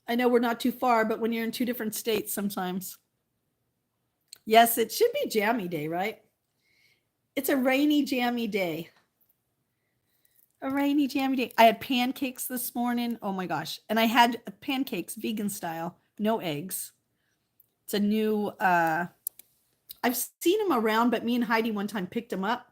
Speaker 1: I know we're not too far, but when you're in two different states sometimes. Yes, it should be jammy day, right? It's a rainy, jammy day. A rainy, jammy day. I had pancakes this morning. Oh my gosh. And I had pancakes, vegan style, no eggs. It's a new, I've seen them around, but me and Heidi one time picked them up.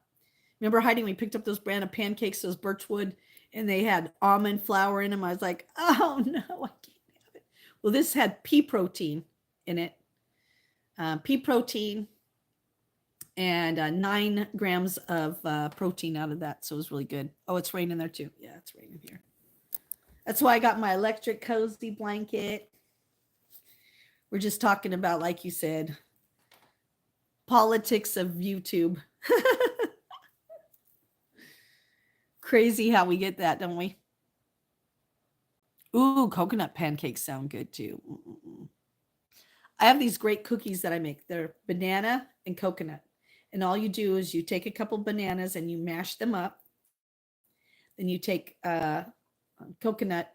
Speaker 1: Remember, Heidi, we picked up those brand of pancakes, those Birchwood, and they had almond flour in them. I was like, oh no, I can't have it. Well, this had pea protein in it. Pea protein and 9 grams of protein out of that. So it was really good. Oh, it's raining there too. Yeah, it's raining here. That's why I got my electric cozy blanket. We're just talking about, like you said, politics of YouTube. Crazy how we get that, don't we? Ooh, coconut pancakes sound good too. Mm-mm. I have these great cookies that I make. They're banana and coconut. And all you do is you take a couple bananas and you mash them up. Then you take coconut,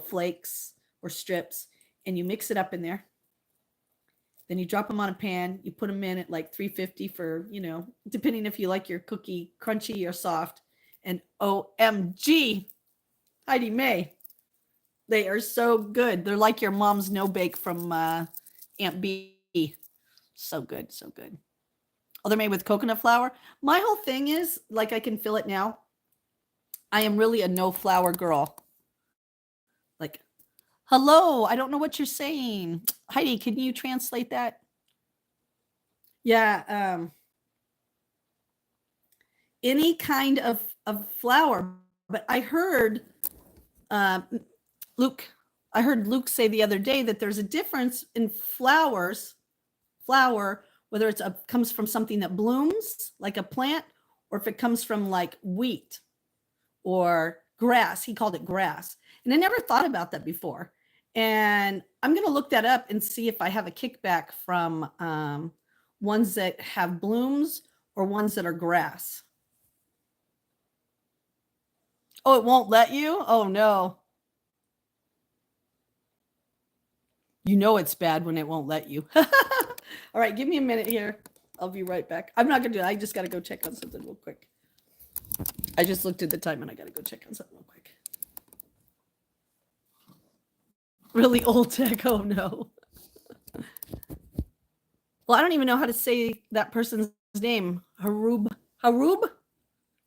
Speaker 1: flakes or strips, and you mix it up in there. Then you drop them on a pan. You put them in at like 350 for, depending if you like your cookie crunchy or soft. And OMG, Heidi May, they are so good. They're like your mom's no-bake from Aunt B. So good, so good. Oh, they're made with coconut flour. My whole thing is, like, I can feel it now. I am really a no flour girl. Like, hello, I don't know what you're saying. Heidi, can you translate that? Yeah, any kind of flour. But I heard Luke say the other day that there's a difference in flour, whether it's comes from something that blooms like a plant, or if it comes from like wheat or grass. He called it grass. And I never thought about that before. And I'm going to look that up and see if I have a kickback from ones that have blooms or ones that are grass? Oh, it won't let you? Oh, no. You know it's bad when it won't let you. All right, give me a minute here. I'll be right back. I'm not going to do it. I just got to go check on something real quick. I just looked at the time and I got to go check on something real quick. Really old tech. Oh, no. Well, I don't even know how to say that person's name. Harub?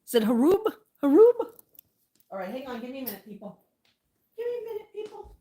Speaker 1: Is it Harub? All right, hang on. Give me a minute, people. Give me a minute, people.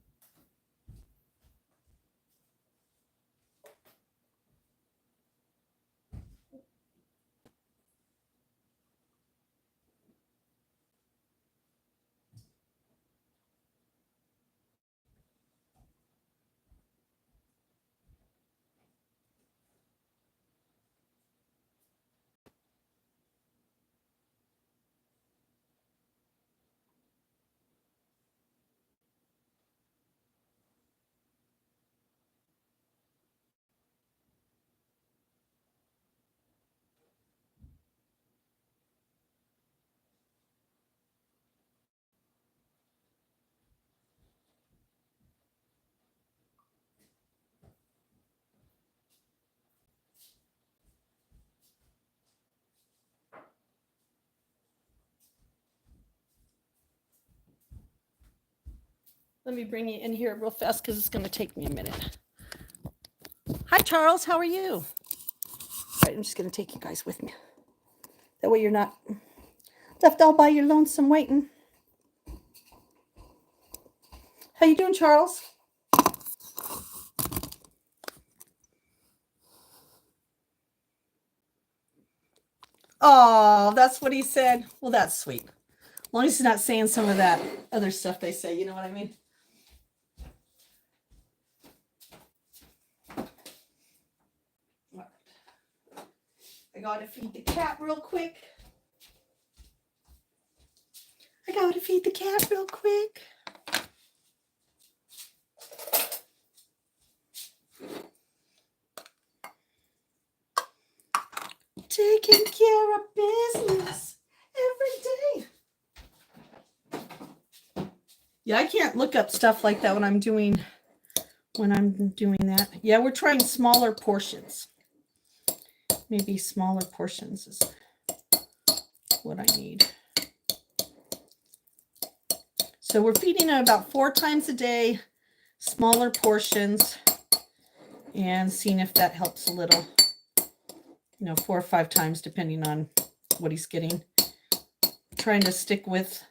Speaker 1: Let me bring you in here real fast because it's going to take me a minute. Hi, Charles. How are you? All right, I'm just going to take you guys with me. That way you're not left all by your lonesome waiting. How you doing, Charles? Oh, that's what he said. Well, that's sweet. As long as he's not saying some of that other stuff they say, you know what I mean? I gotta feed the cat real quick. Taking care of business every day. Yeah, I can't look up stuff like that when I'm doing that. Yeah, we're trying smaller portions. Maybe smaller portions is what I need. So we're feeding it about 4 times a day, smaller portions, and seeing if that helps a little. 4 or 5 times depending on what he's getting. Trying to stick with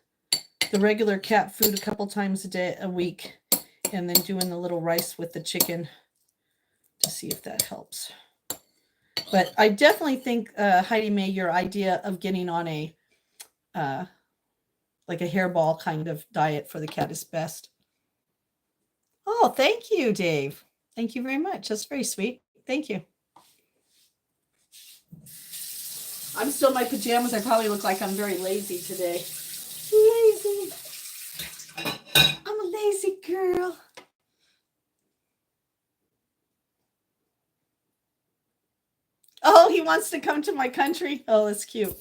Speaker 1: the regular cat food a couple times a week, and then doing the little rice with the chicken to see if that helps. But I definitely think, Heidi May, your idea of getting on a like a hairball kind of diet for the cat is best. Oh, thank you, Dave. Thank you very much. That's very sweet. Thank you. I'm still in my pajamas. I probably look like I'm very lazy today. Lazy. I'm a lazy girl. Oh, he wants to come to my country. Oh, that's cute.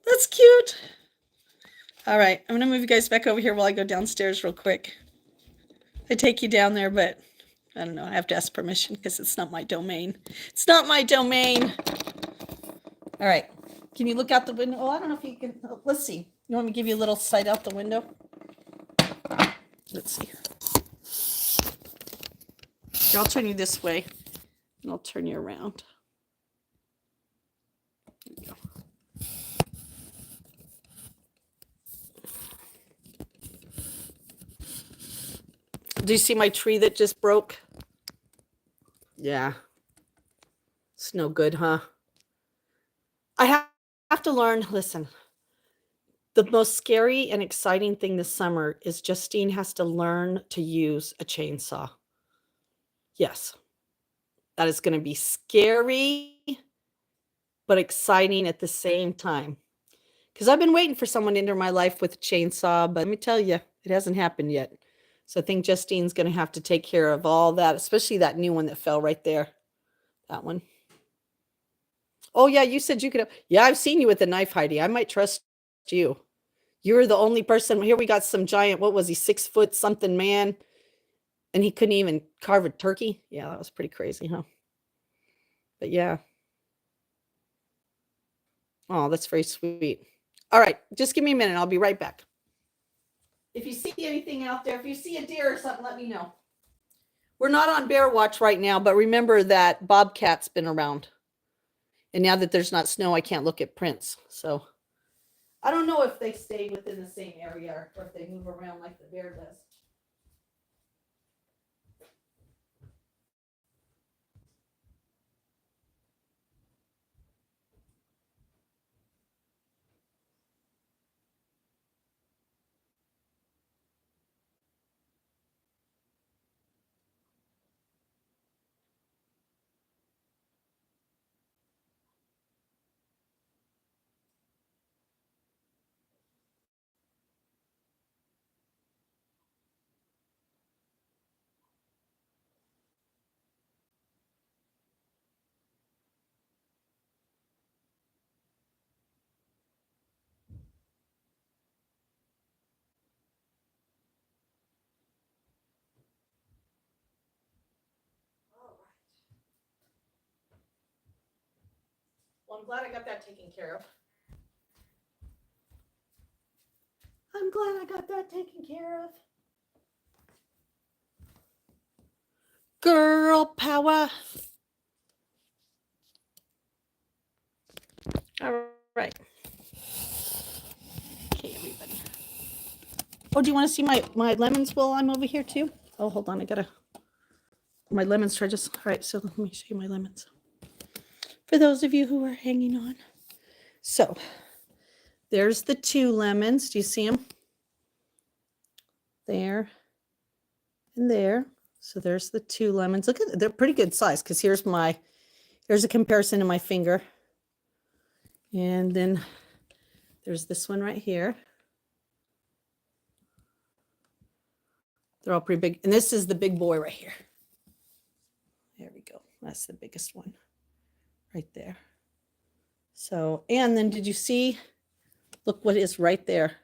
Speaker 1: That's cute. All right, I'm going to move you guys back over here while I go downstairs real quick. I take you down there, but I don't know. I have to ask permission because it's not my domain. It's not my domain. All right. Can you look out the window? Oh, I don't know if you can. Let's see. You want me to give you a little sight out the window? Let's see. Here, I'll turn you this way, and I'll turn you around. There you go. Do you see my tree that just broke? Yeah. It's no good, huh? I have to learn. Listen, the most scary and exciting thing this summer is Justine has to learn to use a chainsaw. Yes. That is going to be scary, but exciting at the same time. Because I've been waiting for someone to enter my life with a chainsaw, but let me tell you, it hasn't happened yet. So I think Justine's going to have to take care of all that, especially that new one that fell right there. That one. Oh, yeah, you said you could. Yeah, I've seen you with a knife, Heidi. I might trust you. You're the only person. Here we got some giant, what was he, 6 foot something man, and he couldn't even carve a turkey. Yeah, that was pretty crazy, huh? But yeah. Oh, that's very sweet. All right, just give me a minute. I'll be right back. If you see anything out there, if you see a deer or something, let me know. We're not on bear watch right now, but remember that bobcat's been around. And now that there's not snow, I can't look at prints. So I don't know if they stay within the same area or if they move around like the bear does. Well, I'm glad I got that taken care of. I'm glad I got that taken care of. Girl power. All right. Okay, everybody. Oh, do you want to see my lemons while I'm over here too? Oh, hold on. I gotta. My lemons try just. All right, so let me show you my lemons. For those of you who are hanging on. So there's the 2 lemons. Do you see them? There and there. So there's the 2 lemons. Look at, they're pretty good size because here's a comparison to my finger. And then there's this one right here. They're all pretty big. And this is the big boy right here. There we go. That's the biggest one right there. So, and then did you see, look what is right there,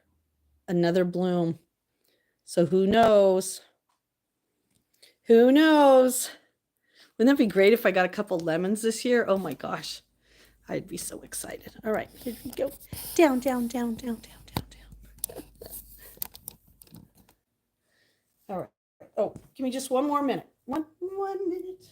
Speaker 1: another bloom. So who knows? Who knows? Wouldn't that be great if I got a couple lemons this year? Oh my gosh, I'd be so excited. All right, here we go. Down, down, down, down, down, down, down. All right. Oh, give me just one more minute. One minute.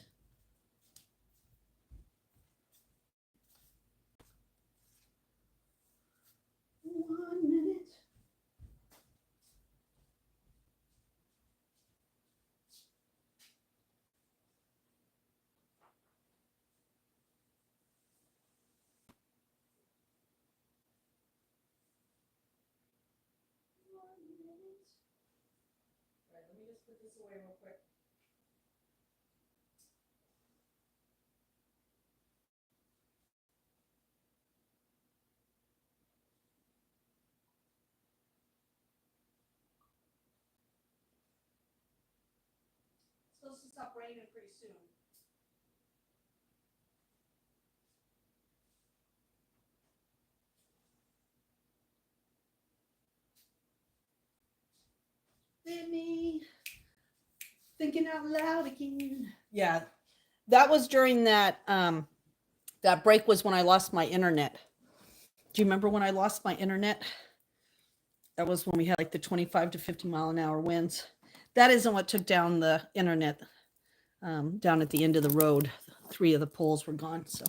Speaker 1: All right, let me just put this away real quick. It's supposed to stop raining pretty soon. Let me thinking out loud again. Yeah, that was during that that break was when I lost my internet. Do you remember when I lost my internet? That was when we had like the 25 to 50 mile an hour winds. That isn't what took down the internet. Down at the end of the road, 3 of the poles were gone. So,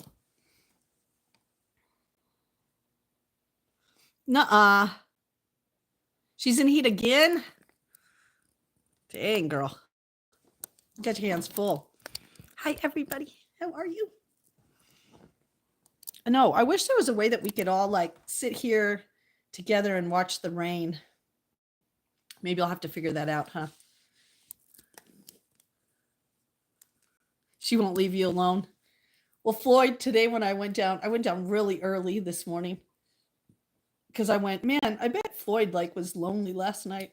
Speaker 1: nuh-uh. She's in heat again. Dang, girl. Got your hands full. Hi, everybody. How are you? No, I wish there was a way that we could all like sit here together and watch the rain. Maybe I'll have to figure that out, huh? She won't leave you alone. Well, Floyd, today when I went down really early this morning because I went, man, I bet Floyd like was lonely last night.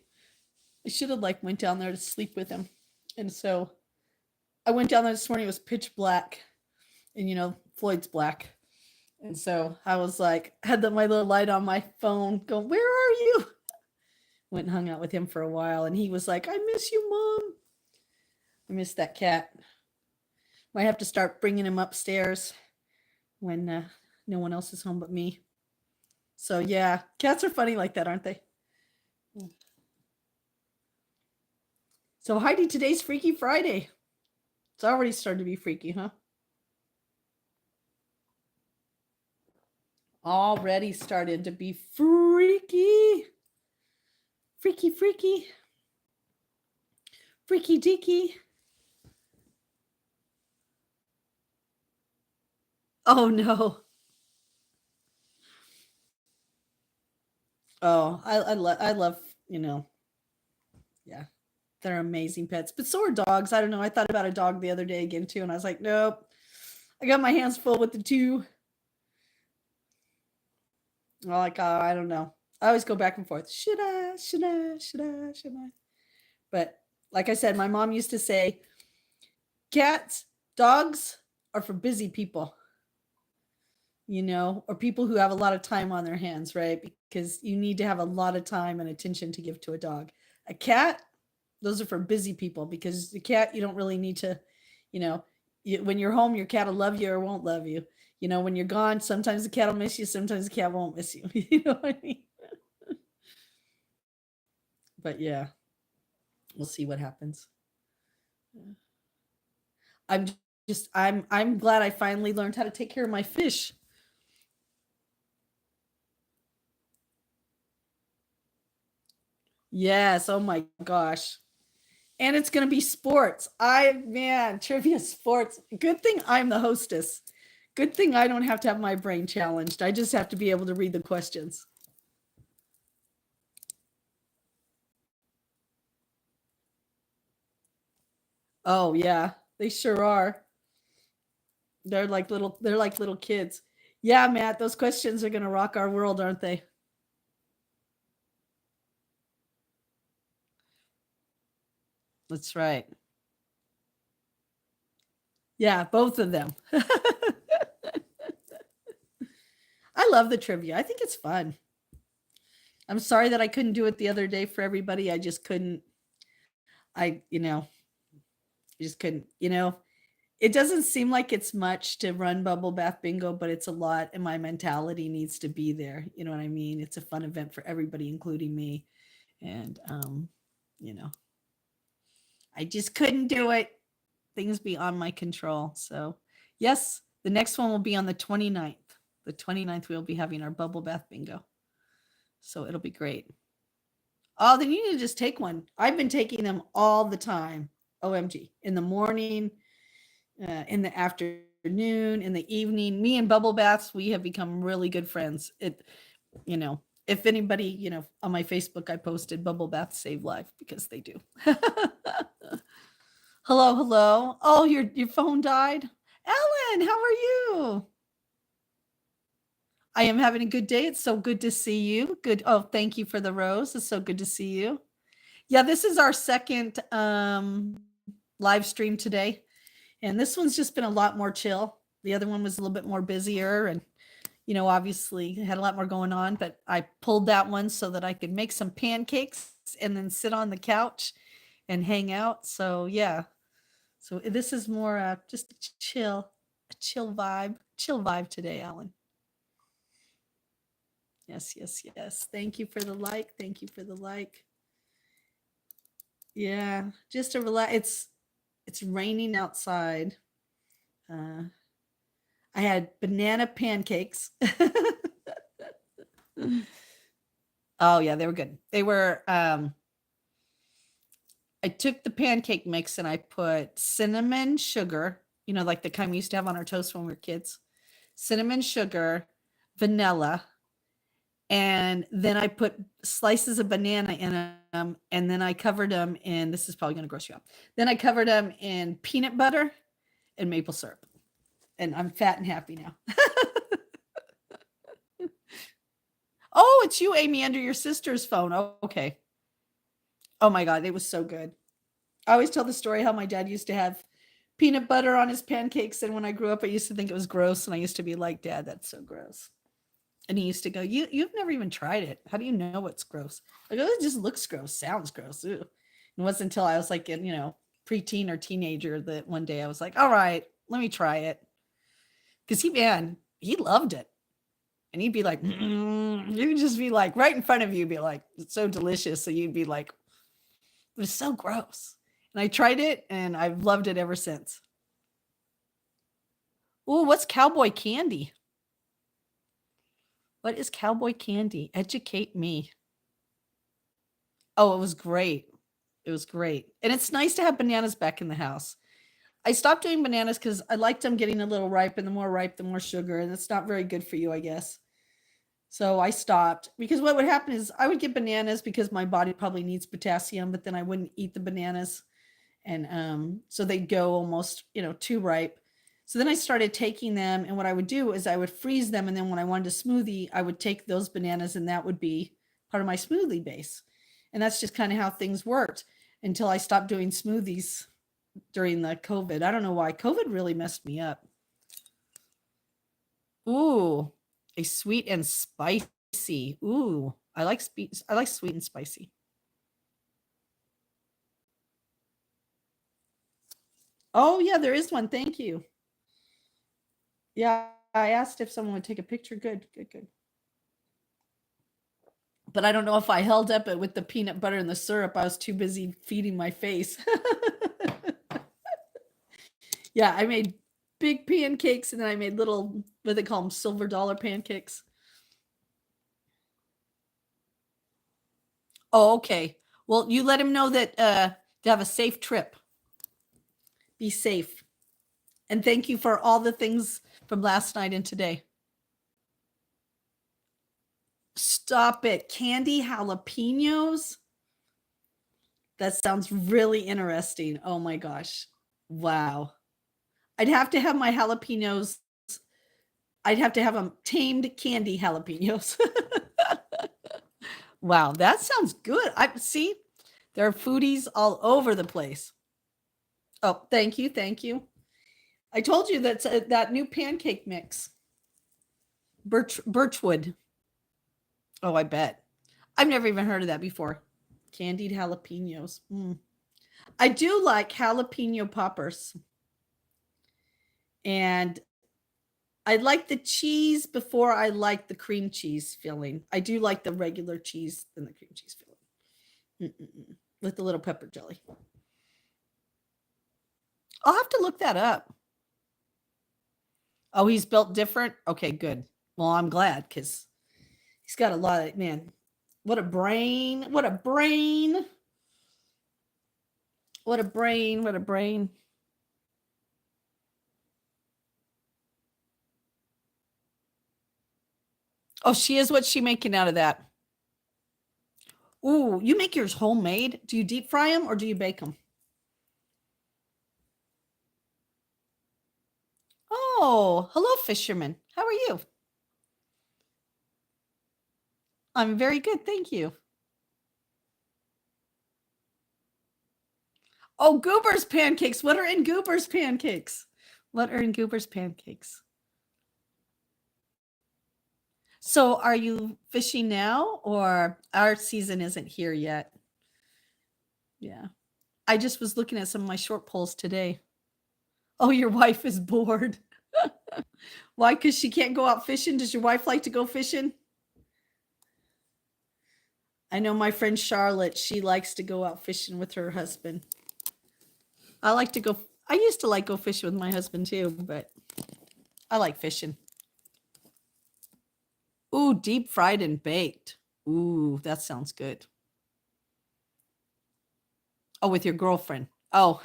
Speaker 1: I should have like went down there to sleep with him. And so I went down there this morning. It was pitch black, and you know Floyd's black. And so I was like, had my little light on my phone going, where are you? Went and hung out with him for a while. And he was like, I miss you, Mom. I miss that cat. Might have to start bringing him upstairs when no one else is home but me. So yeah, cats are funny like that, aren't they? So Heidi, today's Freaky Friday. It's already started to be freaky, huh? Already started to be freaky. Freaky, freaky. Freaky deaky. Oh no. Oh, I love, yeah, they're amazing pets. But so are dogs. I don't know. I thought about a dog the other day again too, and I was like, nope. I got my hands full with the two. Like, I don't know. I always go back and forth. Should I? Should I? Should I? Should I? But like I said, my mom used to say, cats, dogs are for busy people, or people who have a lot of time on their hands, right? Because you need to have a lot of time and attention to give to a dog. A cat, those are for busy people because the cat, you don't really need to, you know, when you're home, your cat will love you or won't love you. When you're gone, sometimes the cat will miss you, sometimes the cat won't miss you. You know what I mean? But yeah, we'll see what happens. I'm I'm glad I finally learned how to take care of my fish. Yes, oh my gosh. And it's going to be sports. Man, trivia sports. Good thing I'm the hostess. Good thing I don't have to have my brain challenged. I just have to be able to read the questions. Oh yeah, they sure are. They're like little kids. Yeah, Matt, those questions are going to rock our world, aren't they? That's right. Yeah, both of them. I love the trivia. I think it's fun. I'm sorry that I couldn't do it the other day for everybody. I just couldn't. I, just couldn't. It doesn't seem like it's much to run bubble bath bingo, but it's a lot, and my mentality needs to be there. You know what I mean? It's a fun event for everybody, including me. And you know, I just couldn't do it. Things beyond my control. So yes, the next one will be on the 29th. The 29th, we'll be having our bubble bath bingo. So it'll be great. Oh, then you need to just take one. I've been taking them all the time. OMG. In the morning, in the afternoon, in the evening. Me and bubble baths, we have become really good friends. If anybody, on my Facebook, I posted bubble baths save life because they do. Hello, hello. Oh, your phone died. Ellen, how are you? I am having a good day. It's so good to see you. Good. Oh, thank you for the rose. It's so good to see you. Yeah, this is our second live stream today. And this one's just been a lot more chill. The other one was a little bit more busier and obviously had a lot more going on, but I pulled that one so that I could make some pancakes and then sit on the couch and hang out. So, yeah. So this is more just a chill vibe today, Alan. Yes, yes, yes. Thank you for the like. Thank you for the like. Yeah, just to relax. It's raining outside. Uh, I had banana pancakes. Oh yeah, they were good. They were I took the pancake mix and I put cinnamon sugar, like the kind we used to have on our toast when we were kids. Cinnamon sugar, vanilla, and then I put slices of banana in them, and then I covered them in, this is probably going to gross you up. Then I covered them in peanut butter and maple syrup. And I'm fat and happy now. Oh, it's you, Amy, under your sister's phone. Oh, okay. Oh my God, it was so good. I always tell the story how my dad used to have peanut butter on his pancakes. And when I grew up, I used to think it was gross. And I used to be like, Dad, that's so gross. And he used to go, you've never even tried it. How do you know what's gross? I go, it just looks gross, sounds gross. Ew. It wasn't until I was like in, preteen or teenager that one day I was like, all right, let me try it. Because he loved it. And he'd be like, you'd just be like right in front of you, be like, it's so delicious. So you'd be like, it was so gross. And I tried it and I've loved it ever since. Oh, what's cowboy candy? What is cowboy candy? Educate me. Oh, it was great. It was great. And it's nice to have bananas back in the house. I stopped doing bananas because I liked them getting a little ripe, and the more ripe, the more sugar. And it's not very good for you, I guess. So I stopped because what would happen is I would get bananas because my body probably needs potassium, but then I wouldn't eat the bananas. And so they'd go almost, too ripe. So then I started taking them, and what I would do is I would freeze them, and then when I wanted a smoothie, I would take those bananas, and that would be part of my smoothie base. And that's just kind of how things worked until I stopped doing smoothies during the COVID. I don't know why. COVID really messed me up. Ooh, a sweet and spicy. Ooh, I like sweet and spicy. Oh, yeah, there is one. Thank you. Yeah, I asked if someone would take a picture. Good, good, good. But I don't know if I held up it with the peanut butter and the syrup. I was too busy feeding my face. Yeah, I made big pancakes and then I made little, what do they call them, silver dollar pancakes. Oh, okay. Well, you let him know that to have a safe trip. Be safe. And thank you for all the things from last night and today. Stop it. Candy jalapenos? That sounds really interesting. Oh my gosh. Wow. I'd have to have my jalapenos. I'd have to have them tamed candy jalapenos. Wow, that sounds good. I see there are foodies all over the place. Oh, thank you. Thank you. I told you that's that new pancake mix. Birchwood. Oh, I bet. I've never even heard of that before. Candied jalapenos. I do like jalapeno poppers. And I like the cheese before I like the cream cheese filling. I do like the regular cheese than the cream cheese filling. With the little pepper jelly. I'll have to look that up. Oh, he's built different? Okay, good. Well, I'm glad because he's got a lot of, man, what a brain. What a brain. What a brain. What a brain. Oh, she is. What's she making out of that? Ooh, you make yours homemade? Do you deep fry them or do you bake them? Oh, hello, fisherman. How are you? I'm very good, thank you. Oh, Goober's pancakes. What are in Goober's pancakes? What are in Goober's pancakes? So, are you fishing now or our season isn't here yet? Yeah. I just was looking at some of my short poles today. Oh, your wife is bored. Why? Because she can't go out fishing? Does your wife like to go fishing? I know my friend Charlotte, she likes to go out fishing with her husband. I like to go, I used to like go fishing with my husband too, but I like fishing. Ooh, deep fried and baked. Ooh, that sounds good. Oh, with your girlfriend. Oh.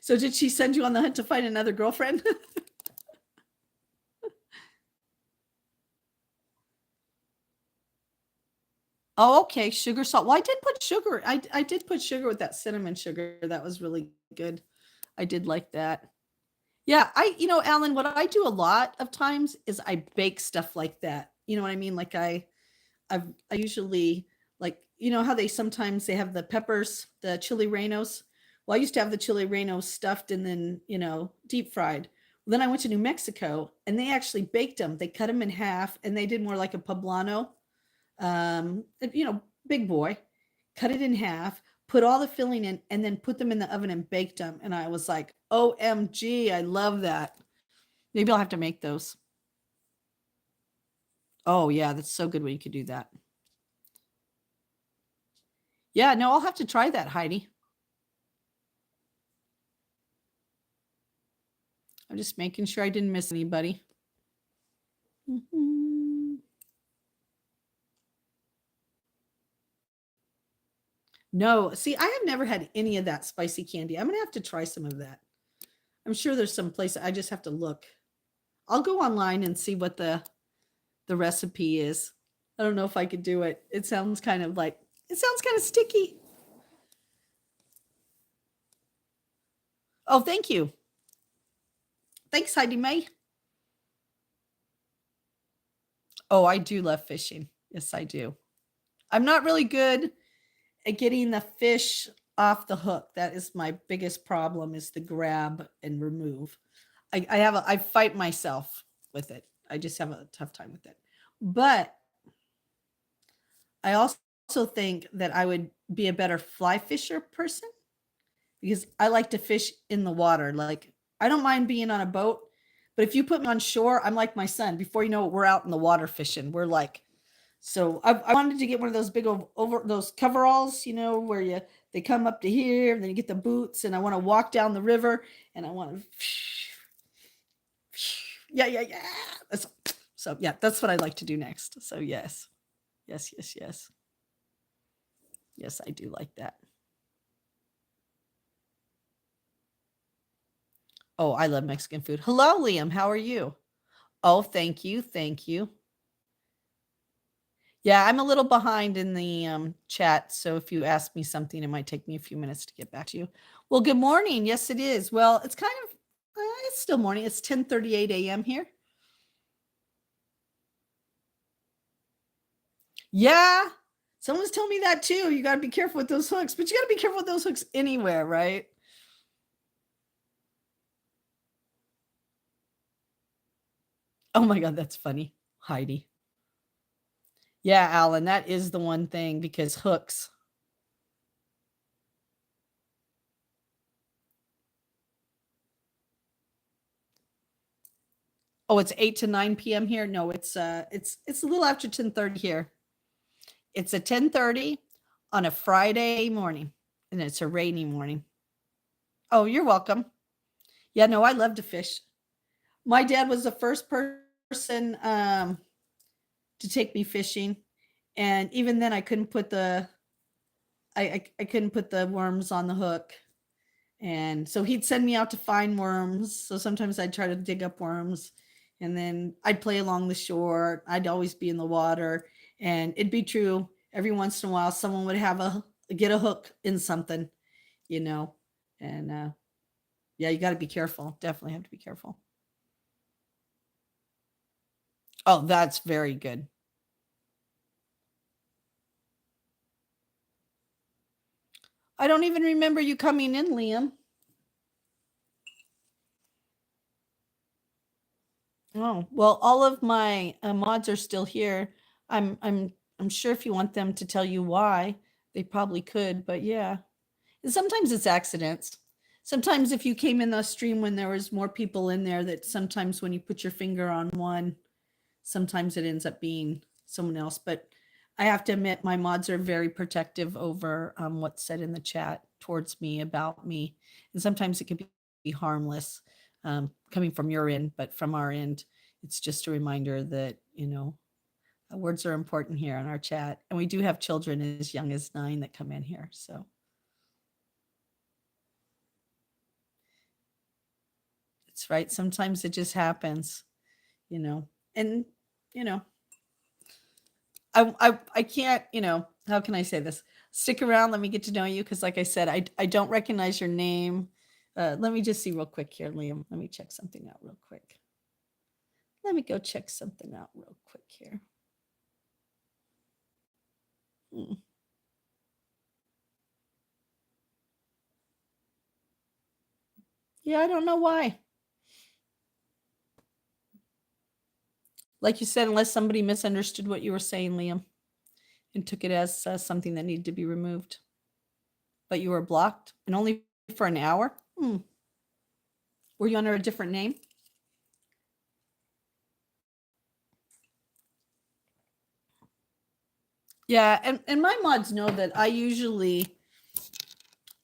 Speaker 1: So did she send you on the hunt to find another girlfriend? Oh, okay. Sugar, salt. Well, I did put sugar. I did put sugar with that cinnamon sugar. That was really good. I did like that. Yeah, Alan, what I do a lot of times is I bake stuff like that. You know what I mean? Like I usually like, how they have the peppers, the chili rellenos. Well, I used to have the chili rellenos stuffed and then, deep fried. Then I went to New Mexico and they actually baked them. They cut them in half and they did more like a poblano, big boy, cut it in half, put all the filling in, and then put them in the oven and baked them. And I was like, OMG, I love that. Maybe I'll have to make those. Oh, yeah, that's so good when you could do that. Yeah, no, I'll have to try that, Heidi. I'm just making sure I didn't miss anybody. Mhm. No, see, I have never had any of that spicy candy. I'm gonna have to try some of that. I'm sure there's some place I just have to look. I'll go online and see what the recipe is. I don't know if I could do it. It sounds kind of sticky. Oh, thank you. Thanks, Heidi May. Oh, I do love fishing. Yes, I do. I'm not really good at getting the fish off the hook. That is my biggest problem is the grab and remove. I fight myself with it. I just have a tough time with it. But I also think that I would be a better fly fisher person because I like to fish in the water. Like I don't mind being on a boat, but if you put me on shore, I'm like my son. Before you know it, we're out in the water fishing. We're like, so I wanted to get one of those big over those coveralls, where they come up to here, and then you get the boots, and I want to walk down the river, and I want to, yeah, yeah, yeah. So yeah, that's what I'd like to do next. So yes, yes, yes, yes, yes, I do like that. Oh, I love Mexican food. Hello, Liam. How are you? Oh, thank you. Thank you. Yeah, I'm a little behind in the chat. So if you ask me something, it might take me a few minutes to get back to you. Well, good morning. Yes, it is. Well, it's kind of, it's still morning. It's 10:38 a.m. here. Yeah. Someone's telling me that too. You got to be careful with those hooks, but you got to be careful with those hooks anywhere, right? Oh my God, that's funny. Heidi. Yeah, Alan, that is the one thing because hooks. Oh, it's 8 to 9 p.m. here. No, it's a little after 10:30 here. It's a 10:30 on a Friday morning, and it's a rainy morning. Oh, you're welcome. Yeah, no, I love to fish. My dad was the first person to take me fishing, and even then, I couldn't put the worms on the hook, and so he'd send me out to find worms. So sometimes I'd try to dig up worms, and then I'd play along the shore. I'd always be in the water, and it'd be true. Every once in a while, someone would get a hook in something, you know, and yeah, you got to be careful. Definitely have to be careful. Oh, that's very good. I don't even remember you coming in, Liam. Oh, well, all of my mods are still here. I'm sure if you want them to tell you why, they probably could, but yeah. And sometimes it's accidents. Sometimes if you came in the stream when there was more people in there, that sometimes when you put your finger on one, sometimes it ends up being someone else. But I have to admit, my mods are very protective over what's said in the chat towards me about me, and sometimes it can be harmless coming from your end, but from our end, it's just a reminder that words are important here on our chat, and we do have children as young as 9 that come in here, so. It's right. Sometimes it just happens, and you know, I can't, how can I say this? Stick around. Let me get to know you. Cause like I said, I don't recognize your name. Let me just see real quick here, Liam. Let me check something out real quick. Let me go check something out real quick here. Mm. Yeah, I don't know why. Like you said, unless somebody misunderstood what you were saying, Liam, and took it as something that needed to be removed. But you were blocked and only for an hour? Hmm. Were you under a different name? Yeah, and my mods know that I usually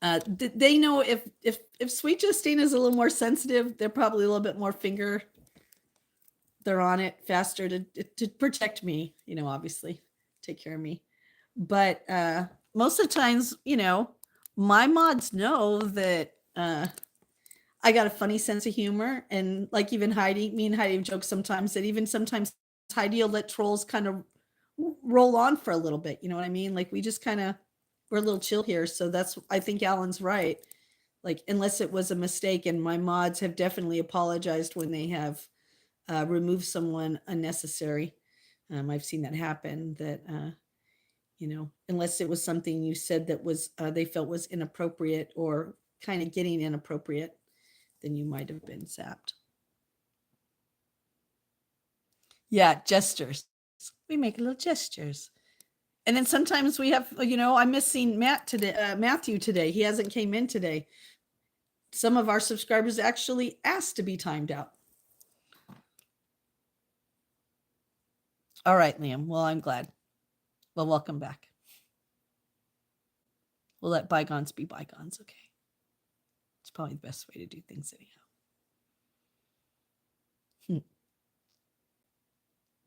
Speaker 1: they know if Sweet Justine is a little more sensitive, they're probably a little bit more finger. They're on it faster to protect me, obviously take care of me. But most of the times, my mods know that I got a funny sense of humor, and like even me and Heidi joke sometimes that even sometimes Heidi will let trolls kind of roll on for a little bit. You know what I mean? Like we just kind of we're a little chill here, so that's I think Alan's right. Like unless it was a mistake, and my mods have definitely apologized when they have removed someone unnecessary. I've seen that happen. That unless it was something you said that was they felt was inappropriate or kind of getting inappropriate, then you might have been zapped. Yeah, gestures. We make little gestures. And then sometimes we have, I'm missing Matthew today. He hasn't came in today. Some of our subscribers actually asked to be timed out. All right, Liam. Well, I'm glad. Well, welcome back. We'll let bygones be bygones. Okay. It's probably the best way to do things anyhow.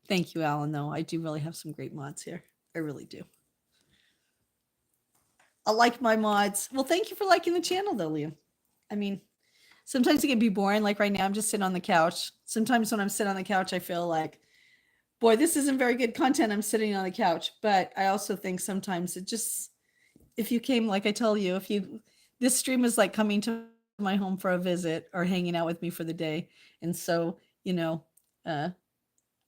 Speaker 1: Thank you, Alan, though. I do really have some great mods here. I really do. I like my mods. Well, thank you for liking the channel, though, Liam. I mean, sometimes it can be boring. Like right now, I'm just sitting on the couch. Sometimes when I'm sitting on the couch, I feel like, boy, this isn't very good content. I'm sitting on the couch. But I also think sometimes it just, if you came, like I tell you, this stream is like coming to my home for a visit or hanging out with me for the day. And so,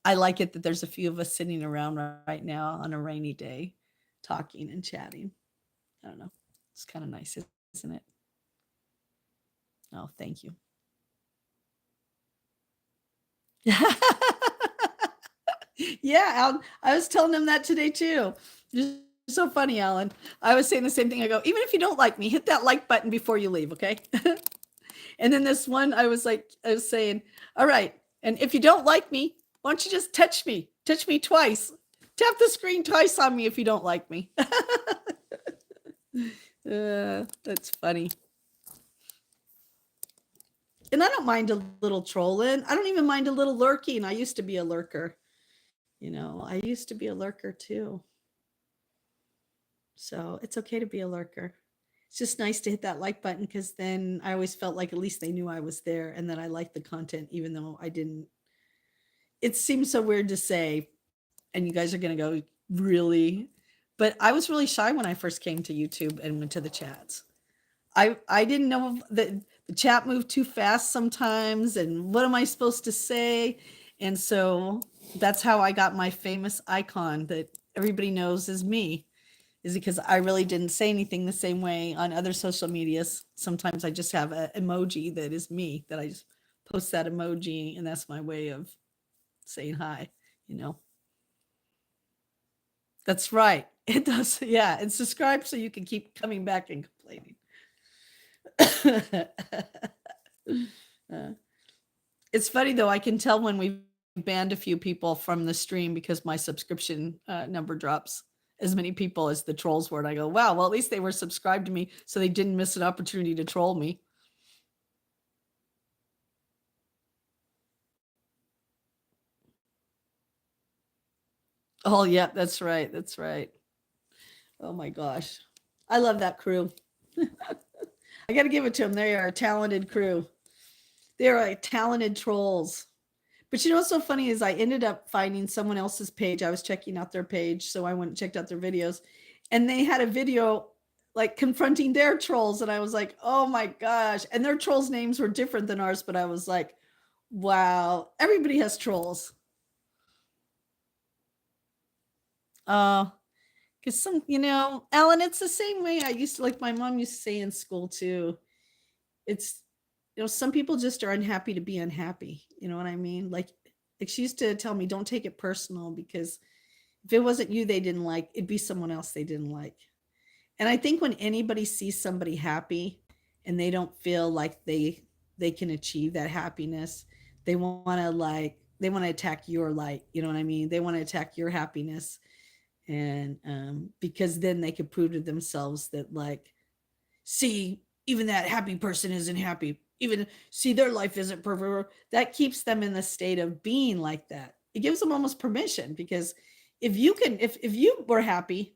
Speaker 1: I like it that there's a few of us sitting around right now on a rainy day, talking and chatting. I don't know. It's kind of nice, isn't it? Oh, thank you. Yeah, Alan, I was telling him that today too. You're so funny, Alan. I was saying the same thing. I go, even if you don't like me, hit that like button before you leave, okay? And then this one, I was saying, all right, and if you don't like me, why don't you just touch me twice, tap the screen twice on me if you don't like me. That's funny. And I don't mind a little trolling. I don't even mind a little lurking. I used to be a lurker. I used to be a lurker too. So it's okay to be a lurker. It's just nice to hit that like button because then I always felt like at least they knew I was there and that I liked the content, even though I didn't. It seems so weird to say, and you guys are going to go, really? But I was really shy when I first came to YouTube and went to the chats. I didn't know that the chat moved too fast sometimes, and what am I supposed to say? And so that's how I got my famous icon that everybody knows is me, is because I really didn't say anything the same way on other social medias. Sometimes I just have an emoji that is me, that I just post that emoji, and that's my way of saying hi, That's right. It does. Yeah. And subscribe so you can keep coming back and complaining. It's funny though. I can tell when we banned a few people from the stream because my subscription number drops as many people as the trolls were. And I go, wow, well, at least they were subscribed to me so they didn't miss an opportunity to troll me. Oh, yeah, that's right. That's right. Oh my gosh. I love that crew. I got to give it to them. They are a talented crew. They are talented trolls. But what's so funny is I ended up finding someone else's page. I was checking out their page, so I went and checked out their videos, and they had a video like confronting their trolls, and I was like, oh my gosh. And their trolls' names were different than ours, but I was like, wow, everybody has trolls. Because Because some, Alan, it's the same way I used to, like my mom used to say in school too. It's, some people just are unhappy to be unhappy. You know what I mean? Like she used to tell me, don't take it personal because if it wasn't you they didn't like, it'd be someone else they didn't like. And I think when anybody sees somebody happy and they don't feel like they can achieve that happiness, they want to attack your light. You know what I mean? They want to attack your happiness, and because then they could prove to themselves that, like, see, even that happy person isn't happy. Even see, their life isn't perfect. That keeps them in the state of being like that. It gives them almost permission, because if you were happy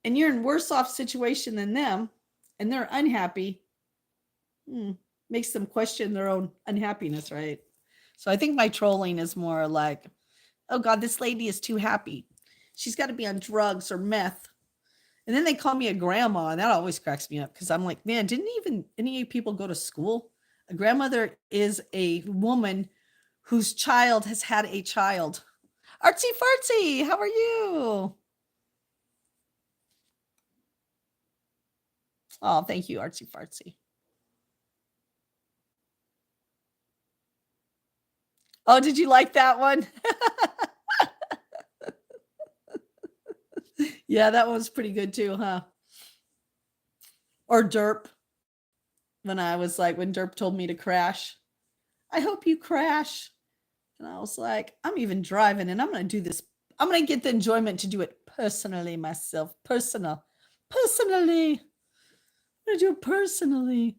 Speaker 1: and you're in worse off situation than them and they're unhappy, hmm, makes them question their own unhappiness, right? So I think my trolling is more like, oh God, this lady is too happy. She's got to be on drugs or meth. And then they call me a grandma, and that always cracks me up because I'm like, man, didn't even any people go to school? A grandmother is a woman whose child has had a child. Artsy fartsy, how are you? Oh, thank you, artsy fartsy. Oh, did you like that one? Yeah, that was pretty good too, huh? Or Derp, when Derp told me to crash. I hope you crash. And I was like, I'm even driving and I'm going to do this. I'm going to get the enjoyment to do it personally myself. Personally. I'm going to do it personally.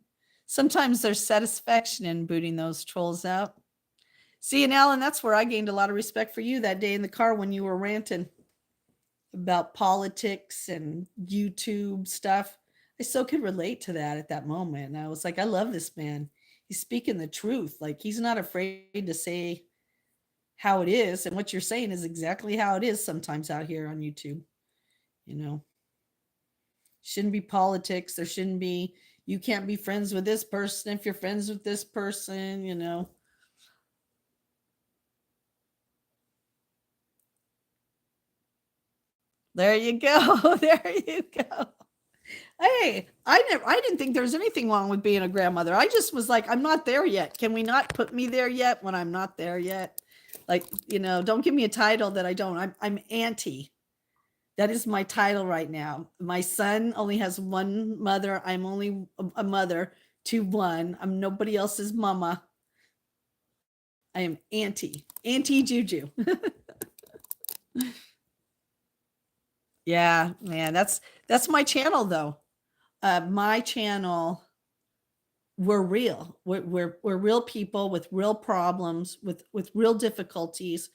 Speaker 1: Sometimes there's satisfaction in booting those trolls out. See, and Alan, that's where I gained a lot of respect for you that day in the car when you were ranting about politics and YouTube stuff. I so could relate to that at that moment. And I was like, I love this man. He's speaking the truth. Like, he's not afraid to say how it is. And what you're saying is exactly how it is sometimes out here on YouTube. You know, shouldn't be politics. There shouldn't be, you can't be friends with this person if you're friends with this person. There you go. There you go. Hey, I didn't think there was anything wrong with being a grandmother. I just was like, I'm not there yet. Can we not put me there yet when I'm not there yet? Like, don't give me a title that I don't. I'm auntie. That is my title right now. My son only has one mother. I'm only a mother to one. I'm nobody else's mama. I am Auntie Juju. Yeah, man, that's my channel though. My channel, we're real. We're real people with real problems, with real difficulties,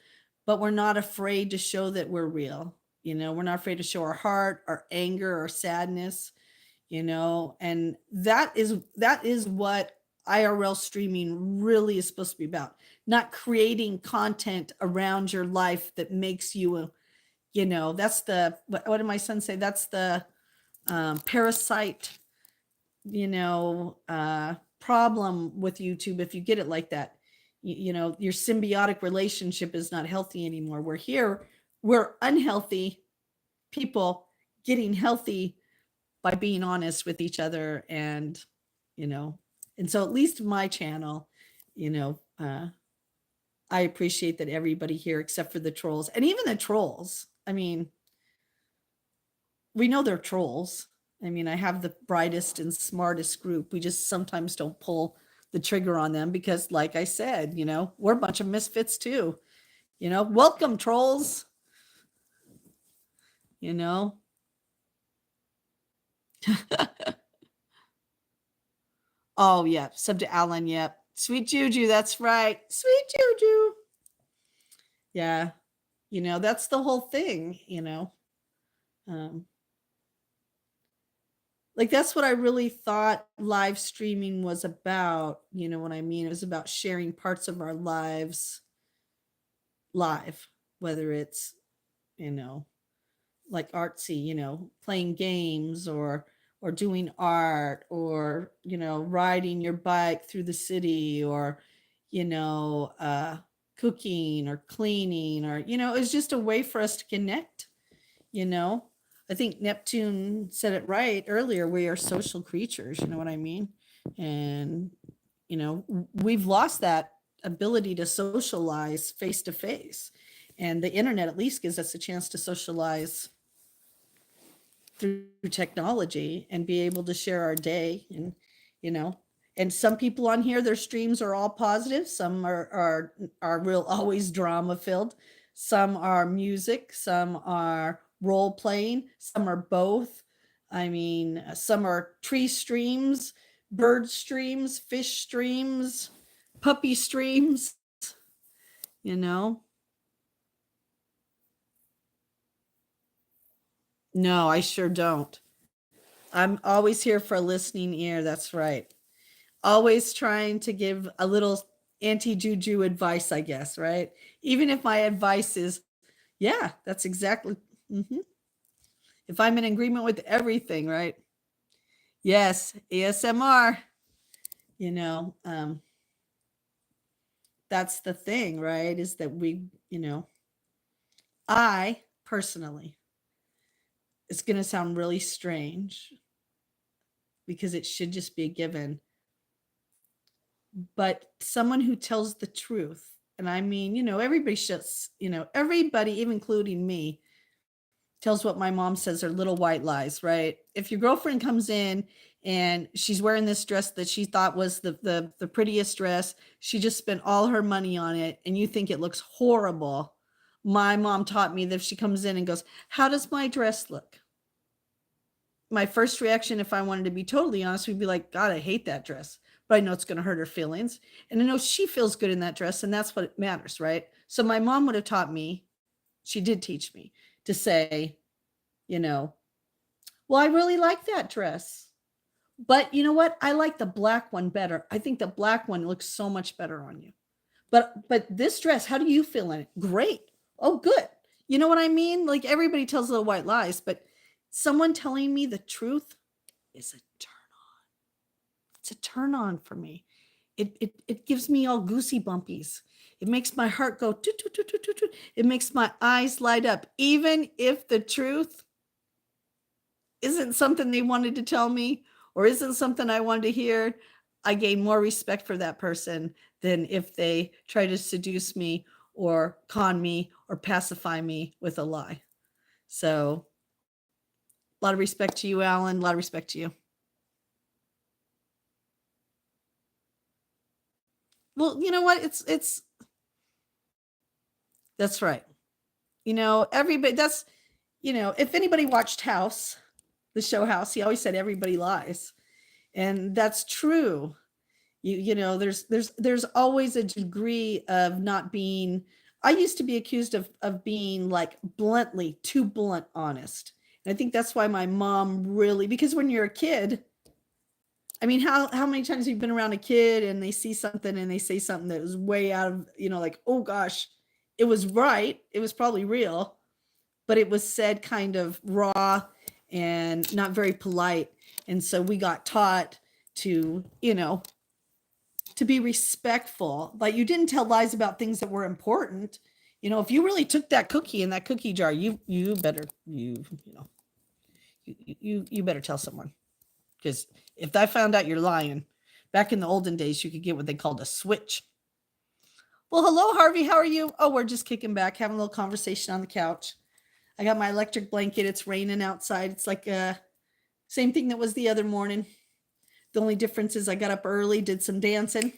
Speaker 1: but we're not afraid to show that we're real. We're not afraid to show our heart, our anger, our sadness. And that is what IRL streaming really is supposed to be about. Not creating content around your life that makes you that's what did my son say? That's the parasite, problem with YouTube. If you get it like that, your symbiotic relationship is not healthy anymore. We're unhealthy people getting healthy by being honest with each other. And so at least my channel, I appreciate that everybody here, except for the trolls, and even the trolls, I mean, we know they're trolls. I mean, I have the brightest and smartest group. We just sometimes don't pull the trigger on them because, like I said, we're a bunch of misfits too. Welcome, trolls. you know oh yeah, sub to Alan. Yep. Sweet Juju, that's right. Sweet Juju. Yeah. That's the whole thing. um like, that's what I really thought live streaming was about. You know what I mean? It was about sharing parts of our lives live, whether it's, you know like artsy, playing games, or doing art, or riding your bike through the city, or cooking or cleaning, or it's just a way for us to connect, you know? I think Neptune said it right earlier. We are social creatures, you know what I mean? And, we've lost that ability to socialize face to face. And the internet at least gives us a chance to socialize through technology and be able to share our day. You know and some people on here, their streams are all positive, some are real always drama filled, some are music, some are role playing, some are both. I mean, some are tree streams, bird streams, fish streams, puppy streams, you know no, I sure don't. I'm always here for a listening ear, that's right. Always trying to give a little anti-juju advice, I guess, right? Even if my advice is, yeah, that's exactly, mhm. If I'm in agreement with everything, right? Yes, ASMR, you know, um, that's the thing, right? Is that I personally, it's going to sound really strange because it should just be a given, but someone who tells the truth, and I mean, everybody should, everybody, even including me, tells what my mom says are little white lies, right? If your girlfriend comes in and she's wearing this dress that she thought was the prettiest dress, she just spent all her money on it, and you think it looks horrible. My mom taught me that if she comes in and goes, "How does my dress look?" My first reaction, if I wanted to be totally honest, would be like, "God, I hate that dress." But I know it's going to hurt her feelings. And I know she feels good in that dress, and that's what matters, right? So my mom would have taught me, she did teach me to say, you know, well, I really like that dress. But you know what? I like the black one better. I think the black one looks so much better on you. But this dress, how do you feel in it? Great. Oh, good. You know what I mean? Like everybody tells little white lies, but someone telling me the truth is a turn on. It's a turn on for me. It gives me all goosey bumpies. It makes my heart go toot, toot, toot, toot, toot, toot. It makes my eyes light up, even if the truth isn't something they wanted to tell me or isn't something I wanted to hear. I gain more respect for that person than if they try to seduce me or con me or pacify me with a lie. So, a lot of respect to you, Alan. A lot of respect to you. Well, you know what? It's that's right. Everybody, if anybody watched House, the show House, he always said everybody lies. And that's true. There's always a degree of not being. I used to be accused of being like bluntly too blunt honest. And I think that's why my mom really, because when you're a kid, I mean, how many times have you been around a kid and they see something and they say something that was way out of, like, oh gosh, it was right, it was probably real, but it was said kind of raw and not very polite. And so we got taught to, to be respectful, but you didn't tell lies about things that were important. If you really took that cookie in that cookie jar, you better, you better tell someone, because if I found out you're lying, back in the olden days, you could get what they called a switch. Well, hello, Harvey. How are you? Oh, we're just kicking back, having a little conversation on the couch. I got my electric blanket. It's raining outside. It's like same thing that was the other morning. The only difference is I got up early, did some dancing.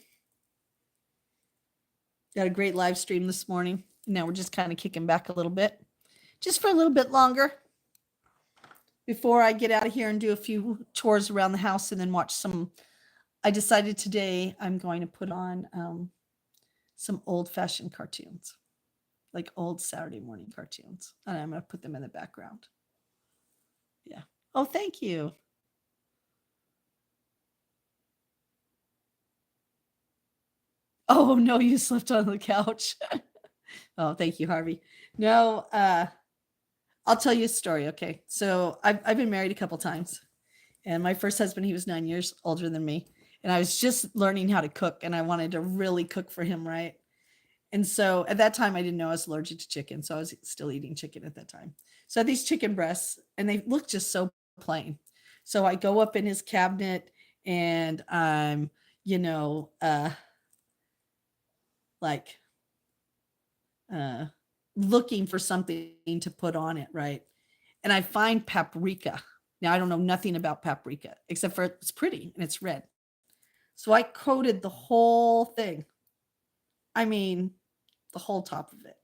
Speaker 1: Got a great live stream this morning. Now we're just kind of kicking back a little bit, just for a little bit longer before I get out of here and do a few chores around the house and then watch some. I decided today I'm going to put on some old-fashioned cartoons, like old Saturday morning cartoons. And I'm going to put them in the background. Yeah. Oh, thank you. Oh, no, you slept on the couch. Oh, thank you, Harvey. No, I'll tell you a story. Okay. So I've been married a couple times, and my first husband, he was 9 years older than me. And I was just learning how to cook, and I wanted to really cook for him, right? And so at that time, I didn't know I was allergic to chicken. So I was still eating chicken at that time. So I had these chicken breasts and they looked just so plain. So I go up in his cabinet and I'm, you know, like uh, looking for something to put on it, right? And I find paprika. Now I don't know nothing about paprika except for it's pretty and it's red. So I coated the whole thing. I mean, the whole top of it.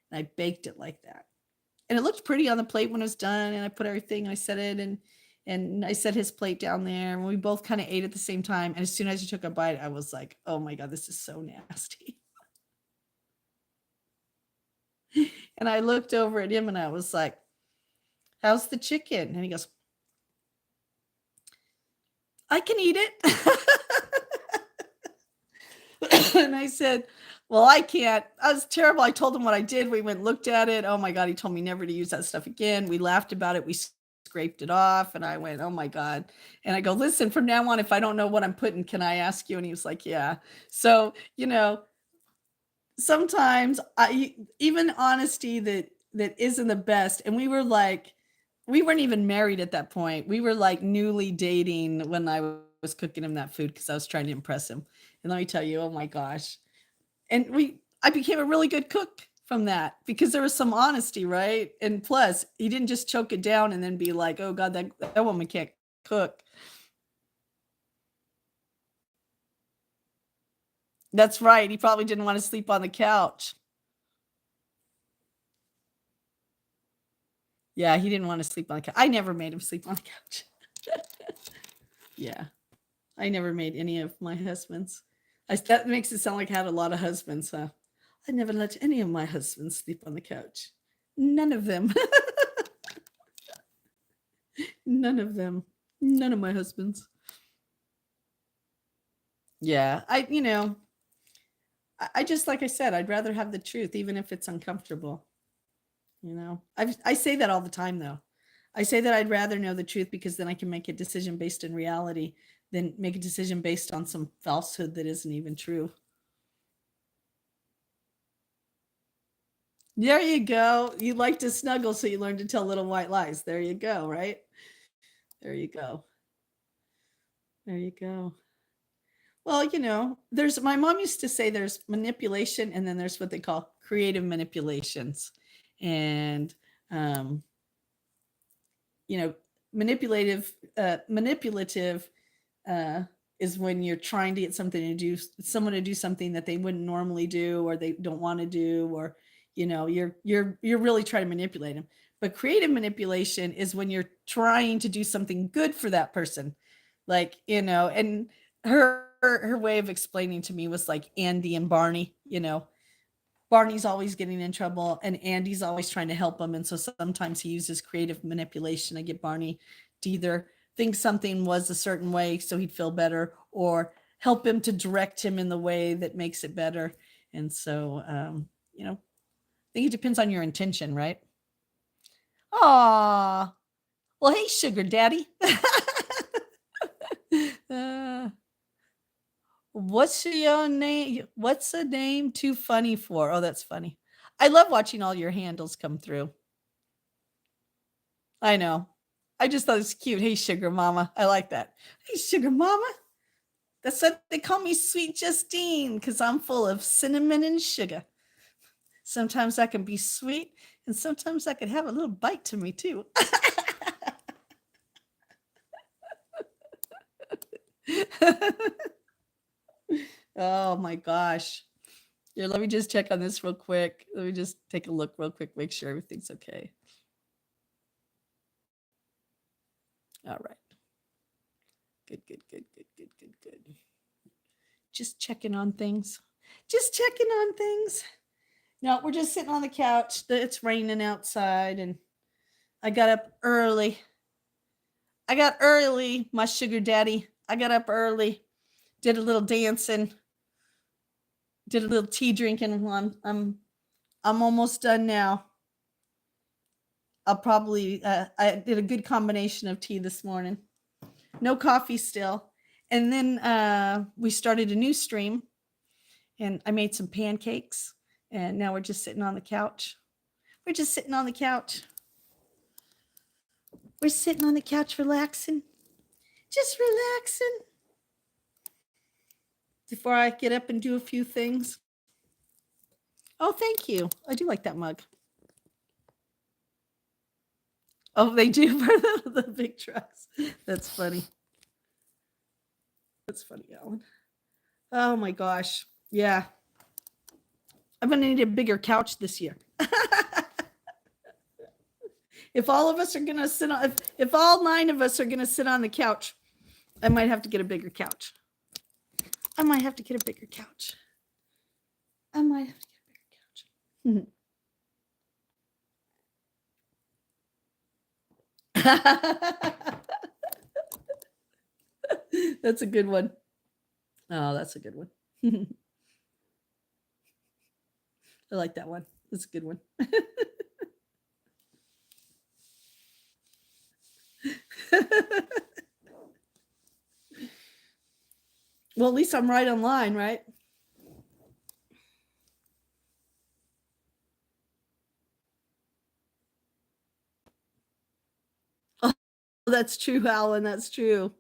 Speaker 1: And I baked it like that. And it looked pretty on the plate when it was done. And I put everything, I set it and I set his plate down there. And we both kind of ate at the same time. And as soon as he took a bite, I was like, oh my God, this is so nasty. And I looked over at him and I was like, how's the chicken? And he goes, I can eat it. And I said, well, I can't. I was terrible. I told him what I did. We went and looked at it. Oh my God. He told me never to use that stuff again. We laughed about it. We scraped it off. And I went, oh my God. And I go, listen, from now on, if I don't know what I'm putting, can I ask you? And he was like, yeah. So, sometimes even honesty that isn't the best. And we weren't even married at that point. We were like newly dating when I was cooking him that food because I was trying to impress him. And let me tell you, oh my gosh. And I became a really good cook from that because there was some honesty, right? And plus, he didn't just choke it down and then be like, oh God, that woman can't cook. That's right. He probably didn't want to sleep on the couch. Yeah, he didn't want to sleep on the couch. I never made him sleep on the couch. Yeah. I never made any of my husbands. That makes it sound like I had a lot of husbands, huh? I never let any of my husbands sleep on the couch. None of them. None of them. None of my husbands. Yeah, I just, like I said, I'd rather have the truth, even if it's uncomfortable. I say that all the time, though. I say that I'd rather know the truth because then I can make a decision based in reality than make a decision based on some falsehood that isn't even true. There you go. You like to snuggle, so you learn to tell little white lies. There you go, right? There you go. There you go. Well, there's my mom used to say there's manipulation and then there's what they call creative manipulations. And you know, manipulative is when you're trying to get someone to do something that they wouldn't normally do or they don't want to do, or you're really trying to manipulate them. But creative manipulation is when you're trying to do something good for that person, like and her way of explaining to me was like Andy and Barney. Barney's always getting in trouble and Andy's always trying to help him. And so sometimes he uses creative manipulation to get Barney to either think something was a certain way so he'd feel better, or help him to direct him in the way that makes it better. And so, I think it depends on your intention, right? Aw, well, hey, sugar daddy. uh, What's your name? What's a name too funny for? Oh, that's funny. I love watching all your handles come through. I know. I just thought it's cute. Hey, sugar mama. I like that. Hey, sugar mama. That's what they call me, Sweet Justine, because I'm full of cinnamon and sugar. Sometimes I can be sweet, and sometimes I can have a little bite to me, too. Oh, my gosh. Here, let me just check on this real quick. Let me just take a look real quick, make sure everything's okay. All right. Good, good, good, good, good, good, good. Just checking on things. Just checking on things. No, we're just sitting on the couch. It's raining outside, and I got up early. My sugar daddy. I got up early, did a little dancing, did a little tea drinking. I'm almost done now. I'll probably I did a good combination of tea this morning. No coffee still. And then we started a new stream, and I made some pancakes, and now we're just sitting on the couch. We're just sitting on the couch. We're sitting on the couch relaxing. Just relaxing. Before I get up and do a few things. Oh, thank you. I do like that mug. Oh, they do for the big trucks. That's funny. That's funny, Alan. Oh my gosh. Yeah. I'm going to need a bigger couch this year. If all of us are going to sit on, if all 9 of us are going to sit on the couch, I might have to get a bigger couch. I might have to get a bigger couch. I might have to get a bigger couch. That's a good one. Oh, that's a good one. I like that one. That's a good one. Well, at least I'm right on line, right? Oh, that's true, Alan. That's true.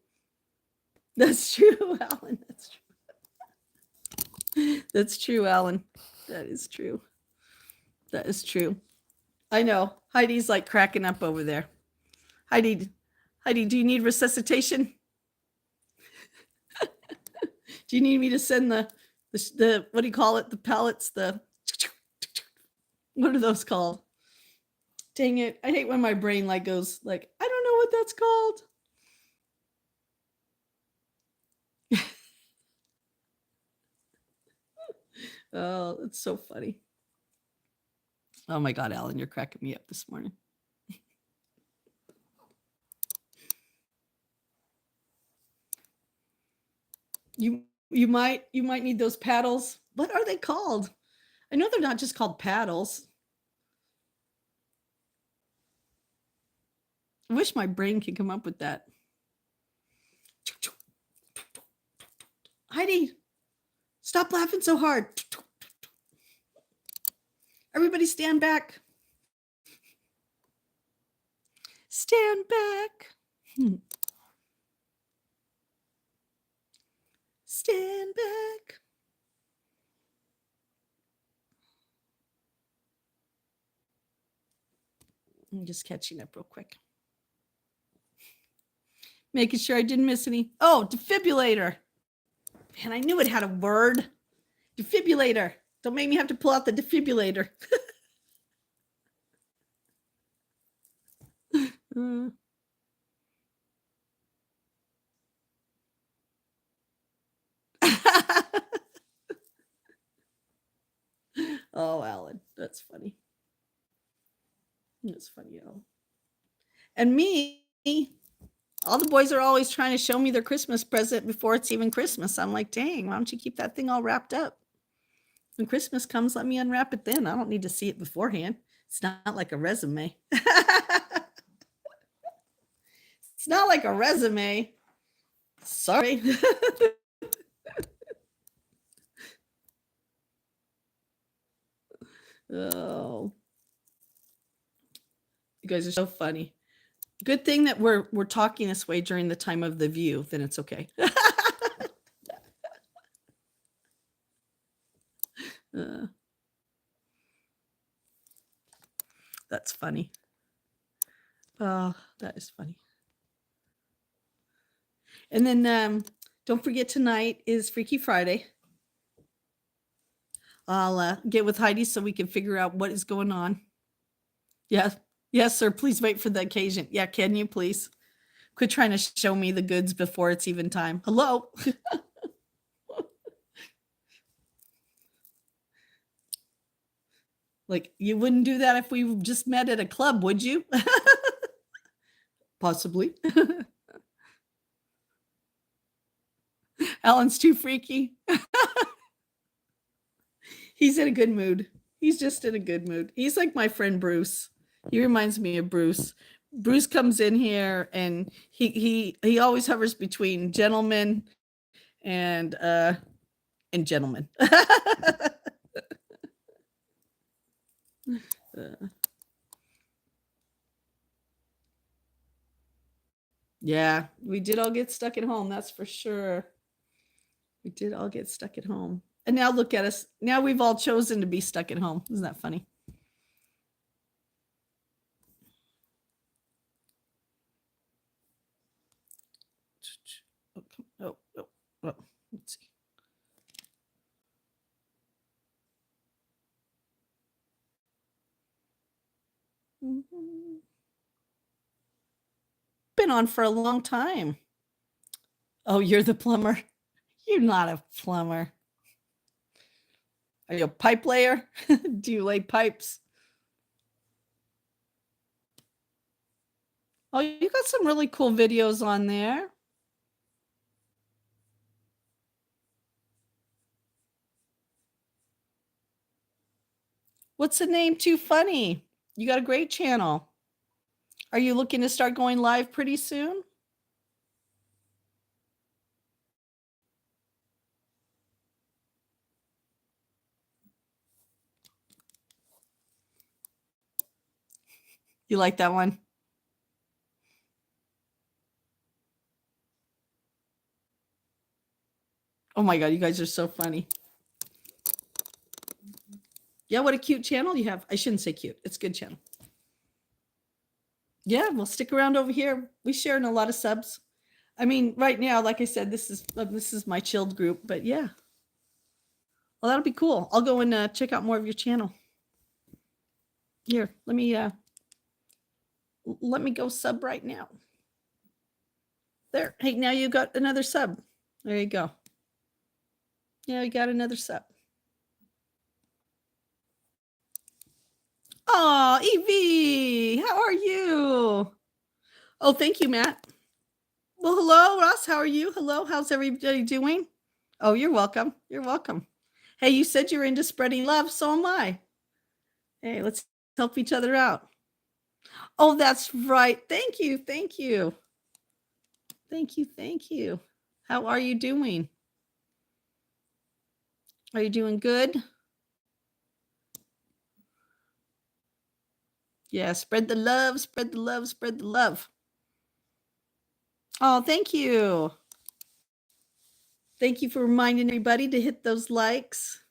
Speaker 1: That's true, Alan. That's true. That's true, Alan. That is true. That is true. I know. Heidi's like cracking up over there. Heidi, do you need resuscitation? Do you need me to send the what do you call it? The pellets, what are those called? Dang it. I hate when my brain like goes like, I don't know what that's called. Oh, it's so funny. Oh my God, Alan, you're cracking me up this morning. You might need those paddles. What are they called? I know they're not just called paddles. I wish my brain could come up with that. Heidi, stop laughing so hard. Everybody stand back. Stand back. Stand back. I'm just catching up real quick. Making sure I didn't miss any. Oh, defibrillator. Man, I knew it had a word. Defibrillator. Don't make me have to pull out the defibrillator. Oh, Alan, that's funny. That's funny, Alan. And me, all the boys are always trying to show me their Christmas present before it's even Christmas. I'm like, dang, why don't you keep that thing all wrapped up? When Christmas comes, let me unwrap it then. I don't need to see it beforehand. It's not like a resume. It's not like a resume. Sorry. Oh. You guys are so funny. Good thing that we're talking this way during the time of the view, then it's okay. That's funny. Oh, that is funny. And then don't forget, tonight is Freaky Friday. I'll get with Heidi so we can figure out what is going on. Yeah. Yes, sir. Please wait for the occasion. Yeah, can you please? Quit trying to show me the goods before it's even time. Hello. Like, you wouldn't do that if we just met at a club, would you? Possibly. Alan's too freaky. He's in a good mood. He's just in a good mood. He's like my friend Bruce. He reminds me of Bruce. Bruce comes in here and he always hovers between gentleman and and gentlemen. Yeah, we did all get stuck at home. That's for sure. We did all get stuck at home. And now look at us. Now we've all chosen to be stuck at home. Isn't that funny? Oh, let's see. Been on for a long time. Oh, you're the plumber. You're not a plumber. Are you a pipe layer? Do you lay pipes? Oh, you got some really cool videos on there. What's the name? Too Funny. You got a great channel. Are you looking to start going live pretty soon? You like that one? Oh my God, you guys are so funny. Yeah, what a cute channel you have. I shouldn't say cute. It's a good channel. Yeah, well, stick around over here. We share in a lot of subs. I mean, right now, like I said, this is my chilled group, but yeah. Well, that'll be cool. I'll go and check out more of your channel. Here, let me go sub right now. There. Hey, now you got another sub. There you go. Yeah, you got another sub. Oh, Evie, how are you? Oh, thank you, Matt. Well, hello, Ross. How are you? Hello. How's everybody doing? Oh, you're welcome. You're welcome. Hey, you said you're into spreading love. So am I. Hey, let's help each other out. Oh, that's right. Thank you. Thank you. Thank you. Thank you. How are you doing? Are you doing good? Yeah, spread the love, spread the love, spread the love. Oh, thank you. Thank you for reminding everybody to hit those likes.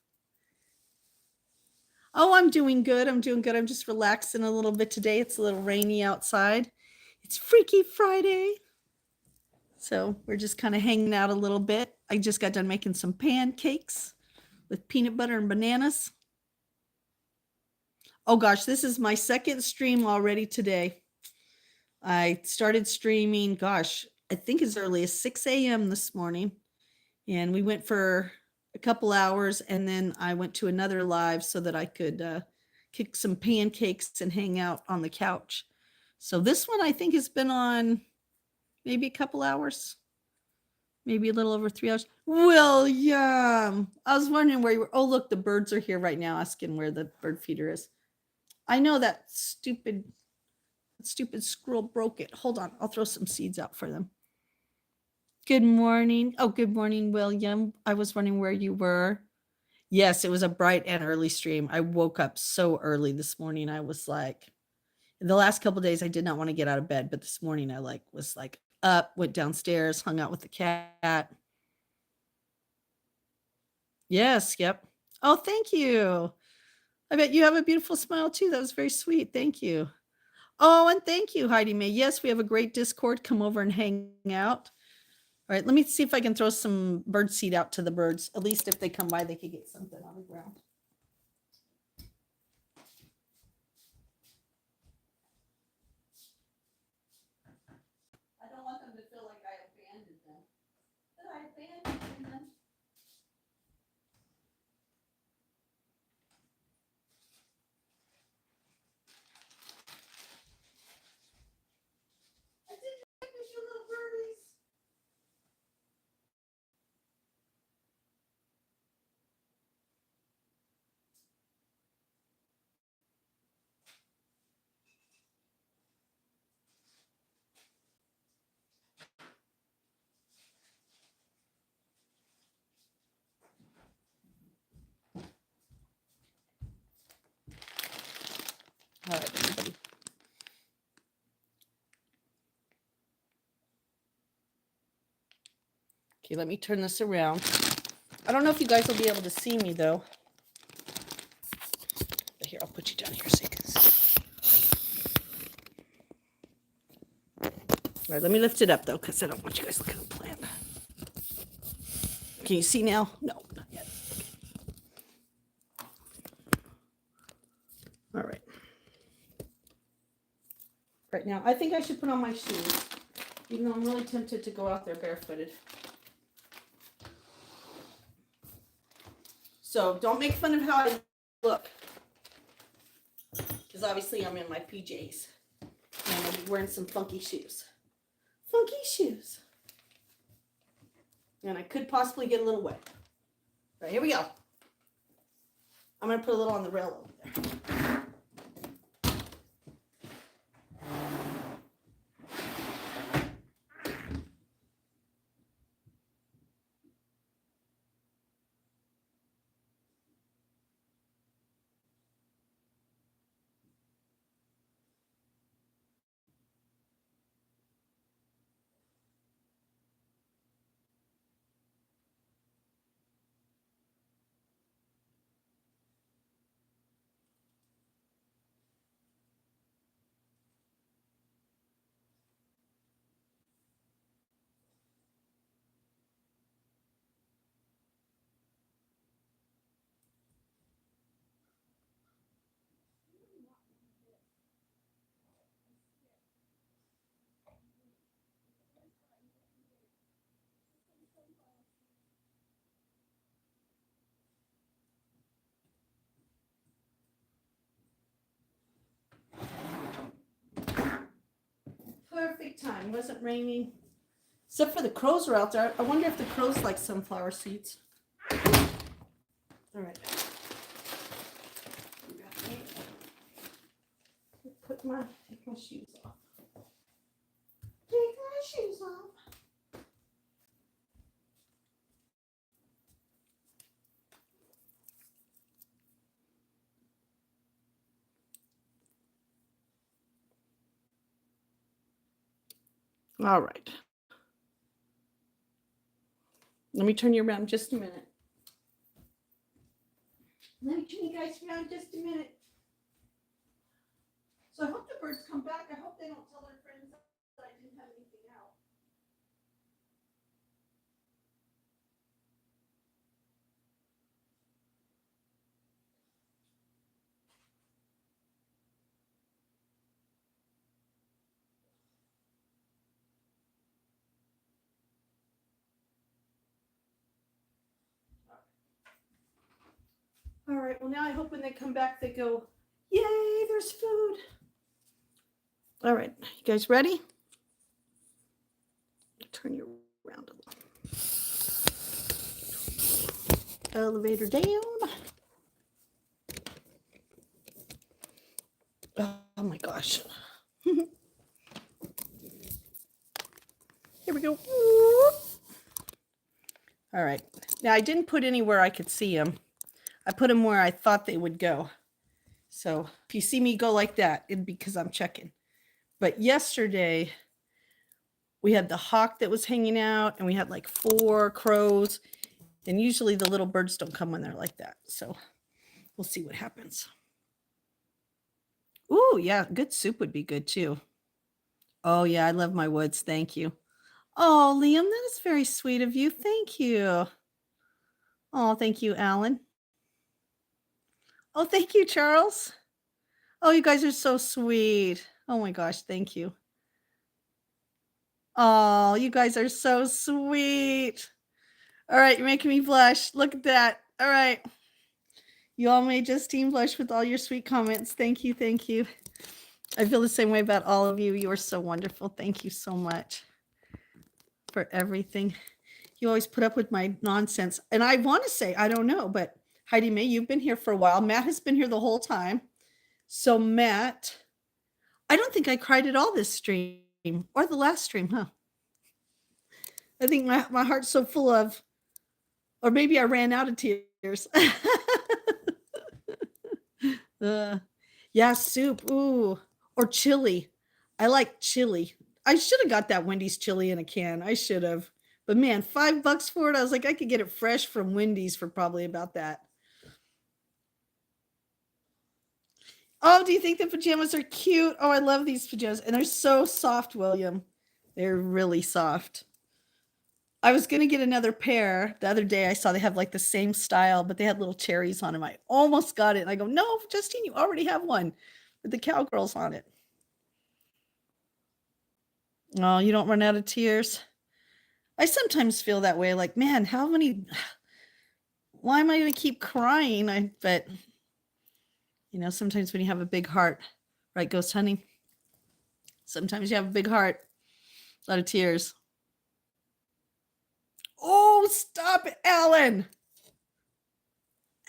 Speaker 1: Oh, I'm doing good. I'm doing good. I'm just relaxing a little bit today. It's a little rainy outside. It's Freaky Friday. So we're just kind of hanging out a little bit. I just got done making some pancakes with peanut butter and bananas. Oh gosh, this is my second stream already today. I started streaming, gosh, I think as early as 6 a.m. this morning. And we went for a couple hours and then I went to another live so that I could kick some pancakes and hang out on the couch. So this one I think has been on maybe a couple hours, maybe a little over 3 hours. William, I was wondering where you were. Oh, look, the birds are here right now asking where the bird feeder is. I know that stupid squirrel broke it. Hold on, I'll throw some seeds out for them. Good morning. Oh, good morning, William. I was wondering where you were. Yes, it was a bright and early stream. I woke up so early this morning. I was like, the last couple of days I did not want to get out of bed, but this morning I was up, went downstairs, hung out with the cat. Yes, yep. Oh, thank you. I bet you have a beautiful smile too. That was very sweet. Thank you. Oh, and thank you, Heidi Mae. Yes, we have a great Discord. Come over and hang out. All right, let me see if I can throw some bird seed out to the birds. At least if they come by, they could get something on the ground. I don't want them to feel like I abandoned them. Did I abandon them? I didn't abandon you, little birdies. Okay, let me turn this around. I don't know if you guys will be able to see me though. But here, I'll put you down here so you can see. All right, let me lift it up though, because I don't want you guys looking at the plant. Can you see now? No, not yet. Okay. All right. Right now, I think I should put on my shoes, even though I'm really tempted to go out there barefooted. So don't make fun of how I look, because obviously I'm in my PJs and I'm wearing some funky shoes. Funky shoes. And I could possibly get a little wet. All right, here we go. I'm going to put a little on the rail over there. Perfect time. Wasn't raining. Except for the crows are out there. I wonder if the crows like sunflower seeds. All right. Take my shoes off. Take my shoes off. All right. Let me turn you around just a minute. Let me turn you guys around just a minute. So I hope the birds come back. I hope they don't tell their friends that I didn't have anything out. All right, well now I hope when they come back they go, yay, there's food. All right, you guys ready? Turn you around a little. Elevator down. Oh my gosh. Here we go. All right, now I didn't put anywhere I could see them. I put them where I thought they would go. So if you see me go like that, it'd be because I'm checking. But yesterday, we had the hawk that was hanging out, and we had like 4 crows. And usually the little birds don't come when they're like that. So we'll see what happens. Ooh, yeah, good soup would be good too. Oh, yeah, I love my woods. Thank you. Oh, Liam, that is very sweet of you. Thank you. Oh, thank you, Alan. Oh, thank you, Charles. Oh, you guys are so sweet. Oh my gosh, thank you. Oh, you guys are so sweet. All right, you're making me blush. Look at that. All right. You all made Justine blush with all your sweet comments. Thank you. Thank you. I feel the same way about all of you. You are so wonderful. Thank you so much for everything. You always put up with my nonsense. And I want to say, I don't know, but Heidi Mae, you've been here for a while. Matt has been here the whole time. So Matt, I don't think I cried at all this stream or the last stream, huh? I think my heart's so full of, or maybe I ran out of tears. Yeah, soup. Ooh, or chili. I like chili. I should have got that Wendy's chili in a can. I should have, But man, $5 for it. I was like, I could get it fresh from Wendy's for probably about that. Oh, do you think the pajamas are cute? Oh, I love these pajamas. And they're so soft, William. They're really soft. I was going to get another pair. The other day I saw they have like the same style, but they had little cherries on them. I almost got it. And I go, no, Justine, you already have one with the cowgirls on it. Oh, you don't run out of tears? I sometimes feel that way. Like, man, why am I going to keep crying? But, sometimes when you have a big heart, right, Ghost Honey? Sometimes you have a big heart, a lot of tears. Oh, stop it, Alan.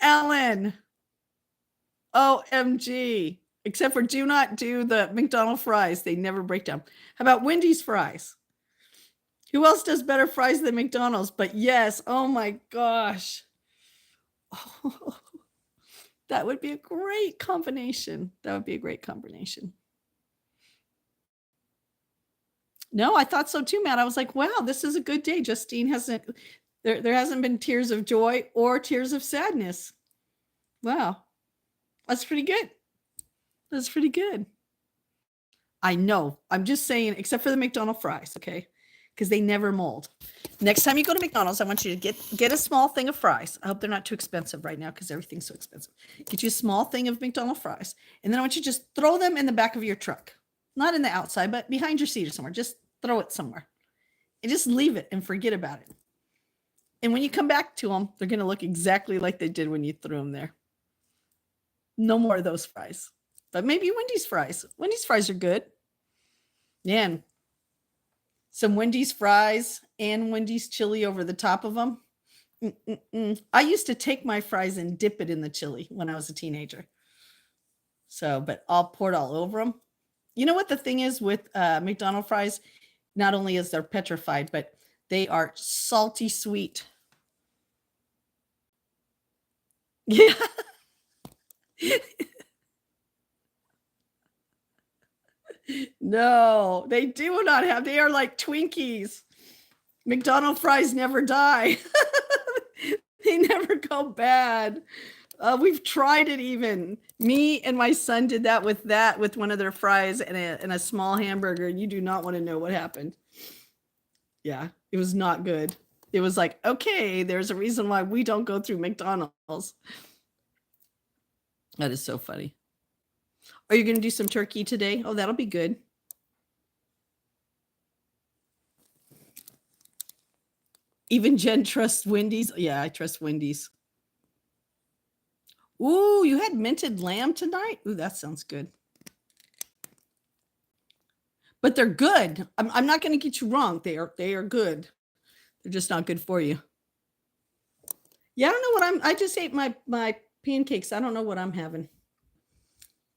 Speaker 1: Alan. OMG. Except for do not do the McDonald's fries. They never break down. How about Wendy's fries? Who else does better fries than McDonald's? But yes, oh my gosh. Oh, that would be a great combination. That would be a great combination. No, I thought so too, Matt. I was like, wow, this is a good day. Justine there hasn't been tears of joy or tears of sadness. Wow. That's pretty good. That's pretty good. I know. I'm just saying, except for the McDonald's fries, okay? Because they never mold. Next time you go to McDonald's, I want you to get a small thing of fries. I hope they're not too expensive right now because everything's so expensive. Get you a small thing of McDonald's fries. And then I want you to just throw them in the back of your truck. Not in the outside, but behind your seat or somewhere. Just throw it somewhere. And just leave it and forget about it. And when you come back to them, they're going to look exactly like they did when you threw them there. No more of those fries. But maybe Wendy's fries. Wendy's fries are good. Man, some Wendy's fries and Wendy's chili over the top of them. I used to take my fries and dip it in the chili when I was a teenager. So, but I'll pour it all over them. You know what the thing is with McDonald's fries? Not only is they're petrified, but they are salty sweet. Yeah. No, they do not have. They are like Twinkies. McDonald's fries never die. They never go bad. We've tried it even. Me and my son did that with one of their fries and a small hamburger. You do not want to know what happened. Yeah, it was not good. It was like, okay, there's a reason why we don't go through McDonald's. That is so funny. Are you going to do some turkey today? Oh, that'll be good. Even Jen trusts Wendy's. Yeah, I trust Wendy's. Ooh, you had minted lamb tonight? Ooh, that sounds good. But they're good. I'm not going to get you wrong. They are good. They're just not good for you. Yeah, I don't know I just ate my pancakes. I don't know what I'm having.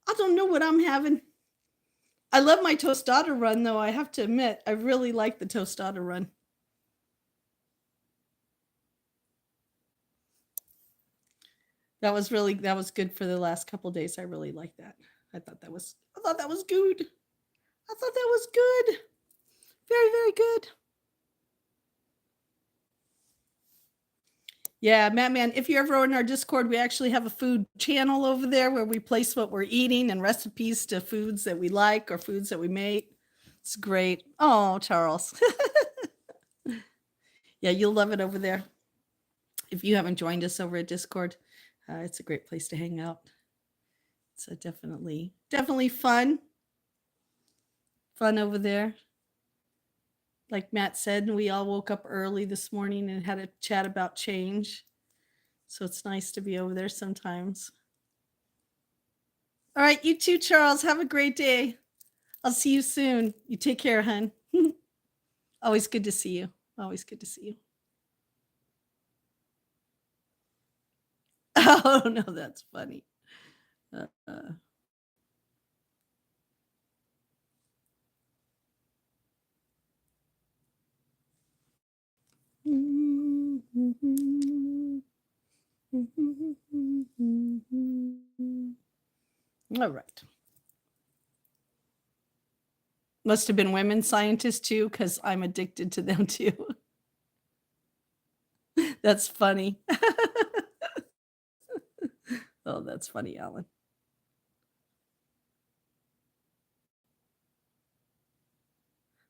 Speaker 1: I don't know what I'm having. I love my tostada run, though. I have to admit, I really like the tostada run. That was good for the last couple days. I really like that. I thought that was good. I thought that was good. Very, very good. Yeah, man, if you're ever in our Discord, we actually have a food channel over there where we place what we're eating and recipes to foods that we like or foods that we make. It's great. Oh, Charles. Yeah, you'll love it over there. If you haven't joined us over at Discord, it's a great place to hang out. It's definitely fun. Fun over there. Like Matt said, we all woke up early this morning and had a chat about change. So it's nice to be over there sometimes. All right, you too, Charles. Have a great day. I'll see you soon. You take care, hun. Always good to see you. Always good to see you. Oh, no, that's funny. All right. Must have been women scientists too, because I'm addicted to them too. That's funny. Oh, that's funny, Alan.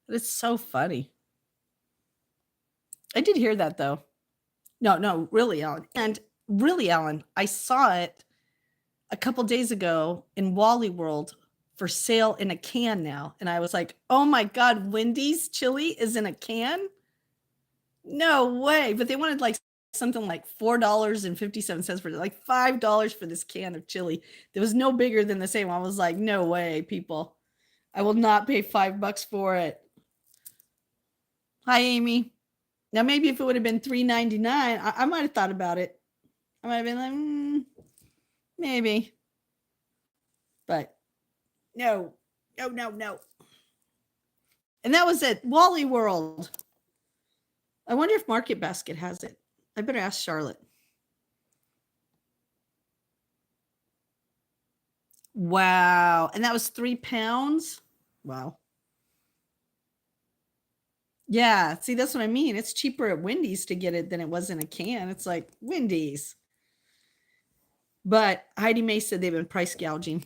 Speaker 1: It's so funny. I did hear that though. No, really, Alan. And really, Alan, I saw it a couple days ago in Wally World for sale in a can now. And I was like, oh my God, Wendy's chili is in a can? No way. But they wanted like something like $4.57 for like $5 for this can of chili. There was no bigger than the same one. I was like, no way, people. I will not pay $5 for it. Hi, Amy. Now, maybe if it would have been $3.99, I might have thought about it. I might have been like, maybe. But no. And that was at Wally World. I wonder if Market Basket has it. I better ask Charlotte. Wow. And that was 3 pounds? Wow. Yeah. See, that's what I mean. It's cheaper at Wendy's to get it than it was in a can. It's like Wendy's. But Heidi May said they've been price gouging.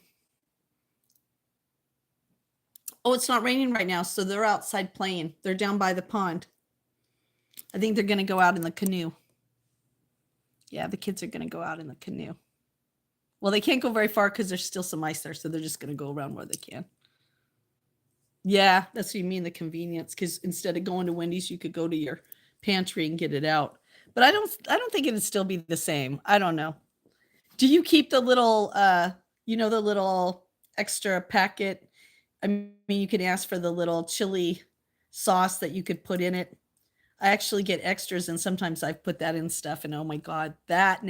Speaker 1: Oh, it's not raining right now, so they're outside playing. They're down by the pond. I think they're going to go out in the canoe. Yeah, the kids are going to go out in the canoe. Well, they can't go very far because there's still some ice there, so they're just going to go around where they can. Yeah, that's what you mean, the convenience, because instead of going to Wendy's, you could go to your pantry and get it out. But I don't think it'd still be the same. I don't know. Do you keep the little the little extra packet? I mean, you can ask for the little chili sauce that you could put in it. I actually get extras, and sometimes I put that in stuff, and oh my God, that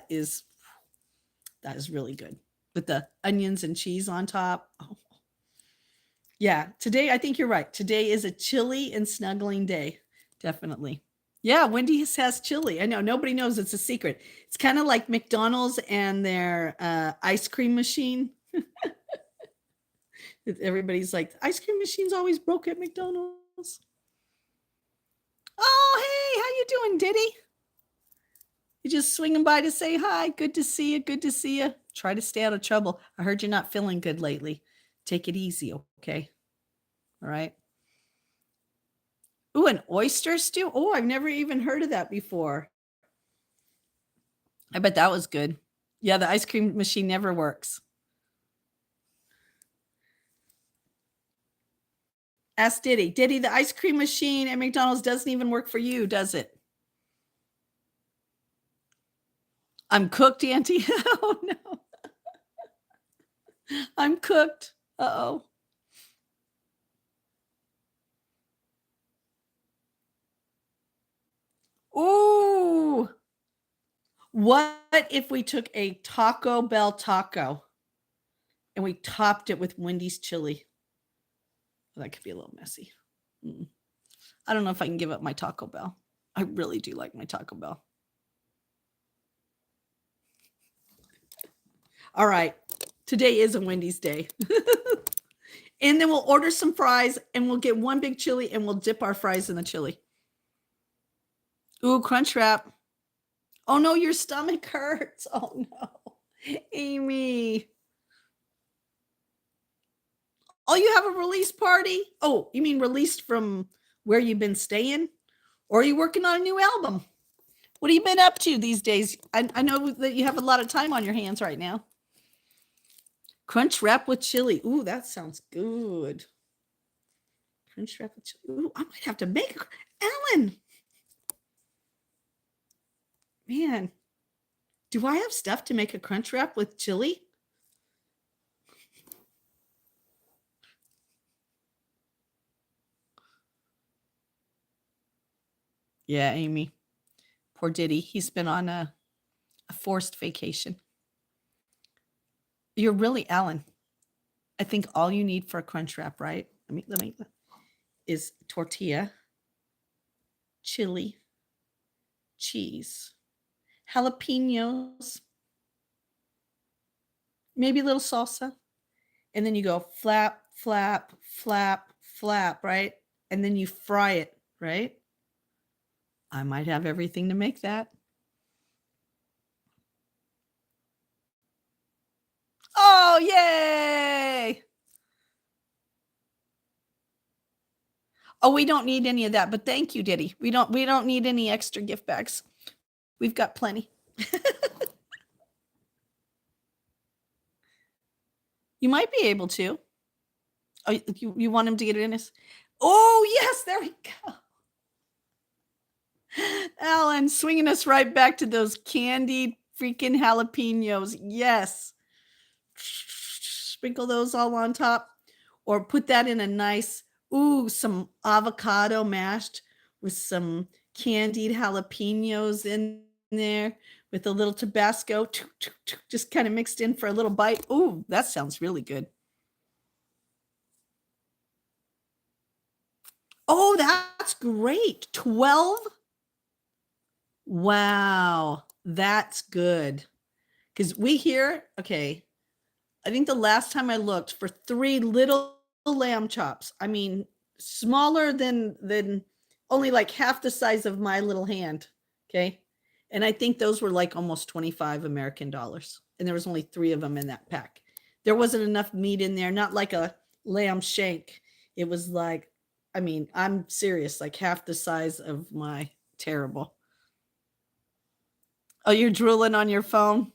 Speaker 1: is really good with the onions and cheese on top. Oh. Yeah, today, I think you're right. Today is a chili and snuggling day. Definitely. Yeah, Wendy's has chili. I know, nobody knows, it's a secret. It's kind of like McDonald's and their ice cream machine. Everybody's like, ice cream machine's always broke at McDonald's. Oh, hey, how you doing, Diddy? You just swinging by to say hi. Good to see you. Good to see you. Try to stay out of trouble. I heard you're not feeling good lately. Take it easy, okay? All right. Ooh, an oyster stew? Oh, I've never even heard of that before. I bet that was good. Yeah, the ice cream machine never works. Ask Diddy. Diddy, the ice cream machine at McDonald's doesn't even work for you, does it? I'm cooked, Auntie. Oh, no. I'm cooked. Uh-oh. Ooh. What if we took a Taco Bell taco and we topped it with Wendy's chili? Well, that could be a little messy. I don't know if I can give up my Taco Bell. I really do like my Taco Bell. All right. Today is a Wendy's day. And then we'll order some fries and we'll get one big chili and we'll dip our fries in the chili. Ooh, crunch wrap. Oh no, your stomach hurts. Oh no. Amy. Oh, you have a release party? Oh, you mean released from where you've been staying? Or are you working on a new album? What have you been up to these days? I know that you have a lot of time on your hands right now. Crunch wrap with chili. Ooh, that sounds good. Crunch wrap with chili. Ooh, I might have to make Ellen. Man, do I have stuff to make a crunch wrap with chili? Yeah, Amy. Poor Diddy. He's been on a forced vacation. You're really Ellen. I think all you need for a crunch wrap, right? Let me is tortilla, chili, cheese, jalapenos, maybe a little salsa. And then you go flap, flap, flap, flap, right? And then you fry it, right? I might have everything to make that. Oh, yay! Oh, we don't need any of that, but thank you, Diddy. We don't need any extra gift bags. We've got plenty. You might be able to. Oh, you want him to get in his? Oh, yes, there we go. Alan, swinging us right back to those candied freaking jalapenos. Yes. Sprinkle those all on top, or put that in a nice, some avocado mashed with some candied jalapenos in there with a little Tabasco, just kind of mixed in for a little bite. Ooh, that sounds really good. Oh, that's great. 12? Wow, that's good. Because we hear, okay, I think the last time I looked for 3 little lamb chops, I mean, smaller than only like half the size of my little hand, okay? And I think those were like almost 25 American dollars. And there was only 3 of them in that pack. There wasn't enough meat in there, not like a lamb shank. It was like, I mean, I'm serious, like half the size of my terrible. Oh, you're drooling on your phone?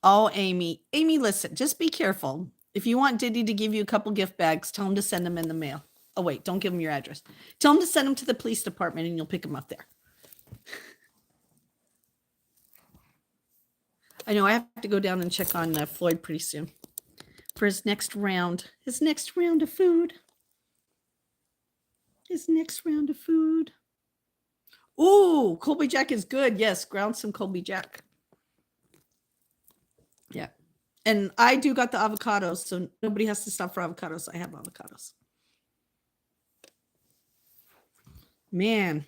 Speaker 1: Oh, Amy. Amy, listen, just be careful. If you want Diddy to give you a couple gift bags, tell him to send them in the mail. Oh, wait, don't give him your address. Tell him to send them to the police department and you'll pick them up there. I know I have to go down and check on Floyd pretty soon for his next round of food. Ooh, Colby Jack is good. Yes, ground some Colby Jack. Yeah. And I do got the avocados, so nobody has to stop for avocados. I have avocados. Man,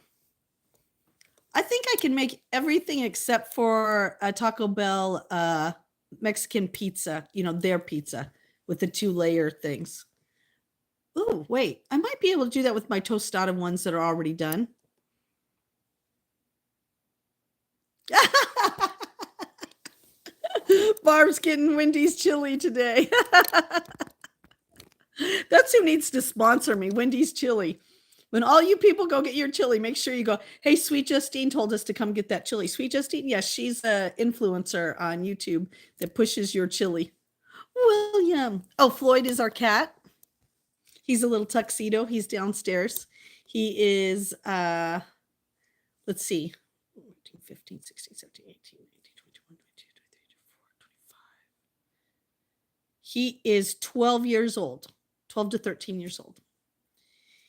Speaker 1: I think I can make everything except for a Taco Bell Mexican pizza, their pizza with the 2-layer things. Oh, wait, I might be able to do that with my tostada ones that are already done. Barb's getting Wendy's chili today. That's who needs to sponsor me, Wendy's chili. When all you people go get your chili, make sure you go, hey, Sweet Justine told us to come get that chili. Sweet Justine? Yes, she's an influencer on YouTube that pushes your chili. William. Oh, Floyd is our cat. He's a little tuxedo. He's downstairs. He is, let's see, 15, 16, 17, 18, 19, 20, 21, 22, 23, 24, 25. He is 12 years old, 12 to 13 years old.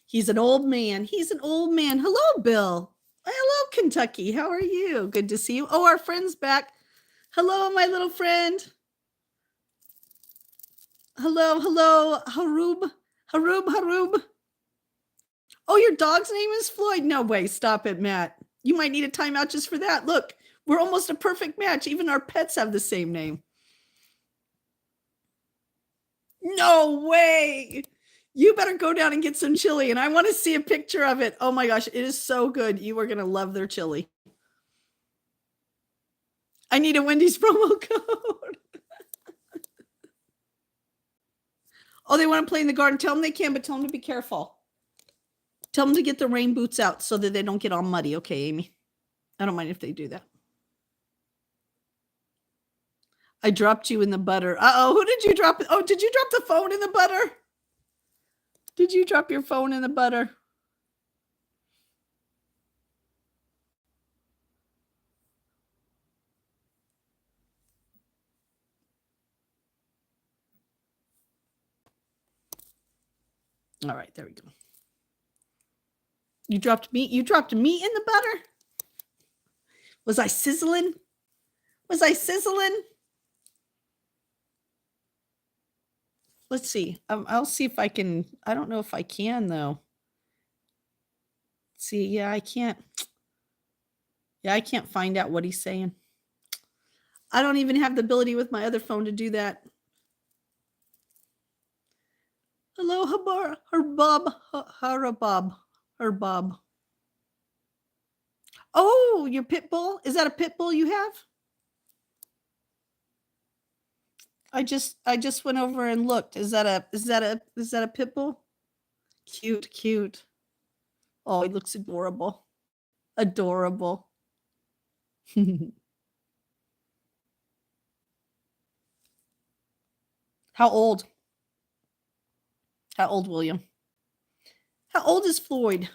Speaker 1: He's an old man. Hello, Bill. Hello, Kentucky. How are you? Good to see you. Oh, our friend's back. Hello, my little friend. Hello, Harub. Oh, your dog's name is Floyd? No way. Stop it, Matt. You might need a timeout just for that. Look, we're almost a perfect match. Even our pets have the same name. No way. You better go down and get some chili, and I want to see a picture of it. Oh my gosh, it is so good. You are going to love their chili. I need a Wendy's promo code. Oh, they want to play in the garden. Tell them they can, but tell them to be careful. Tell them to get the rain boots out so that they don't get all muddy. Okay, Amy. I don't mind if they do that. I dropped you in the butter. Uh-oh, who did you drop? Oh, did you drop the phone in the butter? Did you drop your phone in the butter? All right, there we go. You dropped meat? You dropped meat in the butter? Was I sizzling? Let's see. I'll see if I can. I don't know if I can, though. See, yeah, I can't. Yeah, I can't find out what he's saying. I don't even have the ability with my other phone to do that. Hello, Habar, Herbob, Harabob, Herbob. Oh, your pit bull? Is that a pit bull you have? I just went over and looked. Is that a pit bull? Cute, cute. Oh, he looks adorable. Adorable. How old? How old, William? How old is Floyd?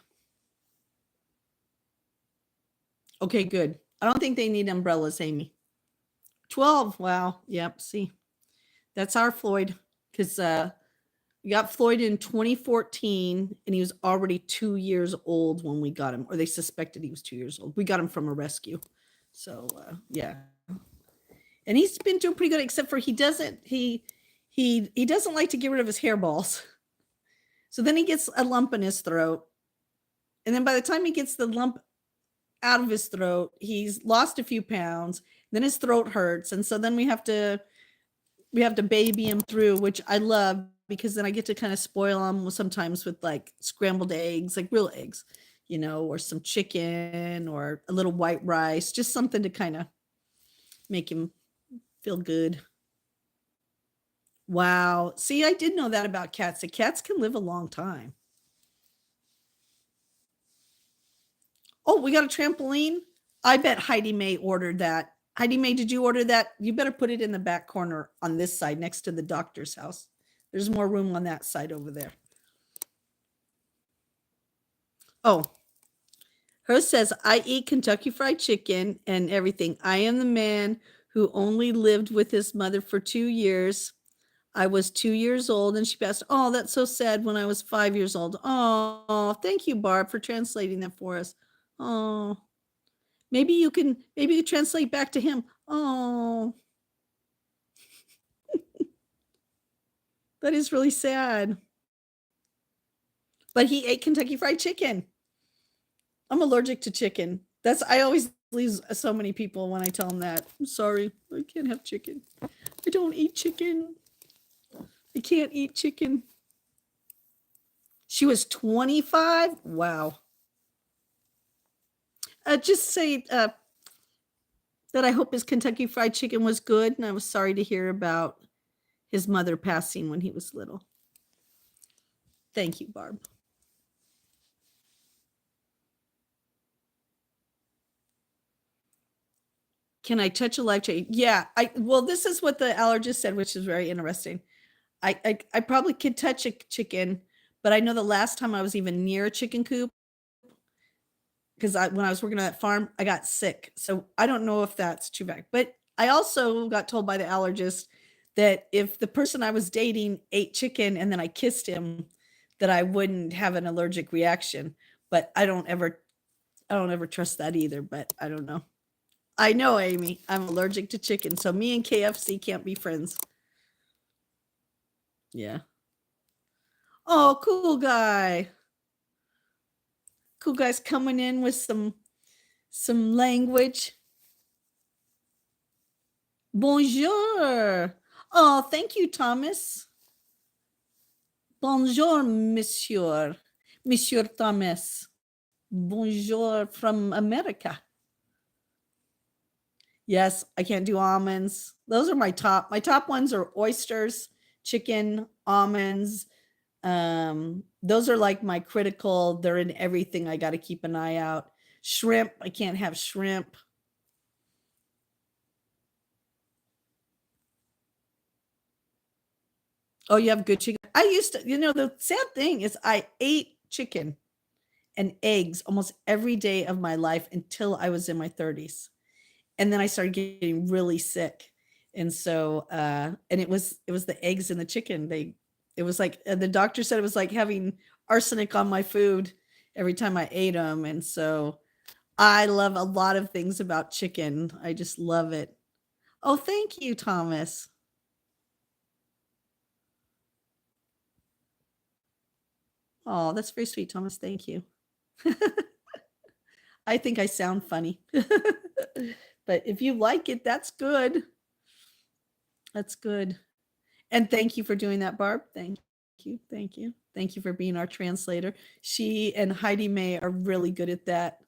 Speaker 1: Okay, good. I don't think they need umbrellas, Amy. 12. Wow. Yep. See, that's our Floyd. Because we got Floyd in 2014, and he was already 2 years old when we got him, or they suspected he was 2 years old. We got him from a rescue. So yeah. And he's been doing pretty good, except for he doesn't like to get rid of his hairballs. So then he gets a lump in his throat. And then by the time he gets the lump out of his throat, he's lost a few pounds. Then his throat hurts. And so then we have to baby him through, which I love because then I get to kind of spoil him sometimes with like scrambled eggs, like real eggs, or some chicken or a little white rice, just something to kind of make him feel good. Wow. See, I did know that about cats. The cats can live a long time. Oh, we got a trampoline. I bet Heidi May ordered that. Heidi May, did you order that? You better put it in the back corner on this side next to the doctor's house. There's more room on that side over there. Oh, hers says, I eat Kentucky Fried Chicken and everything. I am the man who only lived with his mother for 2 years. I was 2 years old and she passed. Oh, that's so sad when I was 5 years old. Oh, thank you, Barb, for translating that for us. Oh, maybe you translate back to him. Oh, that is really sad. But he ate Kentucky Fried Chicken. I'm allergic to chicken. I always lose so many people when I tell them that. I'm sorry, I can't have chicken. I don't eat chicken. I can't eat chicken. She was 25? Wow. Just say that I hope his Kentucky Fried Chicken was good, and I was sorry to hear about his mother passing when he was little. Thank you, Barb. Can I touch a live chicken? Yeah. Well, this is what the allergist said, which is very interesting. I probably could touch a chicken, but I know the last time I was even near a chicken coop, because when I was working on that farm, I got sick. So I don't know if that's true back. But I also got told by the allergist that if the person I was dating ate chicken and then I kissed him, that I wouldn't have an allergic reaction. But I don't ever trust that either. But I don't know. I know, Amy, I'm allergic to chicken. So me and KFC can't be friends. Yeah. Oh, cool guy. Cool guy's coming in with some language. Bonjour. Oh, thank you, Thomas. Bonjour, monsieur. Monsieur Thomas. Bonjour from America. Yes, I can't do almonds. Those are my top. My top ones are oysters, chicken, almonds. Those are like my critical. They're in everything. I got to keep an eye out. Shrimp. I can't have shrimp. Oh, you have good chicken. I used to, the sad thing is I ate chicken and eggs almost every day of my life until I was in my 30s. And then I started getting really sick. And so and it was the eggs and the chicken. It was like the doctor said it was like having arsenic on my food every time I ate them. And so I love a lot of things about chicken. I just love it. Oh, thank you, Thomas. Oh, that's very sweet, Thomas. Thank you. I think I sound funny. But if you like it, that's good. That's good. And thank you for doing that, Barb. Thank you. Thank you. Thank you for being our translator. She and Heidi May are really good at that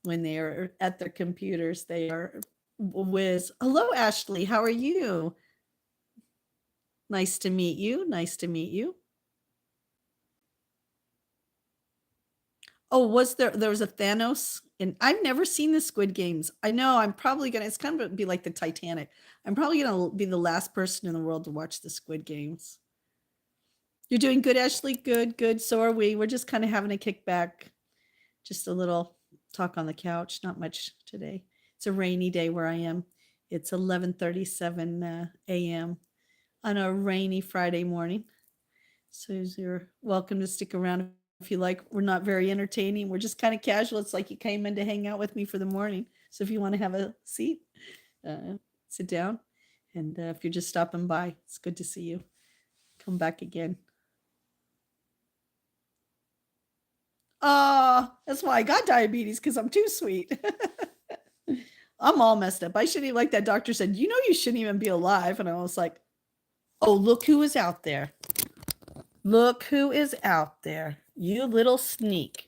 Speaker 1: when they are at their computers. They are whiz. Hello, Ashley. How are you? Nice to meet you. Nice to meet you. Oh, there was a Thanos? And I've never seen the Squid Games. I know I'm probably gonna it's kind of be like the Titanic. I'm probably gonna be the last person in the world to watch the Squid Games. You're doing good, Ashley. Good, good. So are we. We're just kind of having a kickback, just a little talk on the couch. Not much today. It's a rainy day where I am. It's 11:37 a.m. on a rainy Friday morning. So you're welcome to stick around if you like. We're not very entertaining. We're just kind of casual. It's like you came in to hang out with me for the morning. So if you want to have a seat, sit down. And if you're just stopping by, it's good to see you. Come back again. That's why I got diabetes, because I'm too sweet. I'm all messed up. I shouldn't even, like that doctor said, you know, you shouldn't even be alive. And I was like, oh, look who is out there. Look who is out there. You little sneak.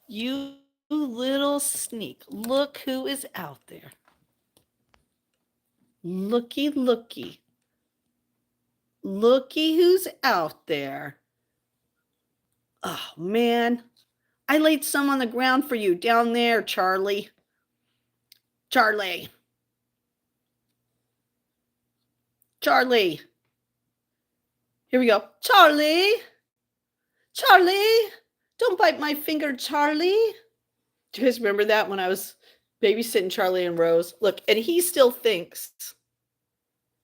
Speaker 1: You little sneak. Look who is out there. Looky, looky. Looky who's out there. Oh, man. I laid some on the ground for you down there, Charlie. Charlie. Charlie. Here we go. Charlie. Charlie. Don't bite my finger, Charlie. Do you guys remember that when I was babysitting Charlie and Rose? Look, and he still thinks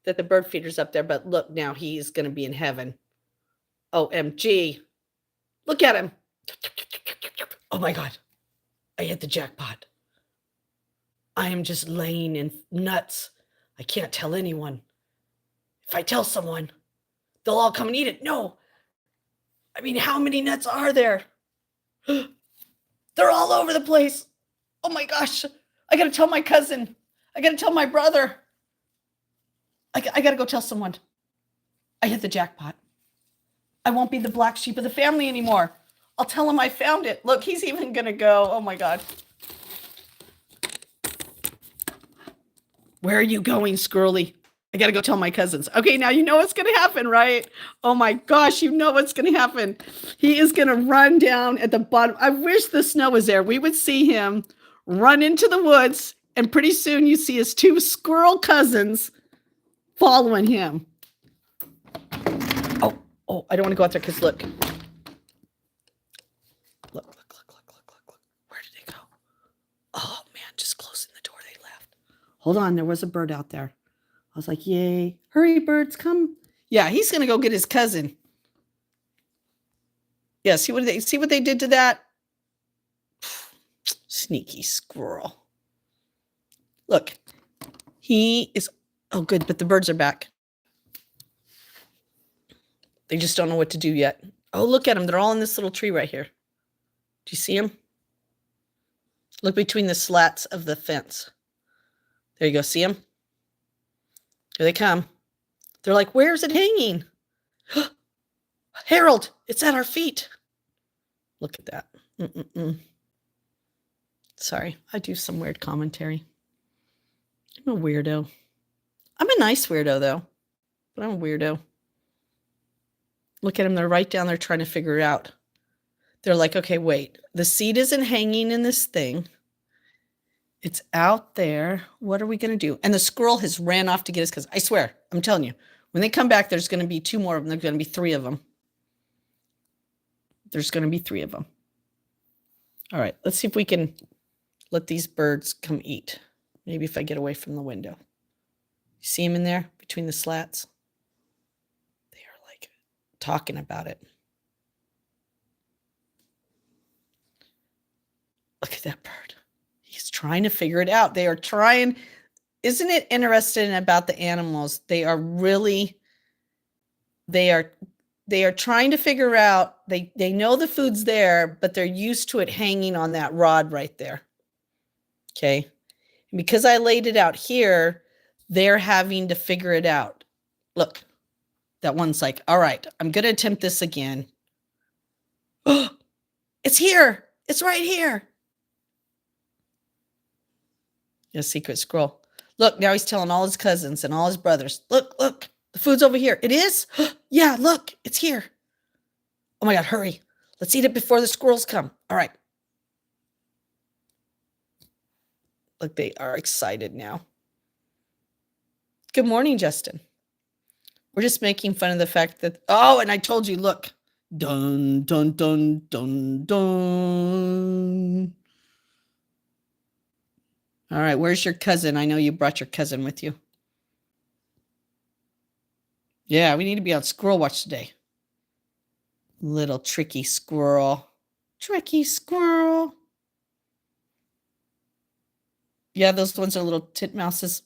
Speaker 1: that the bird feeder's up there, but look, now he's going to be in heaven. OMG. Look at him. Oh my God. I hit the jackpot. I am just laying in nuts. I can't tell anyone. If I tell someone, they'll all come and eat it. No. I mean, how many nuts are there? They're all over the place. Oh my gosh. I got to tell my cousin. I got to tell my brother. I got to go tell someone. I hit the jackpot. I won't be the black sheep of the family anymore. I'll tell him I found it. Look, he's even going to go. Oh my God. Where are you going, Squirrely? I got to go tell my cousins. Okay, now you know what's going to happen, right? Oh my gosh, you know what's going to happen. He is going to run down at the bottom. I wish the snow was there. We would see him run into the woods, and pretty soon you see his two squirrel cousins following him. Oh, I don't want to go out there because look. Look. Where did they go? Oh man, just closing the door, they left. Hold on, there was a bird out there. I was like, yay. Hurry, birds, come. Yeah, he's going to go get his cousin. Yeah, see what they did to that? Sneaky squirrel. Look, he is, oh good, but the birds are back. They just don't know what to do yet. Oh, look at them. They're all in this little tree right here. Do you see them? Look between the slats of the fence. There you go. See them? Here they come. They're like, where's it hanging? Harold, it's at our feet. Look at that. Sorry, I do some weird commentary. I'm a weirdo. I'm a nice weirdo, though. But I'm a weirdo. Look at them. They're right down there trying to figure it out. They're like, okay, wait. The seed isn't hanging in this thing. It's out there. What are we going to do? And the squirrel has ran off to get his cousin. I swear, I'm telling you. When they come back, there's going to be two more of them. There's going to be three of them. There's going to be three of them. All right, let's see if we can let these birds come eat. Maybe if I get away from the window. You see them in there between the slats? They are like talking about it. Look at that bird. He's trying to figure it out. They are trying. Isn't it interesting about the animals? They are trying to figure out, they know the food's there, but they're used to it hanging on that rod right there. Okay. And because I laid it out here, they're having to figure it out. Look, That one's like, all right, I'm going to attempt this again. Oh, it's here. It's right here. A secret squirrel. Look, now he's telling all his cousins and all his brothers. Look, look, the food's over here. It is? Yeah, look, it's here. Oh my God, hurry. Let's eat it before the squirrels come. All right. Look, they are excited now. Good morning, Justin. We're just making fun of the fact that, oh, and I told you, look. Dun, dun, dun, dun, dun. All right, where's your cousin? I know you brought your cousin with you. Yeah, we need to be on squirrel watch today. Little tricky squirrel. Tricky squirrel. Yeah, those ones are little titmouses.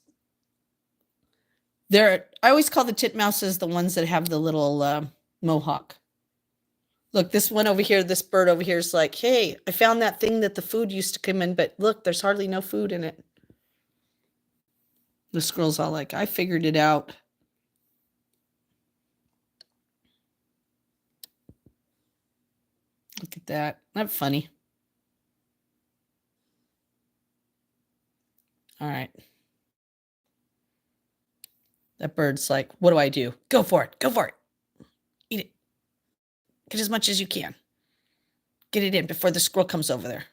Speaker 1: I always call the titmouses the ones that have the little mohawk. Look, this one over here, this bird over here is like, hey, I found that thing that the food used to come in, but look, there's hardly no food in it. The squirrel's all like, I figured it out. Look at that. Not funny. All right. That bird's like, what do I do? Go for it. Go for it. Eat it. Get as much as you can. Get it in before the squirrel comes over there.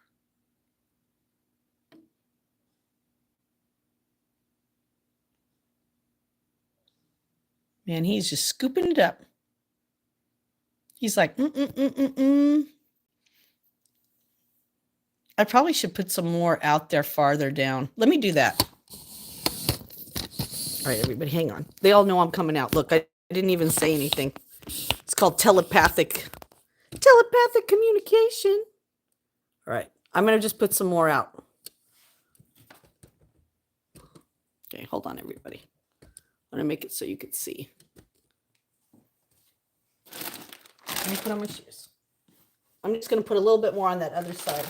Speaker 1: Man, he's just scooping it up. He's like, I probably should put some more out there farther down. Let me do that. All right, everybody, hang on. They all know I'm coming out. Look, I didn't even say anything. It's called telepathic communication. All right, I'm going to just put some more out. Okay, hold on, everybody. I'm going to make it so you can see. Let me put on my shoes. I'm just going to put a little bit more on that other side.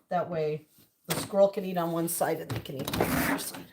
Speaker 1: That way the squirrel can eat on one side and they can eat on the other side.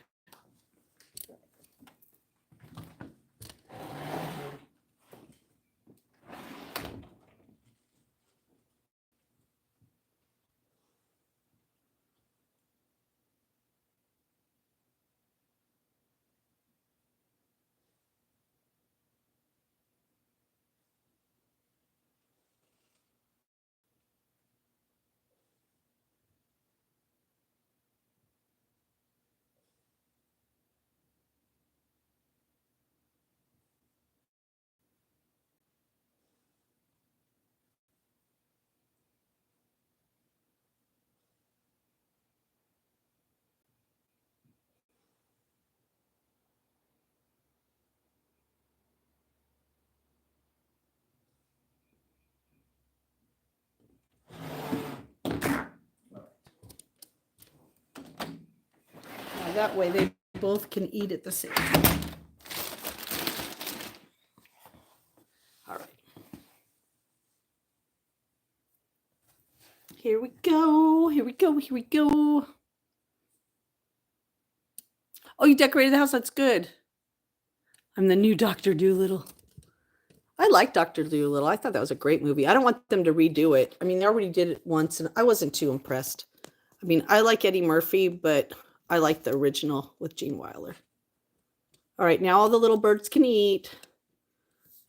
Speaker 1: That way they both can eat at the same time. All right. Here we go. Here we go. Here we go. Oh, you decorated the house. That's good. I'm the new Dr. Dolittle. I like Dr. Dolittle. I thought that was a great movie. I don't want them to redo it. I mean, they already did it once, and I wasn't too impressed. I mean, I like Eddie Murphy, but I like the original with Gene Wilder. All right, now all the little birds can eat,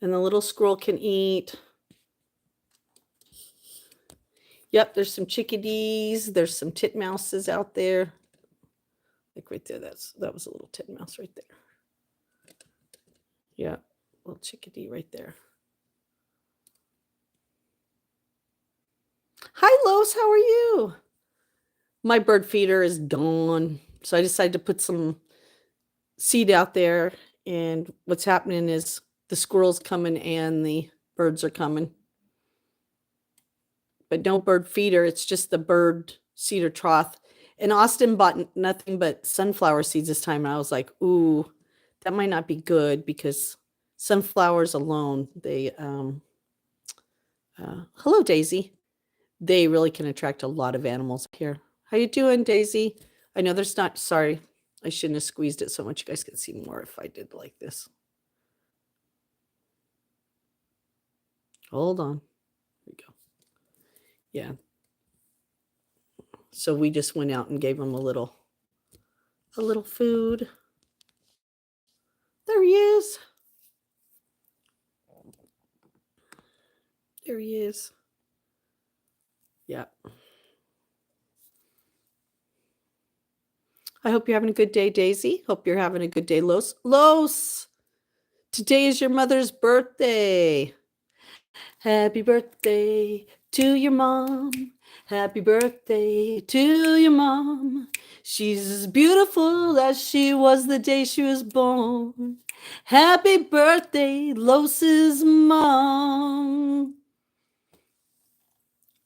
Speaker 1: and the little squirrel can eat. Yep, there's some chickadees. There's some titmouses out there. Like right there, that was a little titmouse right there. Yeah, little chickadee right there. Hi, Los, how are you? My bird feeder is gone, so I decided to put some seed out there, and what's happening is the squirrel's coming and the birds are coming. But no bird feeder, it's just the bird cedar trough. And Austin bought nothing but sunflower seeds this time, and I was like, ooh, that might not be good because sunflowers alone, they hello, Daisy. They really can attract a lot of animals here. How you doing, Daisy? I know there's not, sorry, I shouldn't have squeezed it so much. You guys can see more if I did like this. Hold on. There we go. Yeah. So we just went out and gave him a little food. There he is. There he is. Yeah. I hope you're having a good day, Daisy. Hope you're having a good day, Los. Los! Today is your mother's birthday. Happy birthday to your mom. Happy birthday to your mom. She's as beautiful as she was the day she was born. Happy birthday, Los's mom.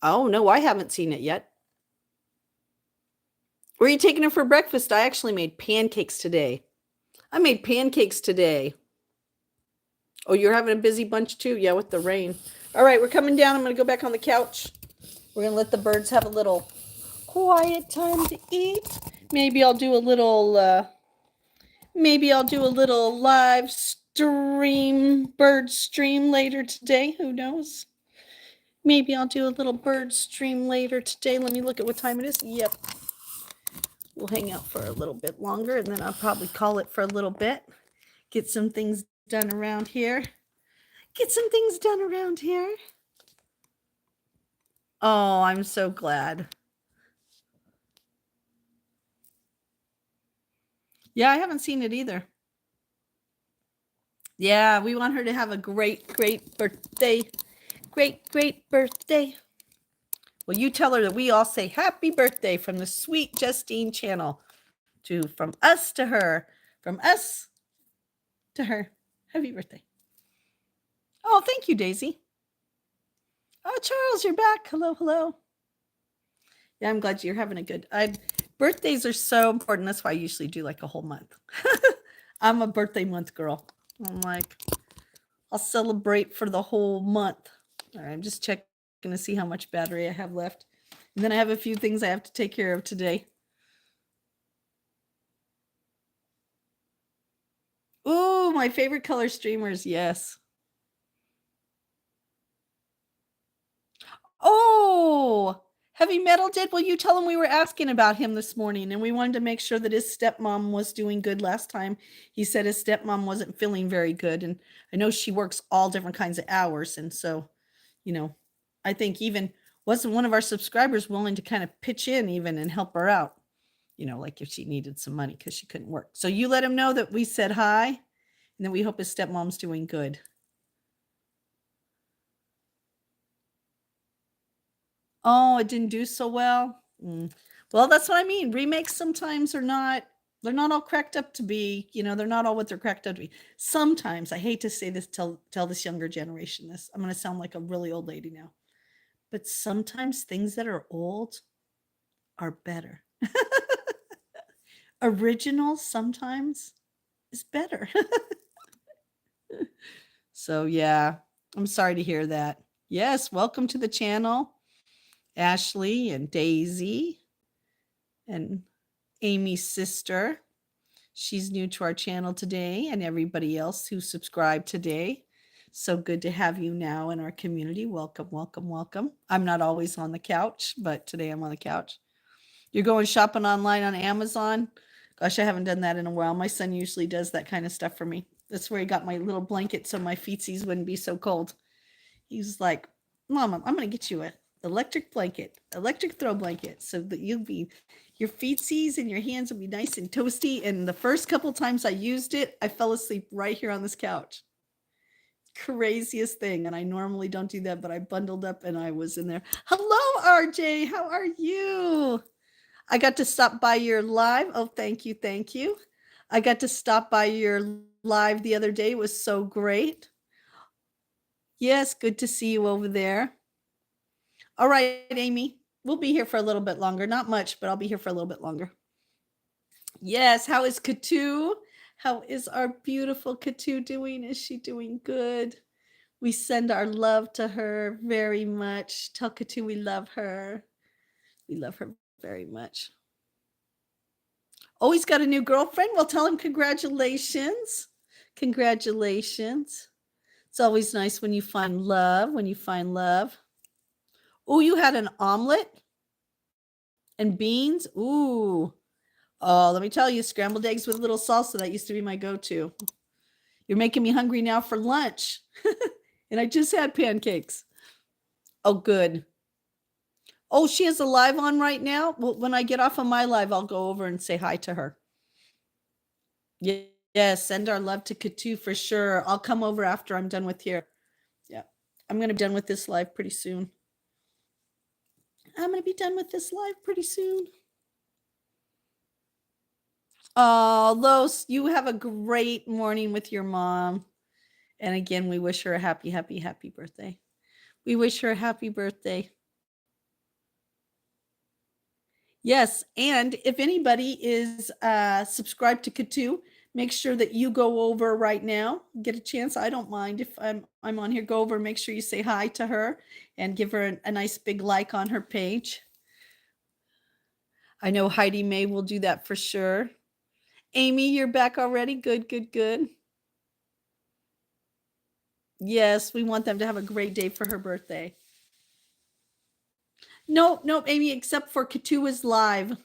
Speaker 1: Oh, no, I haven't seen it yet. Where are you taking her for breakfast? I actually made pancakes today. I made pancakes today. Oh, you're having a busy bunch too? Yeah, with the rain. All right, we're coming down. I'm going to go back on the couch. We're going to let the birds have a little quiet time to eat. Maybe I'll do a little live stream, bird stream later today. Who knows? Maybe I'll do a little bird stream later today. Let me look at what time it is. Yep. We'll hang out for a little bit longer, and then I'll probably call it for a little bit. Get some things done around here. Oh, I'm so glad. Yeah, I haven't seen it either. Yeah, we want her to have a great birthday. Great birthday. Well, you tell her that we all say happy birthday from the Sweet Justine channel. From us to her. From us to her. Happy birthday. Oh, thank you, Daisy. Oh, Charles, you're back. Hello. Yeah, I'm glad you're having a good. Birthdays are so important. That's why I usually do like a whole month. I'm a birthday month girl. I'm like, I'll celebrate for the whole month. All right, I'm just checking to see how much battery I have left. And then I have a few things I have to take care of today. Ooh, my favorite color streamers. Yes. Oh, Heavy Metal did? Well, you tell him we were asking about him this morning, and we wanted to make sure that his stepmom was doing good last time. He said his stepmom wasn't feeling very good, and I know she works all different kinds of hours, and so, I think even wasn't one of our subscribers willing to kind of pitch in even and help her out, like if she needed some money because she couldn't work. So you let him know that we said hi, and then we hope his stepmom's doing good. Oh, it didn't do so well. Well, that's what I mean. Remakes sometimes they're not all cracked up to be, they're not all what they're cracked up to be. Sometimes, I hate to say this, tell this younger generation this. I'm going to sound like a really old lady now. But sometimes things that are old are better. Original sometimes is better. So, yeah, I'm sorry to hear that. Yes, welcome to the channel, Ashley and Daisy and Amy's sister. She's new to our channel today, and everybody else who subscribed today. So good to have you now in our community. Welcome. I'm not always on the couch, but today I'm on the couch. You're going shopping online on Amazon? Gosh, I haven't done that in a while. My son usually does that kind of stuff for me. That's where he got my little blanket so my feetsies wouldn't be so cold. He's like, Mama, I'm going to get you an electric throw blanket, so that your feetsies and your hands will be nice and toasty. And the first couple times I used it, I fell asleep right here on this couch. Craziest thing. And I normally don't do that, but I bundled up and I was in there. Hello, RJ. How are you? I got to stop by your live. Oh, thank you. I got to stop by your live the other day. It was so great. Yes, good to see you over there. All right, Amy, we'll be here for a little bit longer. Not much, but I'll be here for a little bit longer. Yes, how is Katu? How is our beautiful Katu doing? Is she doing good? We send our love to her very much. Tell Katu we love her. We love her very much. Oh, he's got a new girlfriend? Well, tell him congratulations. It's It's always nice when you find love, Oh, you had an omelet and beans? Ooh. Oh, let me tell you, scrambled eggs with a little salsa, that used to be my go-to. You're making me hungry now for lunch. And I just had pancakes. Oh, good. Oh, she has a live on right now? Well, when I get off of my live, I'll go over and say hi to her. Yes, send our love to Katu for sure. I'll come over after I'm done with here. Yeah, I'm going to be done with this live pretty soon. Oh, Los, you have a great morning with your mom. And again, we wish her a happy, happy, happy birthday. We wish her a happy birthday. Yes, and if anybody is subscribed to Katu, make sure that you go over right now. Get a chance. I don't mind if I'm on here. Go over, make sure you say hi to her and give her a nice big like on her page. I know Heidi May will do that for sure. Amy, you're back already? Good, good, good. Yes, we want them to have a great day for her birthday. Nope, Amy, except for Katua's live.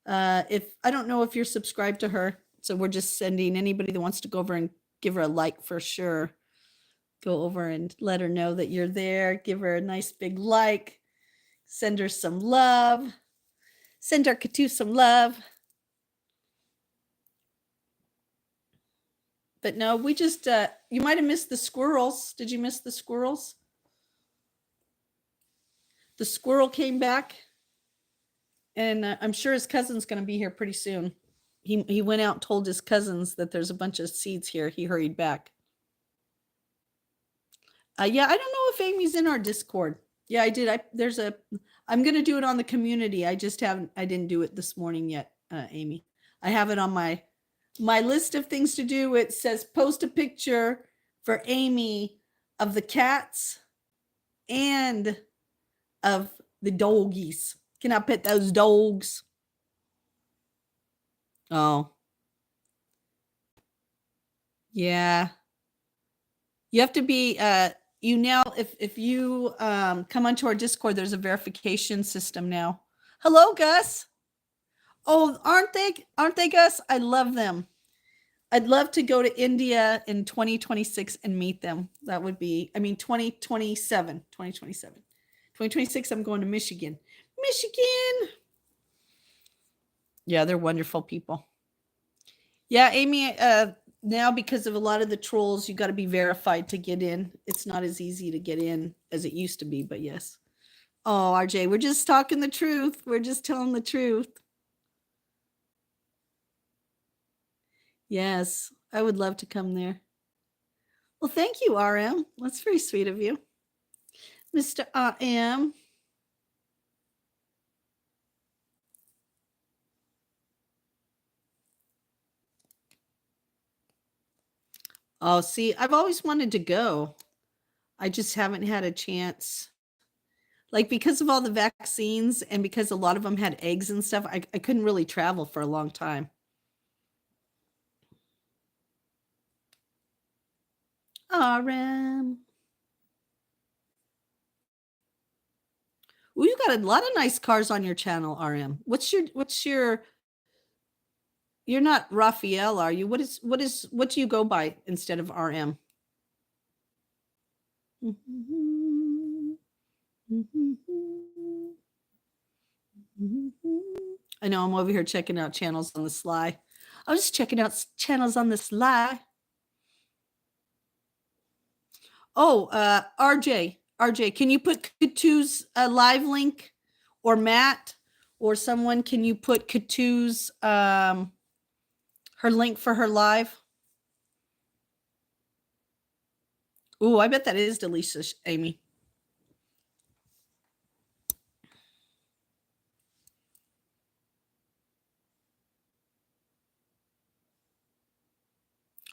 Speaker 1: If I don't know if you're subscribed to her, so we're just sending anybody that wants to go over and give her a like for sure. Go over and let her know that you're there. Give her a nice big like. Send her some love. Send our Katu some love. But no, we just, you might have missed the squirrels. Did you miss the squirrels? The squirrel came back, and I'm sure his cousin's going to be here pretty soon. He went out and told his cousins that there's a bunch of seeds here. He hurried back. Yeah, I don't know if Amy's in our Discord. Yeah, I did. I'm going to do it on the community. I didn't do it this morning yet, Amy. I have it on my list of things to do. It says post a picture for Amy of the cats and of the doggies. Can I pet those dogs? Oh. Yeah. You have to be if you come onto our Discord, there's a verification system now. Hello, Gus. Oh, aren't they, Gus? I love them. I'd love to go to India in 2026 and meet them. That would be, 2027. 2026, I'm going to Michigan. Yeah, they're wonderful people. Yeah, Amy, now because of a lot of the trolls, you got to be verified to get in. It's not as easy to get in as it used to be, but yes. Oh, RJ, we're just talking the truth. We're just telling the truth. Yes, I would love to come there. Well, thank you, RM. That's very sweet of you. Mr. RM. Oh, see, I've always wanted to go. I just haven't had a chance. Like, because of all the vaccines and because a lot of them had eggs and stuff, I couldn't really travel for a long time. RM. Well, you got a lot of nice cars on your channel, RM. What's your you're not Raphael, are you? What do you go by instead of RM? I know I'm over here checking out channels on the sly. I was just checking out channels on the sly. Oh, RJ, can you put Katu's live link, or Matt, or someone? Can you put Katu's her link for her live? Oh, I bet that is delicious, Amy.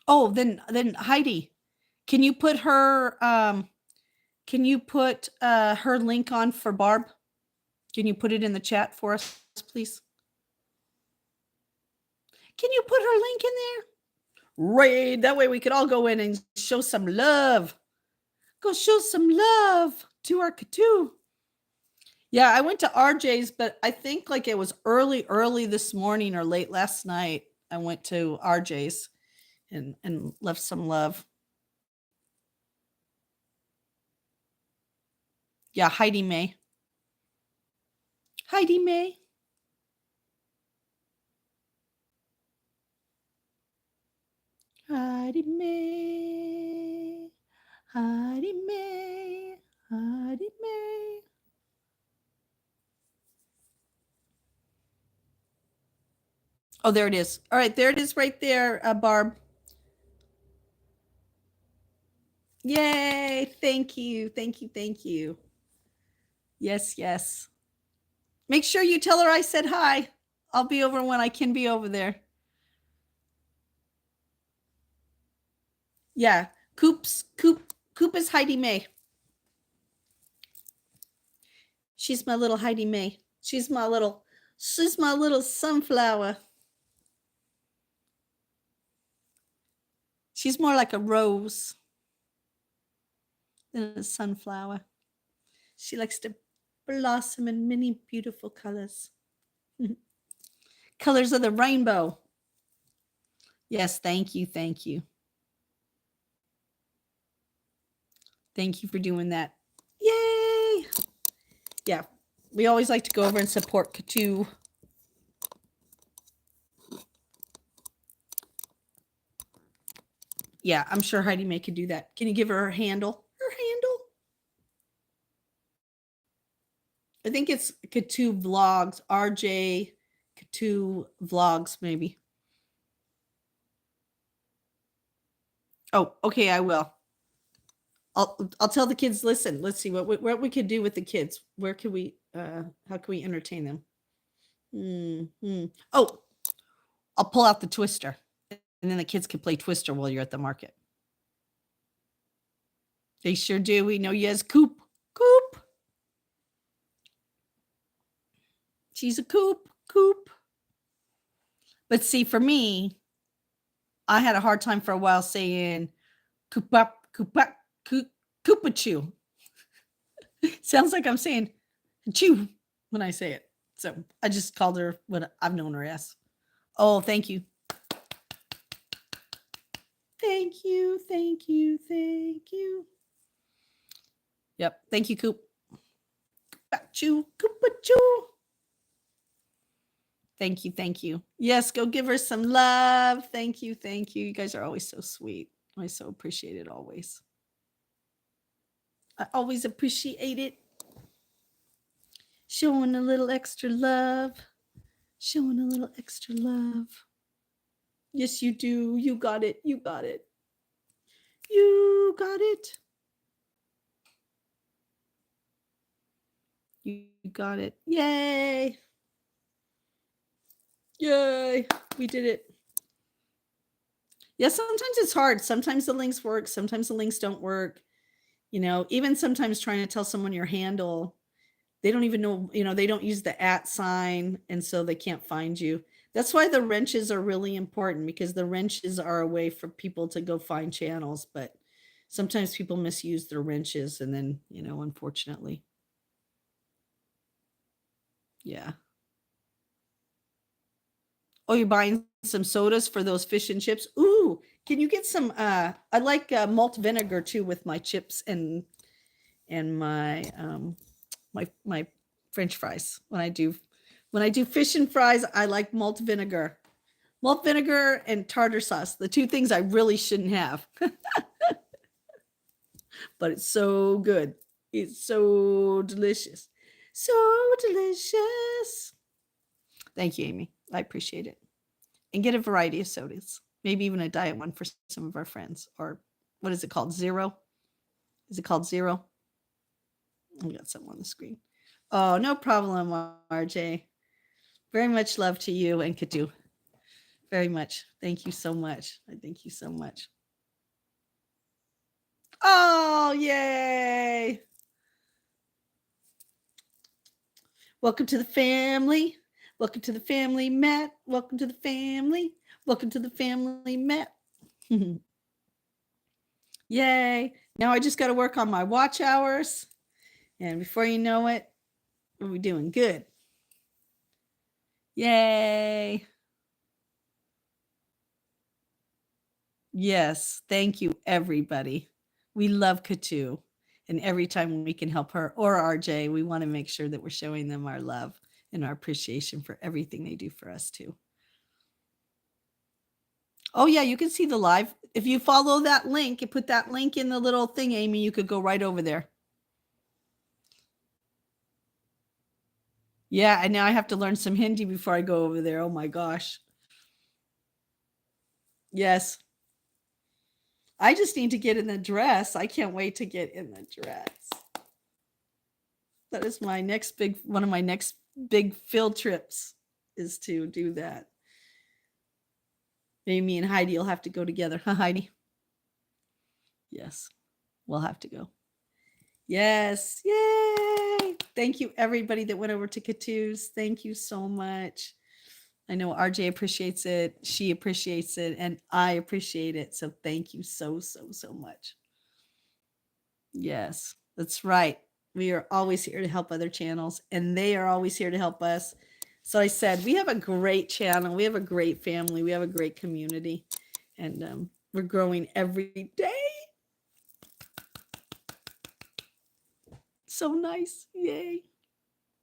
Speaker 1: Oh, then Heidi, can you put her her link on for Barb? Can you put it in the chat for us, please? Can you put her link in there? raid. That way we could all go in and show some love. Go show some love to our Katu. Yeah, I went to RJ's, but I think like it was early this morning or late last night. I went to RJ's and left some love. Yeah, Heidi May. Heidi May. Heidi May. Heidi May. Heidi May. Oh, there it is. All right, there it is right there, Barb. Yay. Thank you. Thank you. Thank you. Yes, yes. Make sure you tell her I said hi. I'll be over when I can be over there. Yeah. Coop is Heidi May. She's my little Heidi May. She's my little sunflower. She's more like a rose than a sunflower. She likes to blossom in many beautiful colors. Colors of the rainbow. Yes, thank you. Thank you. Thank you for doing that. Yay! Yeah, we always like to go over and support Katu. Yeah, I'm sure Heidi May could do that. Can you give her handle? Her handle? I think it's Katu Vlogs, RJ Katu Vlogs, maybe. Oh, okay, I will. I'll tell the kids, listen, let's see what we could do with the kids. Where could we how can we entertain them? Oh, I'll pull out the Twister, and then the kids can play Twister while you're at the market. They sure do. We know yes, Coop. She's a Coop. But see, for me, I had a hard time for a while saying Koopachu. Sounds like I'm saying chew when I say it. So I just called her what I've known her as. Oh, thank you. Thank you. Yep. Thank you, Coop. Koopachu. Thank you. Yes, go give her some love. Thank you. You guys are always so sweet. I so appreciate it always. I always appreciate it. Showing a little extra love. Yes, you do. You got it. You got it. Yay. We did it. Yeah, sometimes it's hard. Sometimes the links work. Sometimes the links don't work. You know, even sometimes trying to tell someone your handle, they don't even know, they don't use the @ sign. And so they can't find you. That's why the wrenches are really important, because the wrenches are a way for people to go find channels. But sometimes people misuse their wrenches, and then, unfortunately. Yeah. Oh, you're buying some sodas for those fish and chips? Ooh, can you get some, I like malt vinegar too with my chips and my, my French fries. When I do fish and fries, I like malt vinegar and tartar sauce. The two things I really shouldn't have, but it's so good. It's so delicious. Thank you, Amy. I appreciate it. And get a variety of sodas, maybe even a diet one for some of our friends. Or what is it called? Zero? Is it called Zero? I got something on the screen. Oh, no problem, RJ. Very much love to you and Katu. Very much. Thank you so much. Thank you so much. Oh, yay. Welcome to the family. Welcome to the family, Matt. Welcome to the family. Welcome to the family, Matt. Yay. Now I just got to work on my watch hours. And before you know it, what are we doing? Good. Yay. Yes. Thank you, everybody. We love Katu. And every time we can help her or RJ, we want to make sure that we're showing them our love and our appreciation for everything they do for us too. Oh yeah, you can see the live. If you follow that link, you put that link in the little thing, Amy, you could go right over there. Yeah, and now I have to learn some Hindi before I go over there. Oh my gosh. Yes. I just need to get in the dress. I can't wait to get in the dress. That is my next one of my next big field trips is to do that. Maybe me and Heidi will have to go together. Huh, Heidi? Yes, we'll have to go. Yes. Yay. Thank you, everybody that went over to Katu's. Thank you so much. I know RJ appreciates it. She appreciates it. And I appreciate it. So thank you so, so, so much. Yes, that's right. We are always here to help other channels, and they are always here to help us. So I said, we have a great channel. We have a great family. We have a great community, and we're growing every day. So nice. Yay.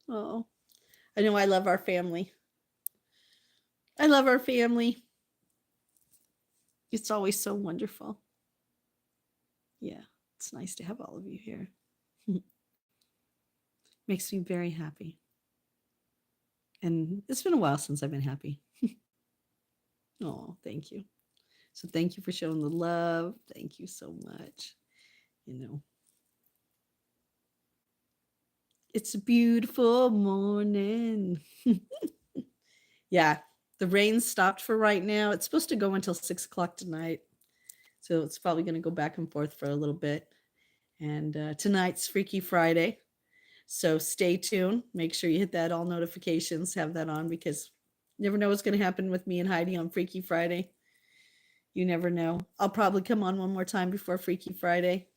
Speaker 1: Oh, I know I love our family. I love our family. It's always so wonderful. Yeah, it's nice to have all of you here. Makes me very happy. And it's been a while since I've been happy. Oh, thank you. So thank you for showing the love. Thank you so much. You know, it's a beautiful morning. Yeah, the rain stopped for right now. It's supposed to go until 6 o'clock tonight. So it's probably going to go back and forth for a little bit. And tonight's Freaky Friday. So stay tuned. Make sure you hit that all notifications, have that on, because you never know what's going to happen with me and Heidi on Freaky Friday. You never know. I'll probably come on one more time before Freaky Friday,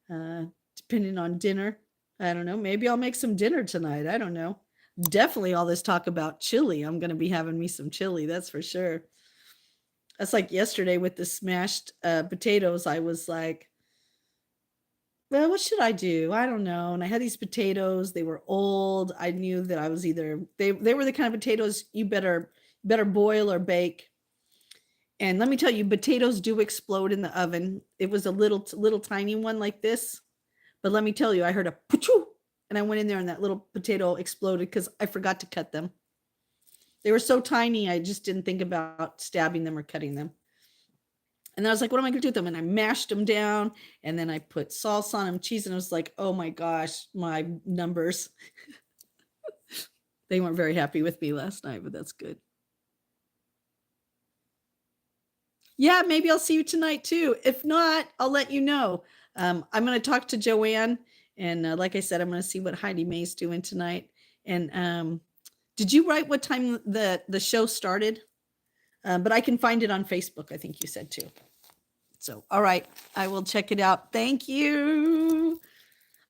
Speaker 1: depending on dinner. I don't know. Maybe I'll make some dinner tonight. I don't know. Definitely all this talk about chili. I'm going to be having me some chili. That's for sure. That's like yesterday with the smashed potatoes. I was like, well, what should I do? I don't know. And I had these potatoes. They were old. I knew that I was either, they were the kind of potatoes you better boil or bake. And let me tell you, potatoes do explode in the oven. It was a little tiny one like this. But let me tell you, I heard a pachoo, and I went in there and that little potato exploded because I forgot to cut them. They were so tiny, I just didn't think about stabbing them or cutting them. And then I was like, what am I going to do with them? And I mashed them down, and then I put sauce on them, cheese, and I was like, oh my gosh, my numbers. They weren't very happy with me last night, but that's good. Yeah, maybe I'll see you tonight too. If not, I'll let you know. I'm going to talk to Joanne, and like I said, I'm going to see what Heidi May's doing tonight. And did you write what time the show started? But I can find it on Facebook, I think you said too. So, all right, I will check it out. Thank you.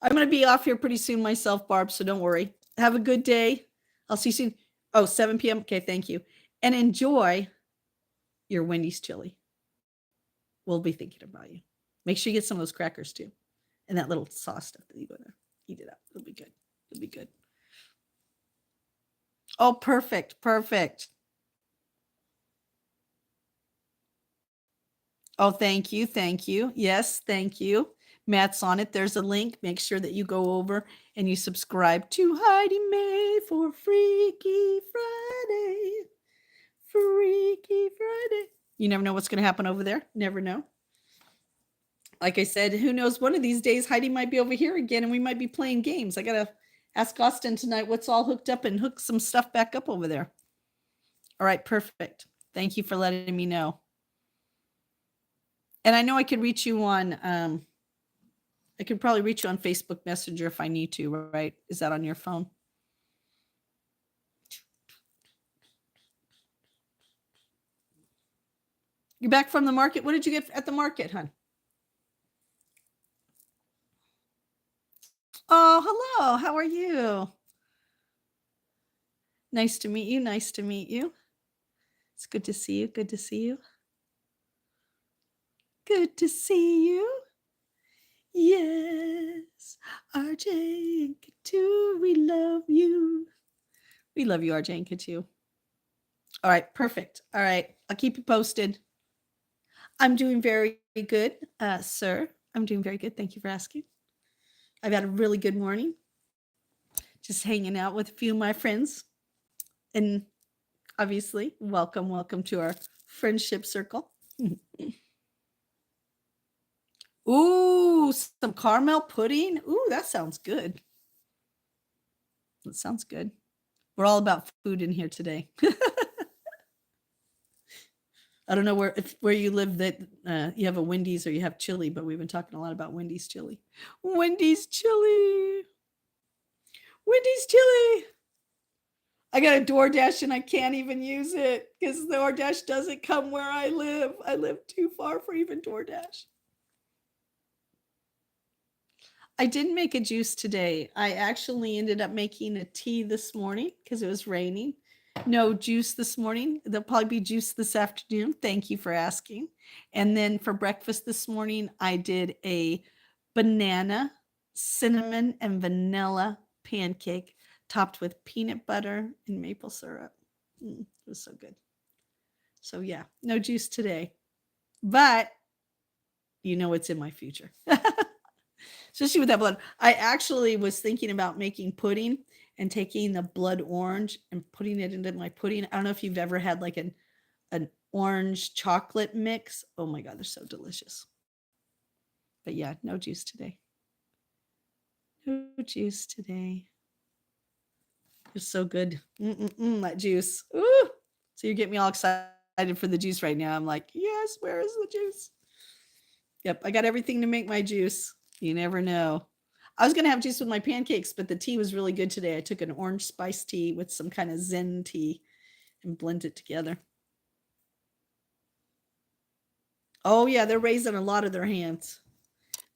Speaker 1: I'm going to be off here pretty soon myself, Barb, so don't worry. Have a good day. I'll see you soon. Oh, 7 p.m. Okay, thank you. And enjoy your Wendy's chili. We'll be thinking about you. Make sure you get some of those crackers too. And that little sauce stuff that you go there. Eat it up. It'll be good. It'll be good. Oh, perfect. Perfect. Oh, thank you. Thank you. Yes, thank you. Matt's on it. There's a link. Make sure that you go over and you subscribe to Heidi May for Freaky Friday. Freaky Friday. You never know what's going to happen over there. Never know. Like I said, who knows? One of these days, Heidi might be over here again and we might be playing games. I got to ask Austin tonight what's all hooked up and hook some stuff back up over there. All right, perfect. Thank you for letting me know. And I know I could reach you on, I could probably reach you on Facebook Messenger if I need to, right? Is that on your phone? You back from the market? What did you get at the market, hon? Oh, hello. How are you? Nice to meet you. Nice to meet you. It's good to see you. Good to see you. Good to see you. Yes. RJ and Katu, we love you. We love you, RJ and Katu. All right, perfect. All right, I'll keep you posted. I'm doing very good, sir. I'm doing very good. Thank you for asking. I've had a really good morning. Just hanging out with a few of my friends. And obviously, welcome to our friendship circle. Ooh, some caramel pudding. Ooh, that sounds good. That sounds good. We're all about food in here today. I don't know where you live that you have a Wendy's or you have chili, but we've been talking a lot about Wendy's chili. Wendy's chili. Wendy's chili. I got a DoorDash and I can't even use it because the DoorDash doesn't come where I live. I live too far for even DoorDash. I didn't make a juice today. I actually ended up making a tea this morning because it was raining. No juice this morning. There'll probably be juice this afternoon. Thank you for asking. And then for breakfast this morning, I did a banana, cinnamon, and vanilla pancake topped with peanut butter and maple syrup. It was so good. So yeah, no juice today. But you know what's in my future. Especially with that blood. I actually was thinking about making pudding and taking the blood orange and putting it into my pudding. I don't know if you've ever had like an orange chocolate mix. Oh my God, they're so delicious. But yeah, no juice today. No juice today. It's so good. That juice. Ooh. So you get me all excited for the juice right now. I'm like, yes, where is the juice? Yep, I got everything to make my juice. You never know. I was going to have juice with my pancakes, but the tea was really good today. I took an orange spice tea with some kind of Zen tea and blend it together. Oh, yeah, they're raising a lot of their hands.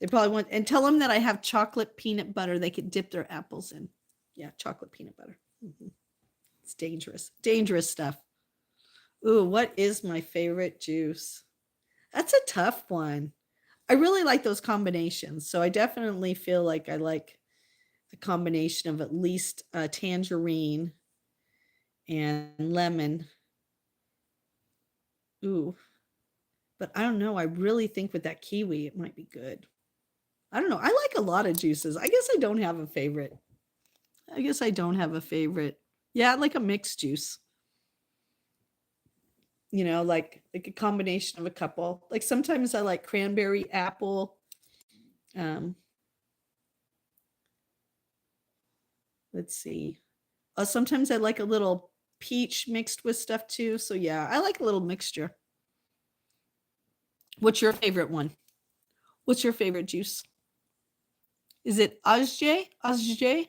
Speaker 1: They probably want, and tell them that I have chocolate peanut butter they could dip their apples in. Yeah, chocolate peanut butter. It's dangerous. Dangerous stuff. Ooh, what is my favorite juice? That's a tough one. I really like those combinations. So I definitely feel like I like a combination of at least a tangerine and lemon. Ooh. But I don't know. I really think with that kiwi, it might be good. I don't know. I like a lot of juices. I guess I don't have a favorite. Yeah, I like a mixed juice. You know, like a combination of a couple. Like sometimes I like cranberry apple. Let's see. Sometimes I like a little peach mixed with stuff too. So yeah, I like a little mixture. What's your favorite one? What's your favorite juice? Is it Ajay? Ajay?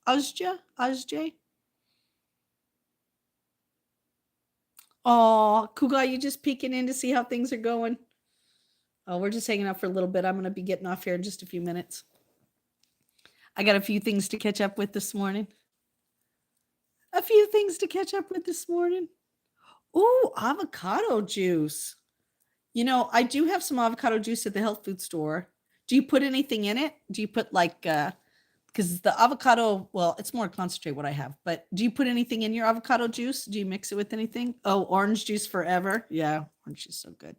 Speaker 1: Ajja? Ajay? Oh, Kuga, you just peeking in to see how things are going? Oh, we're just hanging out for a little bit. I'm going to be getting off here in just a few minutes. I got a few things to catch up with this morning. Ooh, avocado juice. You know, I do have some avocado juice at the health food store. Do you put anything in it? Do you put like because the avocado, well, it's more concentrate what I have, but do you put anything in your avocado juice? Do you mix it with anything? Oh, orange juice forever. Yeah, orange is so good.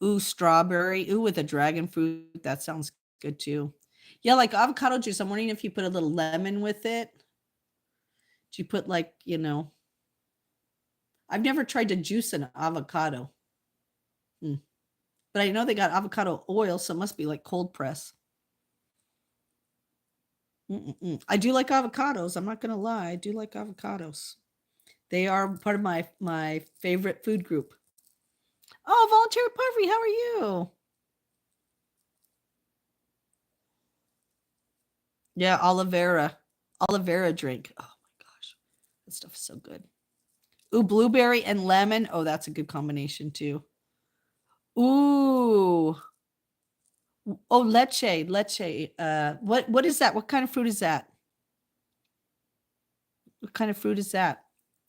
Speaker 1: Ooh, strawberry. Ooh, with a dragon fruit. That sounds good too. Yeah, like avocado juice. I'm wondering if you put a little lemon with it. Do you put like, you know, I've never tried to juice an avocado. But I know they got avocado oil, so it must be like cold press. I do like avocados. I'm not going to lie. I do like avocados. They are part of my favorite food group. Oh, voluntary Puffy, how are you? Yeah, aloe vera drink. Oh my gosh, that stuff is so good. Ooh, blueberry and lemon. Oh, that's a good combination too. Ooh. Oh, leche, leche. What is that? What kind of fruit is that? What kind of fruit is that,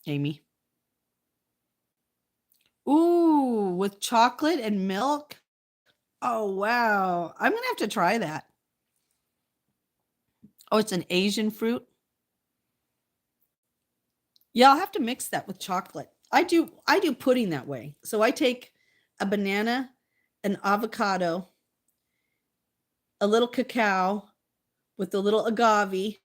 Speaker 1: Amy? Ooh, with chocolate and milk? Oh, wow. I'm gonna have to try that. Oh, it's an Asian fruit? Yeah, I'll have to mix that with chocolate. I do pudding that way. So I take a banana, an avocado, a little cacao with a little agave,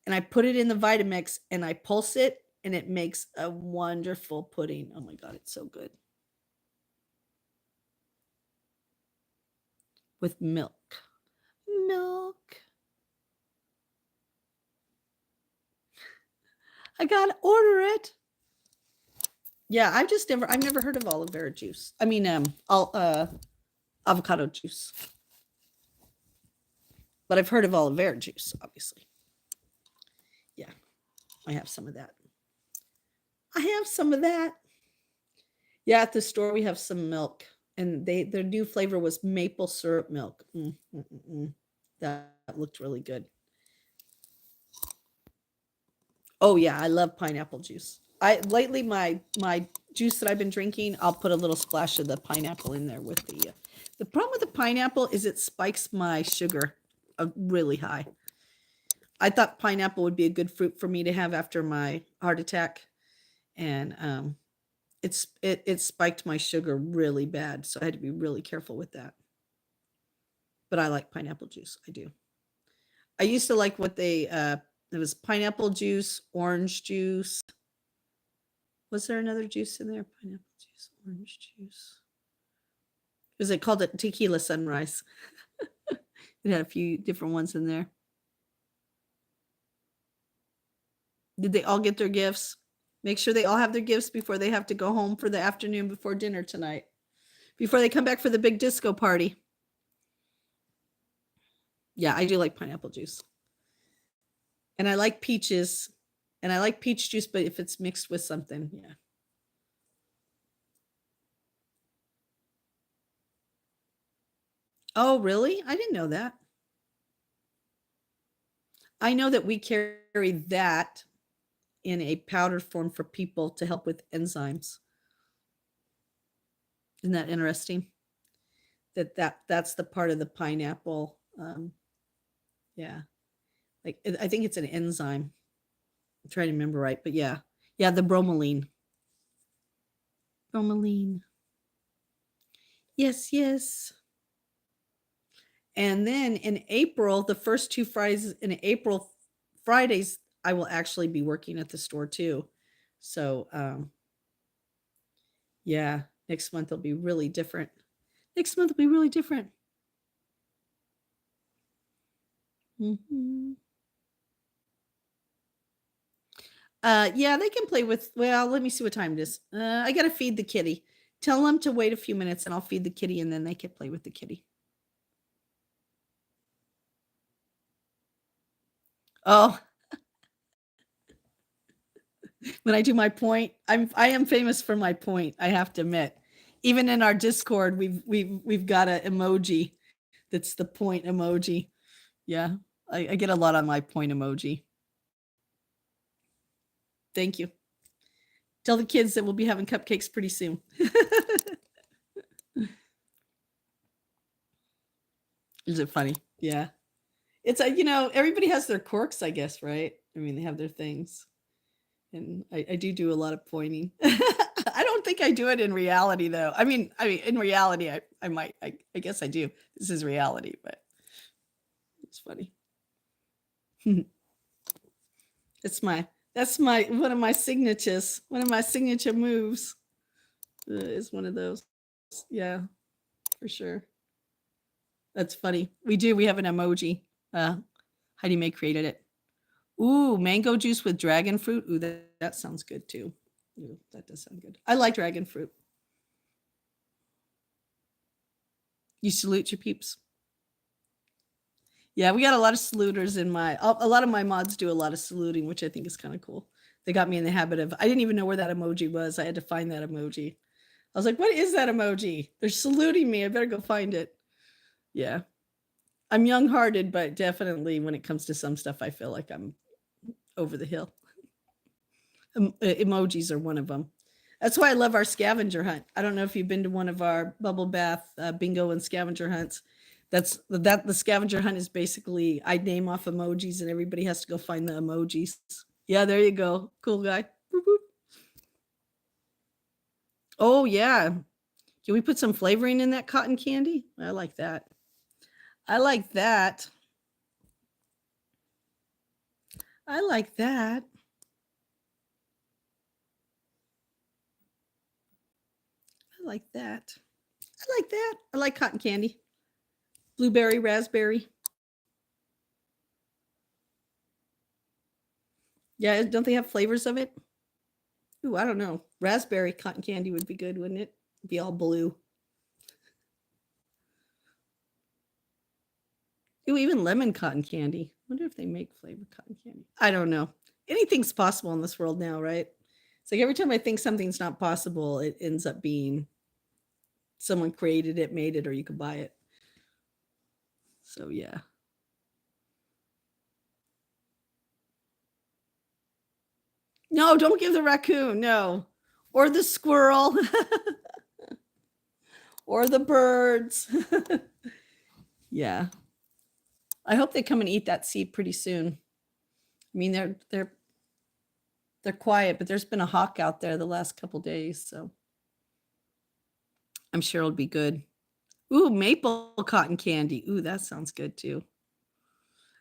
Speaker 1: and I put it in the Vitamix and I pulse it and it makes a wonderful pudding. Oh my god, it's so good. With milk. Milk. I gotta order it. Yeah, I've never heard of aloe vera juice. I mean, avocado juice. But I've heard of aloe vera juice, obviously. Yeah, I have some of that. I have some of that. Yeah, at the store we have some milk, and their new flavor was maple syrup milk. That looked really good. Oh yeah, I love pineapple juice. I lately my juice that I've been drinking, I'll put a little splash of the pineapple in there with the problem with the pineapple is it spikes my sugar really high. I thought pineapple would be a good fruit for me to have after my heart attack, and it spiked my sugar really bad, so I had to be really careful with that. But I like pineapple juice. I do. I used to like what they it was pineapple juice, orange juice. Was there another juice in there? Pineapple juice, orange juice. Was it called a tequila sunrise? It had a few different ones in there. Did they all get their gifts? Make sure they all have their gifts before they have to go home for the afternoon before dinner tonight. Before they come back for the big disco party. Yeah, I do like pineapple juice. And I like peaches. And I like peach juice, but if it's mixed with something, yeah. Oh, really? I didn't know that. I know that we carry that in a powder form for people to help with enzymes. Isn't that interesting? That's the part of the pineapple. Yeah, like I think it's an enzyme. I'm trying to remember right, but yeah, yeah, the bromelain. Bromelain. Yes, yes. And then in April, the first two Fridays in April, Fridays, I will actually be working at the store too. So yeah, next month will be really different. Next month will be really different. Yeah, they can play with. Well, let me see what time it is. I gotta feed the kitty. Tell them to wait a few minutes, and I'll feed the kitty, and then they can play with the kitty. Oh, when I do my point, I am famous for my point. I have to admit, even in our Discord, we've got an emoji that's the point emoji. Yeah, I get a lot on my point emoji. Thank you. Tell the kids that we'll be having cupcakes pretty soon. Is it funny? Yeah. It's a, everybody has their quirks, I guess, right? I mean, they have their things. And I do a lot of pointing. I don't think I do it in reality though. I mean, in reality, I might, I guess I do. This is reality, but it's funny. That's one of my signatures. One of my signature moves is one of those. Yeah, for sure. That's funny. We have an emoji. Heidi May created it. Ooh, mango juice with dragon fruit. Ooh, that sounds good too. Ooh, that does sound good. I like dragon fruit. You salute your peeps. Yeah, we got a lot of saluters in a lot of my mods do a lot of saluting, which I think is kind of cool. They got me in the habit of, I didn't even know where that emoji was. I had to find that emoji. I was like, what is that emoji? They're saluting me. I better go find it. Yeah. I'm young-hearted, but definitely when it comes to some stuff, I feel like I'm over the hill. Emojis are one of them. That's why I love our scavenger hunt. I don't know if you've been to one of our bubble bath bingo and scavenger hunts. The scavenger hunt is basically I name off emojis and everybody has to go find the emojis. Yeah, there you go. Cool guy. Boop, boop. Oh yeah. Can we put some flavoring in that cotton candy? I like that. I like that. I like that. I like that. I like that. I like cotton candy. Blueberry, raspberry. Yeah, don't they have flavors of it? Ooh, I don't know. Raspberry cotton candy would be good, wouldn't it? Be all blue. Ooh, even lemon cotton candy. Wonder if they make flavored cotton candy. I don't know. Anything's possible in this world now, right? It's like every time I think something's not possible, it ends up being someone created it, made it, or you could buy it. So yeah. No, don't give the raccoon. No. Or the squirrel. Or the birds. Yeah. I hope they come and eat that seed pretty soon. I mean, they're quiet, but there's been a hawk out there the last couple days, so I'm sure it'll be good. Ooh, maple cotton candy. Ooh, that sounds good too.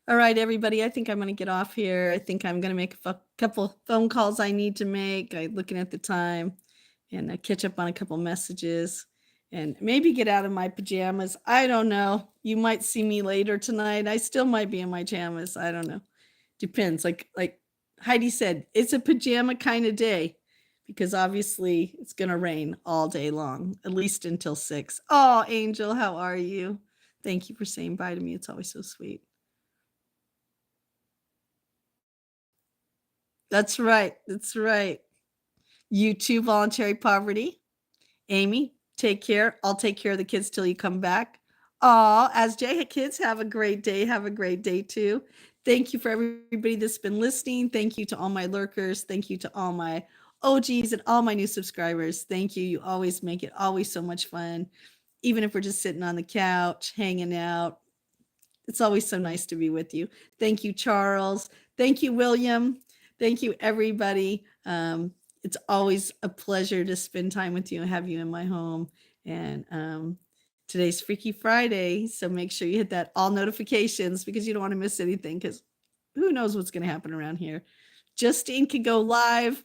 Speaker 1: All right, everybody. I think I'm going to get off here. I think I'm going to make a couple phone calls I need to make. I'm looking at the time and catch up on a couple messages and maybe get out of my pajamas. I don't know. You might see me later tonight. I still might be in my pajamas. I don't know. Depends. Like Heidi said, it's a pajama kind of day because obviously it's going to rain all day long, at least until 6. Oh, Angel, how are you? Thank you for saying bye to me. It's always so sweet. That's right. That's right. You too, voluntary poverty. Amy, take care. I'll take care of the kids till you come back. Oh, as Jay kids, have a great day. Have a great day too. Thank you for everybody that's been listening. Thank you to all my lurkers. Thank you to all my OGs and all my new subscribers. Thank you. You always make it always so much fun. Even if we're just sitting on the couch, hanging out. It's always so nice to be with you. Thank you, Charles. Thank you, William. Thank you, everybody. It's always a pleasure to spend time with you and have you in my home. And today's Freaky Friday, so make sure you hit that all notifications because you don't want to miss anything because who knows what's going to happen around here. Justine could go live.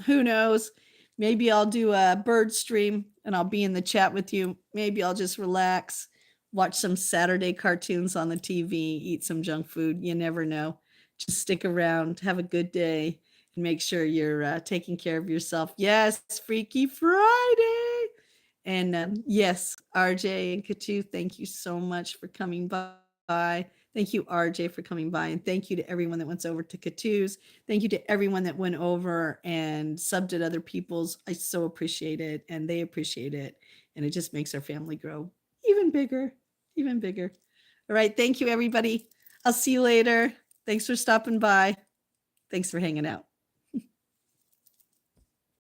Speaker 1: Who knows? Maybe I'll do a bird stream and I'll be in the chat with you. Maybe I'll just relax, watch some Saturday cartoons on the TV, eat some junk food. You never know. Just stick around, have a good day, and make sure you're taking care of yourself. Yes, Freaky Friday. And yes, RJ and Katu, thank you so much for coming by. Thank you, RJ, for coming by. And thank you to everyone that went over to Katu's. Thank you to everyone that went over and subbed at other people's. I so appreciate it. And they appreciate it. And it just makes our family grow even bigger, even bigger. All right. Thank you, everybody. I'll see you later. Thanks for stopping by. Thanks for hanging out.